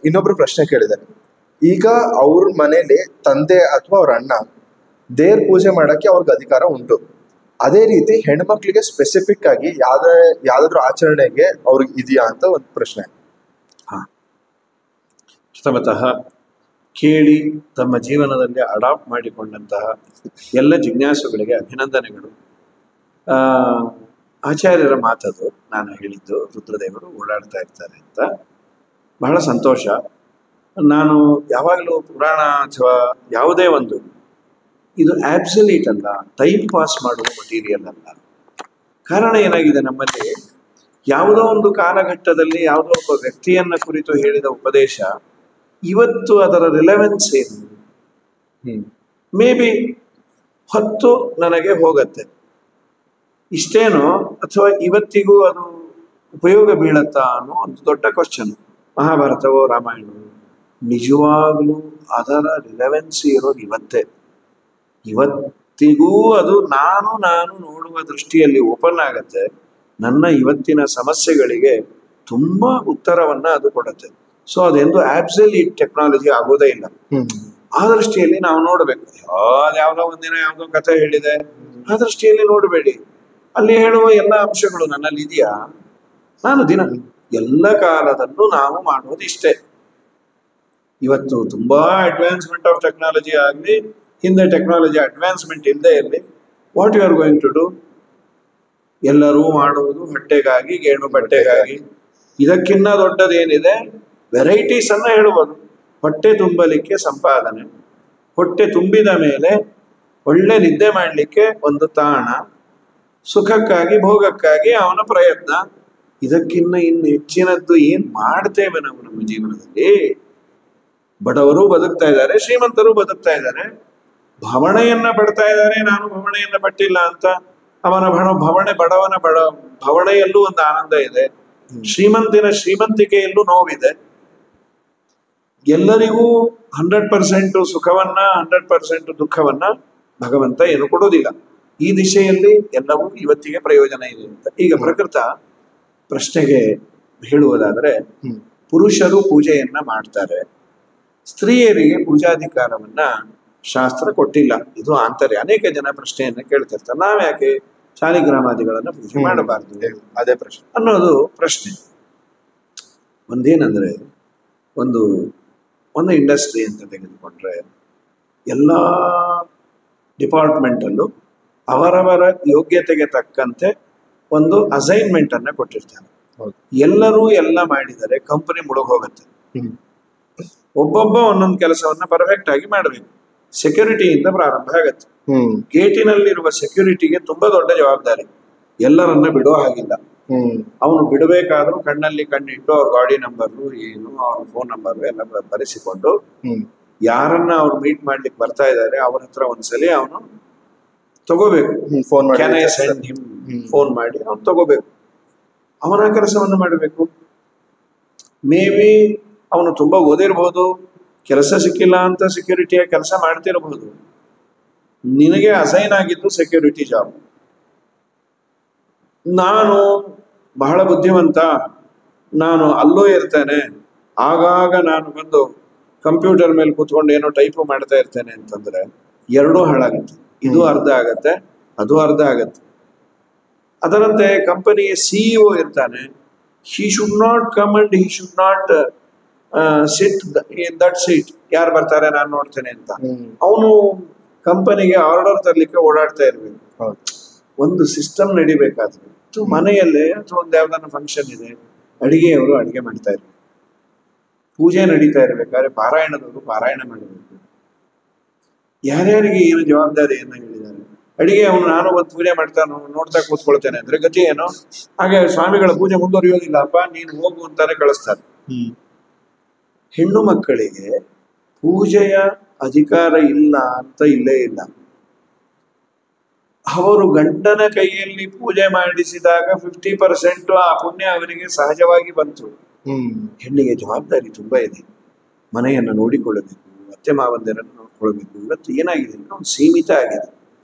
ಇನ್ನೊಬ್ರು ಪ್ರಶ್ನೆ ಕೇಳಿದ್ದಾರೆ. ಈಗ ಅವ್ರ ಮನೇಲಿ ತಂದೆ ಅಥವಾ ಅವ್ರ ಅಣ್ಣ ದೇವ್ರ ಪೂಜೆ ಮಾಡಕ್ಕೆ ಅವ್ರಿಗೆ ಅಧಿಕಾರ ಉಂಟು. ಅದೇ ರೀತಿ ಹೆಣ್ಮಕ್ಳಿಗೆ ಸ್ಪೆಸಿಫಿಕ್ ಆಗಿ ಯಾವ್ದಾದ್ರು ಆಚರಣೆಗೆ ಅವ್ರಿಗೆ ಇದೆಯಾ ಅಂತ ಒಂದು ಪ್ರಶ್ನೆ. ಪ್ರಥಮತಃ ಕೇಳಿ ತಮ್ಮ ಜೀವನದಲ್ಲಿ ಅಡಾಪ್ಟ್ ಮಾಡಿಕೊಂಡಂತಹ ಎಲ್ಲ ಜಿಜ್ಞಾಸುಗಳಿಗೆ ಅಭಿನಂದನೆಗಳು. ಆಚಾರ್ಯರ ಮಾತದು ನಾನು ಹೇಳಿದ್ದು, ರುದ್ರದೇವರು ಓಡಾಡ್ತಾ ಇರ್ತಾರೆ ಅಂತ. ಬಹಳ ಸಂತೋಷ. ನಾನು ಯಾವಾಗಲೂ ಪುರಾಣ ಅಥವಾ ಯಾವುದೇ ಒಂದು ಇದು ಆಬ್ಸಲ್ಯೂಟ್ ಅಲ್ಲ, ಟೈಮ್ ಪಾಸ್ ಮಾಡುವ ಮಟೀರಿಯಲ್ ಅಲ್ಲ. ಕಾರಣ ಏನಾಗಿದೆ, ನಮ್ಮಲ್ಲಿ ಯಾವುದೋ ಒಂದು ಕಾಲಘಟ್ಟದಲ್ಲಿ ಯಾವುದೋ ಒಬ್ಬ ವ್ಯಕ್ತಿಯನ್ನ ಕುರಿತು ಹೇಳಿದ ಉಪದೇಶ ಇವತ್ತು ಅದರ ರಿಲೆವೆನ್ಸ್ ಏನು, ಮೇ ಬಿ 10 ನನಗೆ ಹೋಗತ್ತೆ ಇಷ್ಟೇನೋ, ಅಥವಾ ಇವತ್ತಿಗೂ ಅದು ಉಪಯೋಗ ಬೀಳತ್ತಾ ಅನ್ನೋ ಒಂದು ದೊಡ್ಡ ಕ್ವಶನ್. ಮಹಾಭಾರತವೋ ರಾಮಾಯಣವೋ ನಿಜವಾಗ್ಲೂ ಅದರ ರಿಲೆವೆನ್ಸ್ ಇರೋದು ಇವತ್ತಿಗೂ ಅದು ನಾನು ನೋಡುವ ದೃಷ್ಟಿಯಲ್ಲಿ ಓಪನ್ ಆಗತ್ತೆ. ನನ್ನ ಇವತ್ತಿನ ಸಮಸ್ಯೆಗಳಿಗೆ ತುಂಬಾ ಉತ್ತರವನ್ನ ಅದು ಕೊಡುತ್ತೆ. ಸೊ ಅದೆಂದು ಆಬ್ಸಲ್ಯೂಟ್ ಟೆಕ್ನಾಲಜಿ ಆಗೋದೇ ಇಲ್ಲ. ಆ ದೃಷ್ಟಿಯಲ್ಲಿ ನಾವು ನೋಡ್ಬೇಕು. ಯಾವ್ದೋ ಒಂದಿನ ಯಾವ್ದೋ ಕಥೆ ಹೇಳಿದೆ, ಆ ದೃಷ್ಟಿಯಲ್ಲಿ ನೋಡಬೇಡಿ. ಅಲ್ಲಿ ಹೇಳುವ ಎಲ್ಲ ಅಂಶಗಳು ನನ್ನಲ್ಲಿ ಇದೆಯಾ? ನಾನು ಎಲ್ಲ ಕಾಲದಲ್ಲೂ ನಾವು ಮಾಡೋದು ಇಷ್ಟೇ. ಇವತ್ತು ತುಂಬಾ ಅಡ್ವಾನ್ಸ್ಮೆಂಟ್ ಆಫ್ ಟೆಕ್ನಾಲಜಿ ಆಗಲಿ, ಹಿಂದೆ ಟೆಕ್ನಾಲಜಿ ಅಡ್ವಾನ್ಸ್ಮೆಂಟ್ ಇಲ್ಲದೆ ಇರಲಿ, what you are going to do? ಎಲ್ಲರೂ ಮಾಡುವುದು ಹೊಟ್ಟೆಗಾಗಿ, ಗೇಣು ಬಟ್ಟೆಗಾಗಿ. ಇದಕ್ಕಿನ್ನ ದೊಡ್ಡದೇನಿದೆ? ವೆರೈಟೀಸ್ ಅನ್ನ ಹೇಳುವುದು. ಹೊಟ್ಟೆ ತುಂಬಲಿಕ್ಕೆ ಸಂಪಾದನೆ, ಹೊಟ್ಟೆ ತುಂಬಿದ ಮೇಲೆ ಒಳ್ಳೆ ನಿದ್ದೆ ಮಾಡಲಿಕ್ಕೆ ಒಂದು ತಾಣ, ಸುಖಕ್ಕಾಗಿ ಭೋಗಕ್ಕಾಗಿ ಅವನ ಪ್ರಯತ್ನ. ಇದಕ್ಕಿನ್ನ ಇನ್ನು ಹೆಚ್ಚಿನದ್ದು ಏನ್ ಮಾಡ್ತೇವೆ ನಾವು ನಮ್ಮ ಜೀವನದಲ್ಲಿ? ಬಡವರು ಬದುಕ್ತಾ ಇದ್ದಾರೆ, ಶ್ರೀಮಂತರು ಬದುಕ್ತಾ ಇದ್ದಾರೆ, ಭವಣೆಯನ್ನ ಪಡ್ತಾ ಇದ್ದಾರೆ. ನಾನು ಭವಣೆಯನ್ನ ಪಟ್ಟಿಲ್ಲ ಅಂತ. ಅವನ ಬಡವನ ಭವಣೆಯಲ್ಲೂ ಒಂದು ಆನಂದ ಇದೆ, ಶ್ರೀಮಂತಿಕೆಯಲ್ಲೂ ನೋವಿದೆ. ಎಲ್ಲರಿಗೂ 100% ಸುಖವನ್ನ 100% ದುಃಖವನ್ನ ಭಗವಂತ ಏನು ಕೊಡೋದಿಲ್ಲ. ಈ ದಿಶೆಯಲ್ಲಿ ಎಲ್ಲವೂ ಇವತ್ತಿಗೆ ಪ್ರಯೋಜನ ಇದೆ ಅಂತ. ಈಗ ಪ್ರಕೃತ ಪ್ರಶ್ನೆಗೆ ಹೇಳುವುದಾದ್ರೆ, ಪುರುಷರು ಪೂಜೆಯನ್ನ ಮಾಡ್ತಾರೆ, ಸ್ತ್ರೀಯರಿಗೆ ಪೂಜಾಧಿಕಾರವನ್ನ ಶಾಸ್ತ್ರ ಕೊಟ್ಟಿಲ್ಲ. ಇದು ಆಂತರ್ಯ. ಅನೇಕ ಜನ ಪ್ರಶ್ನೆಯನ್ನ ಕೇಳ್ತಿರ್ತಾರೆ, ನಾವ್ಯಾಕೆ ಶಾಲಿಗ್ರಾಮಾದಿಗಳನ್ನ ಪೂಜೆ ಮಾಡಬಾರ್ದು ಅದೇ ಪ್ರಶ್ನೆ ಅನ್ನೋದು ಪ್ರಶ್ನೆ. ಒಂದೇನಂದ್ರೆ, ಒಂದು ಒಂದು ಇಂಡಸ್ಟ್ರಿ ಅಂತ ತೆಗೆದುಕೊಂಡ್ರೆ ಎಲ್ಲ ಡಿಪಾರ್ಟ್ಮೆಂಟಲ್ಲೂ ಅವರವರ ಯೋಗ್ಯತೆಗೆ ತಕ್ಕಂತೆ ಒಂದು ಅಸೈನ್ಮೆಂಟ್ ಅನ್ನ ಕೊಟ್ಟಿರ್ತಾರೆ. ಎಲ್ಲರೂ ಎಲ್ಲ ಮಾಡಿದರೆ ಕಂಪನಿ ಮುಳುಗೋಗುತ್ತೆ. ಒಬ್ಬೊಬ್ಬ ಒಂದೊಂದು ಕೆಲಸವನ್ನ ಪರ್ಫೆಕ್ಟ್ ಆಗಿ ಮಾಡಬೇಕು. ಸೆಕ್ಯೂರಿಟಿಯಿಂದ ಪ್ರಾರಂಭ ಆಗತ್ತೆ. ಗೇಟಿನಲ್ಲಿರುವ ಸೆಕ್ಯೂರಿಟಿಗೆ ತುಂಬಾ ದೊಡ್ಡ ಜವಾಬ್ದಾರಿ. ಎಲ್ಲರನ್ನ ಬಿಡೋ ಹಾಗಿಲ್ಲ. ಅವನು ಬಿಡಬೇಕಾದ್ರೂ ಕಣ್ಣಲ್ಲಿ ಕಣ್ಣಿಟ್ಟು ಅವ್ರ ಗಾಡಿ ನಂಬರು ಏನು, ಅವ್ರ ಫೋನ್ ನಂಬರ್ ಎಲ್ಲ ಬರೆಸಿಕೊಂಡು ಯಾರನ್ನ ಅವ್ರು ಮೀಟ್ ಮಾಡ್ಲಿಕ್ಕೆ ಬರ್ತಾ ಇದ್ದಾರೆ ಅವ್ರ ಹತ್ರ ಒಂದ್ಸಲಿ ಅವನು ತಗೋಬೇಕು. ಫೋನ್ ಮಾಡಿ ಅವ್ನು ತಗೋಬೇಕು. ಅವನ ಕೆಲಸವನ್ನು ಮಾಡಬೇಕು. ಮೇ ಬಿ ಅವನು ತುಂಬಾ ಓದಿರ್ಬೋದು, ಕೆಲಸ ಸಿಕ್ಕಿಲ್ಲ ಅಂತ ಸೆಕ್ಯೂರಿಟಿಯ ಕೆಲಸ ಮಾಡ್ತಿರಬಹುದು. ನಿನಗೆ ಅಸೈನ್ ಆಗಿದ್ದು ಸೆಕ್ಯೂರಿಟಿ ಜಾಬ್. ನಾನು ಬಹಳ ಬುದ್ಧಿವಂತ, ನಾನು ಅಲ್ಲೂ ಇರ್ತೇನೆ, ಆಗಾಗ ನಾನು ಬಂದು ಕಂಪ್ಯೂಟರ್ ಮೇಲೆ ಕೂತ್ಕೊಂಡು ಏನೋ ಟೈಪ್ ಮಾಡ್ತಾ ಇರ್ತೇನೆ ಅಂತಂದ್ರೆ ಎರಡೂ ಹಾಳಾಗುತ್ತೆ. ಇದು ಅರ್ಧ ಆಗತ್ತೆ, ಅದು ಅರ್ಧ ಆಗತ್ತೆ. ಅದರಂತೆ ಕಂಪನಿಯ ಸಿಇಒ ಇರ್ತಾನೆ. He should not come and he should not sit in that seat. ಯಾರು ಬರ್ತಾರೆ ನಾನು ನೋಡ್ತೇನೆ ಅಂತ ಅವನು ಕಂಪನಿಗೆ ಆರ್ಡರ್ ತರ್ಲಿಕ್ಕೆ ಓಡಾಡ್ತಾ ಇರ್ಬೇಕು. ಒಂದು ಸಿಸ್ಟಮ್ ನಡಿಬೇಕಾದ್ರೆ ಮನೆಯಲ್ಲೇ ಅಥವಾ ಒಂದು ಯಾವ್ದಾನ ಫಂಕ್ಷನ್ ಇದೆ, ಅಡಿಗೆಯವರು ಅಡಿಗೆ ಮಾಡ್ತಾ ಇರ್ಬೇಕು. ಪೂಜೆ ನಡೀತಾ ಇರ್ಬೇಕಾದ್ರೆ ಪಾರಾಯಣದವರು ಪಾರಾಯಣ ಮಾಡಬೇಕು. ಯಾರ್ಯಾರಿಗೆ ಏನು ಜವಾಬ್ದಾರಿಯನ್ನ ಹೇಳಿದ್ದಾರೆ. ಅಡಿಗೆ ಅವನು ನಾನು ಒಂದು ಪೂಜೆ ಮಾಡ್ತಾ ನೋಡ್ತಾ ಕೂತ್ಕೊಳ್ತೇನೆ ಅಂದ್ರೆ ಗತಿ ಏನು? ಹಾಗೆ ಸ್ವಾಮಿಗಳ ಪೂಜೆ ಮುಂದುವರಿಯೋದಿಲ್ಲಪ್ಪ, ನೀನು ಹೋಗು ಅಂತಾನೆ ಕಳಿಸ್ತಾರೆ. ಹೆಣ್ಣು ಮಕ್ಕಳಿಗೆ ಪೂಜೆಯ ಅಧಿಕಾರ ಇಲ್ಲ ಅಂತ ಇಲ್ಲೇ ಇಲ್ಲ. ಅವರು ಗಂಡನ ಕೈಯಲ್ಲಿ ಪೂಜೆ ಮಾಡಿಸಿದಾಗ 50% ಆ ಪುಣ್ಯ ಅವರಿಗೆ ಸಹಜವಾಗಿ ಬಂತು. ಹೆಣ್ಣಿಗೆ ಜವಾಬ್ದಾರಿ ತುಂಬಾ ಇದೆ. ಮನೆಯನ್ನು ನೋಡಿಕೊಳ್ಳಬೇಕು, ಅತ್ತೆ ಮಾವಂದಿರನ್ನು ನೋಡ್ಕೊಳ್ಬೇಕು. ಇವತ್ತು ಏನಾಗಿದೆ ಅಂದ್ರೆ ಸೀಮಿತ ಆಗಿದೆ.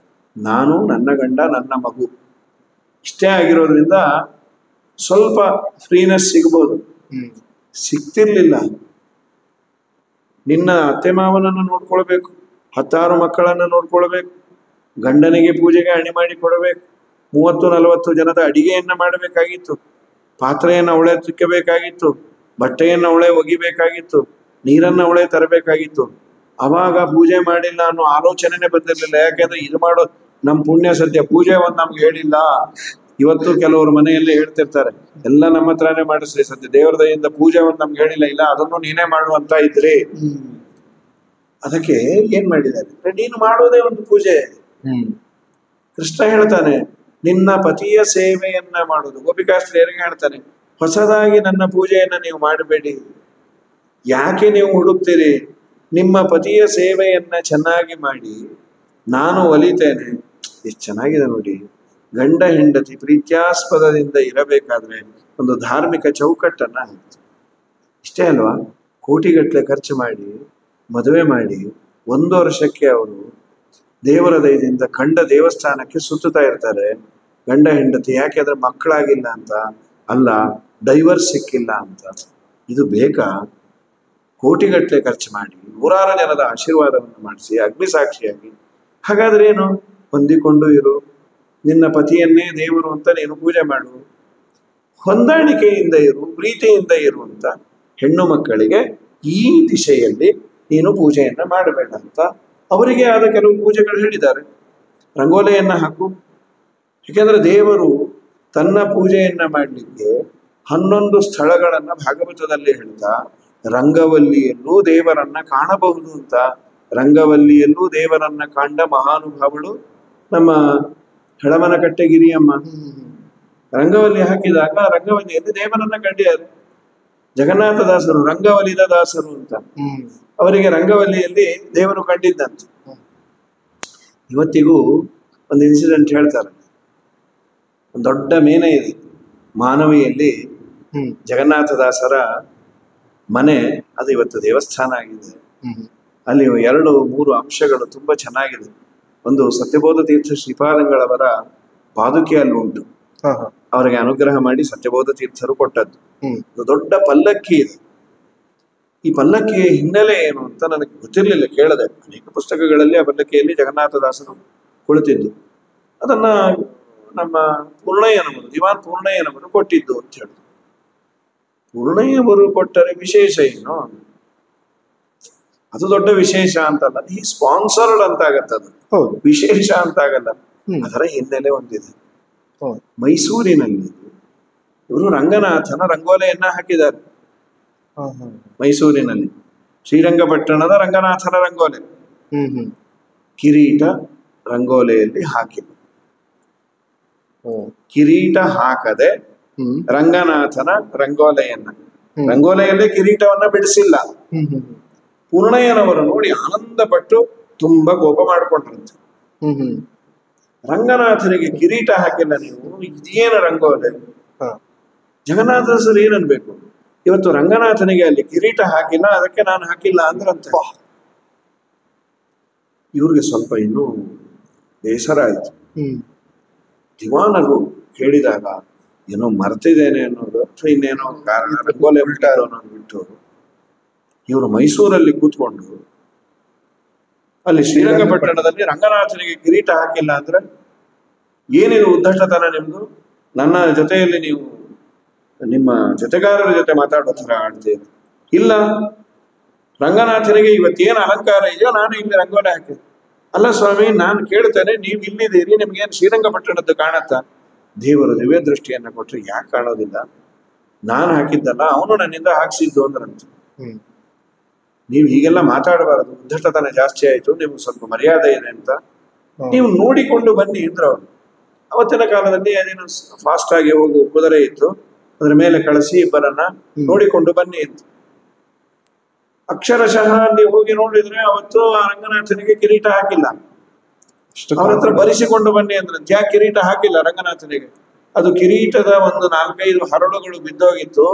ನಾನು, ನನ್ನ ಗಂಡ, ನನ್ನ ಮಗು ಇಷ್ಟೇ ಆಗಿರೋದ್ರಿಂದ ಸ್ವಲ್ಪ ಫ್ರೀನೆಸ್ ಸಿಗ್ಬೋದು. ಸಿಗ್ತಿರ್ಲಿಲ್ಲ. ನಿನ್ನ ಅತ್ತೆ ಮಾವನನ್ನು ನೋಡ್ಕೊಳ್ಬೇಕು, 10 ಮಕ್ಕಳನ್ನು ನೋಡ್ಕೊಳ್ಬೇಕು, ಗಂಡನಿಗೆ ಪೂಜೆಗೆ ಅಣಿ ಮಾಡಿ ಕೊಡಬೇಕು, 30-40 ಜನದ ಅಡಿಗೆಯನ್ನ ಮಾಡಬೇಕಾಗಿತ್ತು, ಪಾತ್ರೆಯನ್ನು ಅವಳೆ ತಿಕ್ಕಬೇಕಾಗಿತ್ತು, ಬಟ್ಟೆಯನ್ನು ಅವಳೆ ಒಗಿಬೇಕಾಗಿತ್ತು, ನೀರನ್ನು ಅವಳೆ ತರಬೇಕಾಗಿತ್ತು. ಅವಾಗ ಪೂಜೆ ಮಾಡಿಲ್ಲ ಅನ್ನೋ ಆಲೋಚನೆನೇ ಬಂದಿರಲಿಲ್ಲ. ಯಾಕೆಂದ್ರೆ ಇದು ಮಾಡೋ ನಮ್ಮ ಪುಣ್ಯ ಸದ್ಯ ಪೂಜೆ ಒಂದು ನಮ್ಗೆ ಹೇಳಿಲ್ಲ. ಇವತ್ತು ಕೆಲವರು ಮನೆಯಲ್ಲಿ ಹೇಳ್ತಿರ್ತಾರೆ, ಎಲ್ಲ ನಮ್ಮ ಹತ್ರನೇ ಮಾಡಿಸ್ರಿ, ಸದ್ಯ ದೇವರ ದಯಿಂದ ಪೂಜೆ ಒಂದು ನಮ್ಗೆ ಹೇಳಿಲ್ಲ, ಇಲ್ಲ ಅದನ್ನು ನೀನೇ ಮಾಡುವಂತ ಇದ್ರಿ. ಅದಕ್ಕೆ ಏನ್ ಮಾಡಿದ್ದಾರೆ, ನೀನು ಮಾಡೋದೇ ಒಂದು ಪೂಜೆ. ಕೃಷ್ಣ ಹೇಳ್ತಾನೆ, ನಿನ್ನ ಪತಿಯ ಸೇವೆಯನ್ನ ಮಾಡುದು. ಗೋಪಿಕಾಸ್ತ್ರೀಯರಿಗೆ ಹೇಳ್ತಾನೆ, ಹೊಸದಾಗಿ ನನ್ನ ಪೂಜೆಯನ್ನ ನೀವು ಮಾಡಬೇಡಿ. ಯಾಕೆ ನೀವು ಹುಡುಕ್ತೀರಿ? ನಿಮ್ಮ ಪತಿಯ ಸೇವೆಯನ್ನ ಚೆನ್ನಾಗಿ ಮಾಡಿ, ನಾನು ಒಲಿತೇನೆ. ಎಷ್ಟು ಚೆನ್ನಾಗಿದೆ ನೋಡಿ. ಗಂಡ ಹೆಂಡತಿ ಪ್ರೀತ್ಯಾಸ್ಪದದಿಂದ ಇರಬೇಕಾದ್ರೆ ಒಂದು ಧಾರ್ಮಿಕ ಚೌಕಟ್ಟನ್ನ ಹಾಕ್ತು. ಇಷ್ಟೇ ಅಲ್ವಾ? ಕೋಟಿಗಟ್ಟಲೆ ಖರ್ಚು ಮಾಡಿ ಮದುವೆ ಮಾಡಿ 1 ವರ್ಷಕ್ಕೆ ಅವರು ದೇವರ ದಯದಿಂದ ಕಂಡ ದೇವಸ್ಥಾನಕ್ಕೆ ಸುತ್ತುತ್ತಾ ಇರ್ತಾರೆ ಗಂಡ ಹೆಂಡತಿ. ಯಾಕೆಂದ್ರೆ ಮಕ್ಕಳಾಗಿಲ್ಲ ಅಂತ ಅಲ್ಲ, ಡೈವರ್ಸ್ ಸಿಕ್ಕಿಲ್ಲ ಅಂತ. ಇದು ಬೇಕಾ? ಕೋಟಿಗಟ್ಟಲೆ ಖರ್ಚು ಮಾಡಿ 100 ಜನದ ಆಶೀರ್ವಾದವನ್ನು ಮಾಡಿಸಿ ಅಗ್ನಿ ಸಾಕ್ಷಿಯಾಗಿ. ಹಾಗಾದ್ರೆ ಏನು? ಹೊಂದಿಕೊಂಡು ಇರು, ನಿನ್ನ ಪತಿಯನ್ನೇ ದೇವರು ಅಂತ ನೀನು ಪೂಜೆ ಮಾಡು, ಹೊಂದಾಣಿಕೆಯಿಂದ ಇರು, ಪ್ರೀತಿಯಿಂದ ಇರು ಅಂತ ಹೆಣ್ಣು ಮಕ್ಕಳಿಗೆ ಈ ದಿಶೆಯಲ್ಲಿ ನೀನು ಪೂಜೆಯನ್ನ ಮಾಡಬೇಡ ಅಂತ ಅವರಿಗೆ ಆದ ಕೆಲವು ಪೂಜೆಗಳು ಹೇಳಿದ್ದಾರೆ. ರಂಗೋಲೆಯನ್ನ ಹಾಕು. ಯಾಕೆಂದ್ರೆ ದೇವರು ತನ್ನ ಪೂಜೆಯನ್ನ ಮಾಡಲಿಕ್ಕೆ 11 ಸ್ಥಳಗಳನ್ನ ಭಾಗವತದಲ್ಲಿ ಹೇಳ್ತಾ, ರಂಗವಲ್ಲಿಯಲ್ಲೂ ದೇವರನ್ನ ಕಾಣಬಹುದು ಅಂತ. ರಂಗವಲ್ಲಿಯಲ್ಲೂ ದೇವರನ್ನ ಕಂಡ ಮಹಾನುಭಾವಳು ನಮ್ಮ ಹೆಳಮನಕಟ್ಟೆ ಗಿರಿಯಮ್ಮ. ರಂಗವಲ್ಲಿ ಹಾಕಿದಾಗ ರಂಗವಲ್ಲಿಯಲ್ಲಿ ದೇವರನ್ನ ಕಂಡಿದ್ದಾರೆ. ಜಗನ್ನಾಥದಾಸರು ರಂಗವಲಿದ ದಾಸರು ಅಂತ. ಅವರಿಗೆ ರಂಗವಲ್ಲಿಯಲ್ಲಿ ದೇವರು ಕಂಡಿದ್ದಂತೆ. ಇವತ್ತಿಗೂ ಒಂದು ಇನ್ಸಿಡೆಂಟ್ ಹೇಳ್ತಾರೆ. ಒಂದು ದೊಡ್ಡ ಮೇನೆ ಇದೆ ಮಾನವಿಯಲ್ಲಿ, ಜಗನ್ನಾಥದಾಸರ ಮನೆ. ಅದು ಇವತ್ತು ದೇವಸ್ಥಾನ ಆಗಿದೆ. ಅಲ್ಲಿ 2-3 ಅಂಶಗಳು ತುಂಬಾ ಚೆನ್ನಾಗಿದೆ. ಒಂದು ಸತ್ಯಬೋಧ ತೀರ್ಥ ಶ್ರೀಪಾದಂಗಳವರ ಪಾದುಕೆ ಅಲ್ಲಿ ಉಂಟು. ಅವರಿಗೆ ಅನುಗ್ರಹ ಮಾಡಿ ಸತ್ಯಬೋಧ ತೀರ್ಥರು ಕೊಟ್ಟದ್ದು. ಒಂದು ದೊಡ್ಡ ಪಲ್ಲಕ್ಕಿ ಇದೆ. ಈ ಪಲ್ಲಕ್ಕಿಯ ಹಿನ್ನೆಲೆ ಏನು ಅಂತ ನನಗೆ ಗೊತ್ತಿರಲಿಲ್ಲ, ಕೇಳದೆ. ಅನೇಕ ಪುಸ್ತಕಗಳಲ್ಲಿ ಆ ಪಲ್ಲಕ್ಕಿಯಲ್ಲಿ ಜಗನ್ನಾಥದಾಸರು ಕುಳಿತಿದ್ದು, ಅದನ್ನ ನಮ್ಮ ಪೂರ್ಣಯ್ಯನವರು, ದಿವಾನ್ ಪೂರ್ಣಯ್ಯನವರು ಕೊಟ್ಟಿದ್ದು ಅಂತ ಹೇಳಿದ್ರು. ಪೂರ್ಣಯ್ಯನವರು ಕೊಟ್ಟರೆ ವಿಶೇಷ ಏನು? ಅದು ದೊಡ್ಡ ವಿಶೇಷ ಅಂತಲ್ಲ, ಈ ಸ್ಪಾನ್ಸರ್ಡ್ ಅಂತ ಆಗತ್ತದು, ಹೌದು. ವಿಶೇಷ ಅಂತ ಆಗಲ್ಲ. ಅದರ ಹಿನ್ನೆಲೆ ಒಂದಿದೆ. ಮೈಸೂರಿನಲ್ಲಿ ಇವರು ರಂಗನಾಥನ ರಂಗೋಲೆಯನ್ನ ಹಾಕಿದ್ದಾರೆ. ಮೈಸೂರಿನಲ್ಲಿ ಶ್ರೀರಂಗಪಟ್ಟಣದ ರಂಗನಾಥನ ರಂಗೋಲೆ, ಕಿರೀಟ ರಂಗೋಲೆಯಲ್ಲಿ ಹಾಕಿಲ್ಲ. ಕಿರೀಟ ಹಾಕದೆ ರಂಗನಾಥನ ರಂಗೋಲೆಯನ್ನ, ರಂಗೋಲೆಯಲ್ಲಿ ಕಿರೀಟವನ್ನ ಬಿಡಿಸಿಲ್ಲ. ಪೂರ್ಣಯ್ಯನವರು ನೋಡಿ ಆನಂದ ಪಟ್ಟು ತುಂಬಾ ಕೋಪ ಮಾಡಿಕೊಂಡ್ರಂತೆ. ರಂಗನಾಥನಿಗೆ ಕಿರೀಟ ಹಾಕಿಲ್ಲ ನೀವು, ಇದೇನು ರಂಗೋಲೆ? ಜಗನ್ನಾಥದಾಸರು ಏನನ್ಬೇಕು, ಇವತ್ತು ರಂಗನಾಥನಿಗೆ ಅಲ್ಲಿ ಕಿರೀಟ ಹಾಕಿಲ್ಲ, ಅದಕ್ಕೆ ನಾನು ಹಾಕಿಲ್ಲ ಅಂದ್ರಂತೆ. ಇವ್ರಿಗೆ ಸ್ವಲ್ಪ ಇನ್ನೂ ಬೇಸರ ಆಯ್ತು. ದಿವಾನರು ಹೇಳಿದಾಗ ಏನೋ ಮರ್ತಿದ್ದೇನೆ ಅನ್ನೋದು ಅಥವಾ ಇನ್ನೇನೋ ಕಾರಣ, ರಂಗೋಲೆ ಬಿಟ್ಟಾರೋ ಅನ್ನೋದು ಬಿಟ್ಟು ಇವರು ಮೈಸೂರಲ್ಲಿ ಕೂತ್ಕೊಂಡು ಅಲ್ಲಿ ಶ್ರೀರಂಗಪಟ್ಟಣದಲ್ಲಿ ರಂಗನಾಥನಿಗೆ ಕಿರೀಟ ಹಾಕಿಲ್ಲ ಅಂದ್ರೆ ಏನಿದು ಉದ್ದಷ್ಟತನ ನಿಮ್ದು? ನನ್ನ ಜೊತೆಯಲ್ಲಿ ನೀವು ನಿಮ್ಮ ಜೊತೆಗಾರರ ಜೊತೆ ಮಾತಾಡೋ ಥರ ಆಡ್ತೀರಿ. ಇಲ್ಲ, ರಂಗನಾಥನಿಗೆ ಇವತ್ತೇನು ಅಲಂಕಾರ ಇದೆಯೋ ನಾನು ಇಲ್ಲಿ ರಂಗೋಲೆ ಹಾಕಿ. ಅಲ್ಲ ಸ್ವಾಮಿ, ನಾನು ಕೇಳ್ತೇನೆ, ನೀವು ಇಲ್ಲಿದ್ದೀರಿ, ನಿಮ್ಗೇನು ಶ್ರೀರಂಗಪಟ್ಟಣದ್ದು ಕಾಣತ್ತಾ? ದೇವರು ದಿವ್ಯ ದೃಷ್ಟಿಯನ್ನ ಕೊಟ್ರೆ ಯಾಕೆ ಕಾಣೋದಿಲ್ಲ? ನಾನು ಹಾಕಿದ್ದಲ್ಲ, ಅವನು ನನ್ನಿಂದ ಹಾಕ್ಸಿದ್ದು ಅಂದ್ರಂತ. ನೀವು ಹೀಗೆಲ್ಲ ಮಾತಾಡಬಾರದು, ಉದ್ದಟತನ ಜಾಸ್ತಿ ಆಯ್ತು, ನಿಮ್ಗೆ ಸ್ವಲ್ಪ ಮರ್ಯಾದೆ ಇದೆ ಅಂತ ನೀವು ನೋಡಿಕೊಂಡು ಬನ್ನಿ ಅಂದ್ರು ಅವರು. ಅವತ್ತಿನ ಕಾಲದಲ್ಲಿ ಅದೇನು ಫಾಸ್ಟ್ ಆಗಿ ಹೋಗು ಕುದುರೆ ಇತ್ತು, ಅದ್ರ ಮೇಲೆ ಕಳಿಸಿ ಇಬ್ಬರನ್ನ ನೋಡಿಕೊಂಡು ಬನ್ನಿ ಅಂತ. ಅಕ್ಷರಶಃ ಅಲ್ಲಿ ಹೋಗಿ ನೋಡಿದ್ರೆ ಅವತ್ತು ಆ ರಂಗನಾಥನಿಗೆ ಕಿರೀಟ ಹಾಕಿಲ್ಲ. ಅವ್ರ ಹತ್ರ ಬರಿಸಿಕೊಂಡು ಬನ್ನಿ ಅಂದ್ರೆ ಯಾಕೆ ಕಿರೀಟ ಹಾಕಿಲ್ಲ ರಂಗನಾಥನಿಗೆ? ಅದು ಕಿರೀಟದ ಒಂದು 4-5 ಹರಳುಗಳು ಬಿದ್ದೋಗಿತ್ತು,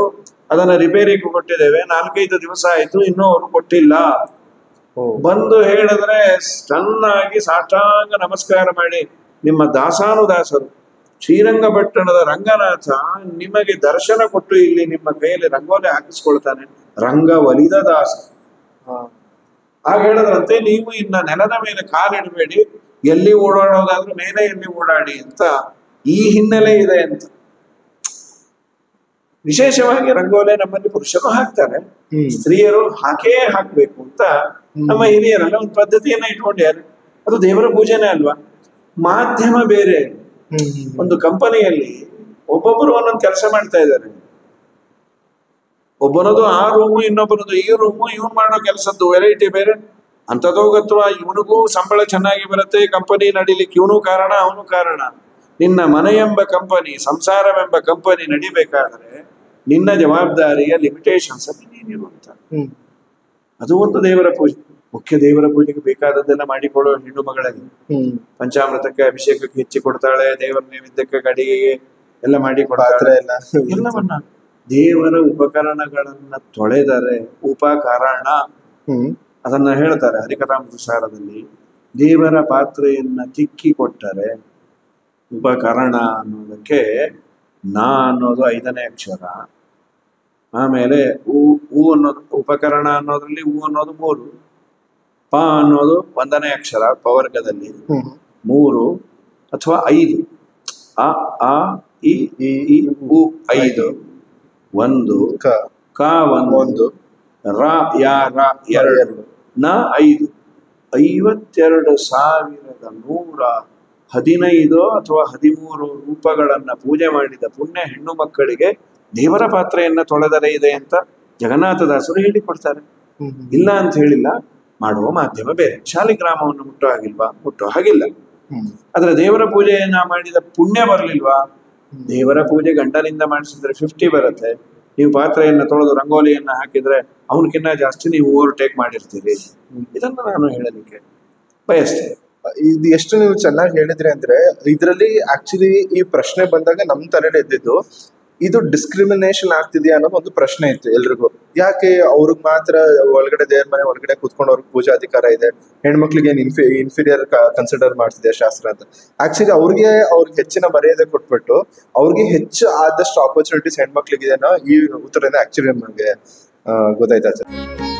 ಅದನ್ನ ರಿಪೇರಿಗೆ ಕೊಟ್ಟಿದ್ದೇವೆ, 4-5 ದಿವಸ ಆಯ್ತು, ಇನ್ನೂ ಅವರು ಕೊಟ್ಟಿಲ್ಲ. ಬಂದು ಹೇಳಿದ್ರೆ ಚೆನ್ನಾಗಿ ಸಾಷ್ಟಾಂಗ ನಮಸ್ಕಾರ ಮಾಡಿ, ನಿಮ್ಮ ದಾಸಾನುದಾಸರು ಶ್ರೀರಂಗಪಟ್ಟಣದ ರಂಗನಾಥ ನಿಮಗೆ ದರ್ಶನ ಕೊಟ್ಟು ಇಲ್ಲಿ ನಿಮ್ಮ ಕೈಯಲ್ಲಿ ರಂಗೋಲೆ ಹಾಕಿಸ್ಕೊಳ್ತಾನೆ, ರಂಗ ಒಲಿದ ದಾಸ. ಆಗ ಹೇಳಿದ್ರಂತೆ, ನೀವು ಇನ್ನ ನೆಲದ ಮೇಲೆ ಕಾಲಿಡಬೇಡಿ, ಎಲ್ಲಿ ಓಡಾಡೋದಾದ್ರೂ ಮೇಲೆ ಎಲ್ಲಿ ಓಡಾಡಿ ಅಂತ ಈ ಹಿನ್ನೆಲೆ ಇದೆ ಅಂತ. ವಿಶೇಷವಾಗಿ ರಂಗೋಲೆ ನಮ್ಮಲ್ಲಿ ಪುರುಷರು ಹಾಕ್ತಾರೆ, ಸ್ತ್ರೀಯರು ಹಾಕೇ ಹಾಕ್ಬೇಕು ಅಂತ ನಮ್ಮ ಹಿರಿಯರೆಲ್ಲ ಒಂದು ಪದ್ಧತಿಯನ್ನ ಇಟ್ಕೊಂಡ್ಯಾರೆ. ಅದು ದೇವರ ಪೂಜೆನೇ ಅಲ್ವಾ? ಮಾಧ್ಯಮ ಬೇರೆ. ಒಂದು ಕಂಪನಿಯಲ್ಲಿ ಒಬ್ಬೊಬ್ಬರು ಒಂದೊಂದು ಕೆಲಸ ಮಾಡ್ತಾ ಇದ್ದಾರೆ. ಒಬ್ಬನದು ಆ ರೂಮು, ಇನ್ನೊಬ್ಬನದು ಈ ರೂಮು, ಇವನು ಮಾಡೋ ಕೆಲಸದ್ದು ವೆರೈಟಿ ಬೇರೆ. ಅಂಥದೋಗತ್ವ ಇವನಿಗೂ ಸಂಬಳ ಚೆನ್ನಾಗಿ ಬರುತ್ತೆ, ಕಂಪನಿ ನಡಿಲಿಕ್ಕೆ ಇವನು ಕಾರಣ, ಅವನು ಕಾರಣ. ನಿನ್ನ ಮನೆ ಎಂಬ ಕಂಪನಿ, ಸಂಸಾರವೆಂಬ ಕಂಪನಿ ನಡಿಬೇಕಾದ್ರೆ ನಿನ್ನ ಜವಾಬ್ದಾರಿಯ ಲಿಮಿಟೇಷನ್ಸ್ ಅಲ್ಲಿ ನೀನಿರುವಂತ. ಅದು ಒಂದು ದೇವರ ಪೂಜೆ. ಮುಖ್ಯ ದೇವರ ಪೂಜೆಗೆ ಬೇಕಾದದ್ದೆಲ್ಲ ಮಾಡಿಕೊಳ್ಳೋ ಹೆಣ್ಣು ಮಗಳಲ್ಲಿ ಪಂಚಾಮೃತಕ್ಕೆ ಅಭಿಷೇಕಕ್ಕೆ ಹೆಚ್ಚಿ ಕೊಡ್ತಾಳೆ, ದೇವರ ನೈವೇದ್ಯಕ್ಕೆ ಅಡಿಗೆಗೆ ಎಲ್ಲ ಮಾಡಿ ಕೊಡ್ತಾಳೆ. ಎಲ್ಲವನ್ನ ದೇವರ ಉಪಕರಣಗಳನ್ನ ತೊಳೆದರೆ ಉಪಕರಣ, ಅದನ್ನ ಹೇಳ್ತಾರೆ ಹರಿಕಥಾಮೃತ ಸಾರದಲ್ಲಿ. ದೇವರ ಪಾತ್ರೆಯನ್ನ ತಿಕ್ಕಿ ಕೊಟ್ಟರೆ ಉಪಕರಣ ಅನ್ನೋದಕ್ಕೆ ನಾ ಅನ್ನೋದು 5ನೇ ಅಕ್ಷರ, ಆಮೇಲೆ ಊ ಅನ್ನೋದು ಉಪಕರಣ ಅನ್ನೋದ್ರಲ್ಲಿ ಊ ಅನ್ನೋದು 3, ಪ ಅನ್ನೋದು 1ನೇ ಅಕ್ಷರ ಪವರ್ಗದಲ್ಲಿ 3 ಅಥವಾ 5, ಅ ಆ ಇ ಈ ಉ 5, 1 ಕ 1 ರ ಯಾ ರ 2 ನ 5, 52,115 ಅಥವಾ 13 ರೂಪಗಳನ್ನ ಪೂಜೆ ಮಾಡಿದ ಪುಣ್ಯ ಹೆಣ್ಣು ಮಕ್ಕಳಿಗೆ ದೇವರ ಪಾತ್ರೆಯನ್ನ ತೊಳೆದರೆ ಇದೆ ಅಂತ ಜಗನ್ನಾಥದಾಸರು ಹೇಳಿಕೊಡ್ತಾರೆ. ಇಲ್ಲ ಅಂತ ಹೇಳಿಲ್ಲ. ಮಾಡುವ ಮಾಧ್ಯಮ ಬೇರೆ. ಶಾಲಿಗ್ರಾಮವನ್ನು ಮುಟ್ಟೋ ಹಾಗಿಲ್ವಾ? ಮುಟ್ಟೋ ಹಾಗಿಲ್ಲ. ಆದ್ರೆ ದೇವರ ಪೂಜೆಯನ್ನ ಮಾಡಿದ ಪುಣ್ಯ ಬರ್ಲಿಲ್ವಾ? ದೇವರ ಪೂಜೆ ಗಂಡನಿಂದ ಮಾಡಿಸಿದ್ರೆ 50 ಬರುತ್ತೆ. ನೀವು ಪಾತ್ರೆಯನ್ನ ತೊಳೆದು ರಂಗೋಲಿಯನ್ನ ಹಾಕಿದ್ರೆ ಅವನಕ್ಕಿಂತ ಜಾಸ್ತಿ ನೀವು ಓವರ್ಟೇಕ್ ಮಾಡಿರ್ತೀರಿ. ಇದನ್ನ ನಾನು ಹೇಳಲಿಕ್ಕೆ ಬಯಸ್ತೇನೆ. ಇದು ಎಷ್ಟು ನೀವು ಚೆನ್ನಾಗಿ ಹೇಳಿದ್ರಿ ಅಂದ್ರೆ, ಇದರಲ್ಲಿ ಆಕ್ಚುಲಿ ಈ ಪ್ರಶ್ನೆ ಬಂದಾಗ ನಮ್ ತಲೆಯಲ್ಲಿ ಎದ್ದಿದ್ದು, ಇದು ಡಿಸ್ಕ್ರಿಮಿನೇಷನ್ ಆಗ್ತಿದೆಯಾ ಅನ್ನೋದು ಒಂದು ಪ್ರಶ್ನೆ ಇತ್ತು ಎಲ್ರಿಗೂ. ಯಾಕೆ ಅವ್ರಿಗೆ ಮಾತ್ರ ಒಳಗಡೆ ದೇವ್ರ ಮನೆ ಒಳಗಡೆ ಕುತ್ಕೊಂಡು ಅವ್ರಿಗೆ ಪೂಜಾ ಅಧಿಕಾರ ಇದೆ, ಹೆಣ್ಮಕ್ಳಿಗೆ ಏನ್ ಇನ್ಫೀರಿಯರ್ ಕನ್ಸಿಡರ್ ಮಾಡ್ತಿದೆ ಶಾಸ್ತ್ರ ಅಂತ. ಆಕ್ಚುಲಿ ಅವ್ರಿಗೆ ಹೆಚ್ಚಿನ ಮರ್ಯಾದೆ ಕೊಟ್ಬಿಟ್ಟು ಅವ್ರಿಗೆ ಹೆಚ್ಚು ಆದಷ್ಟು ಆಪರ್ಚುನಿಟೀಸ್ ಹೆಣ್ಮಕ್ಳಿಗೆ ಈ ಉತ್ತರದಿಂದ ಆಕ್ಚುಲಿ ನಮಗೆ ಗೊತ್ತಾಯ್ತಾ ಆಚಾರ್ಯ?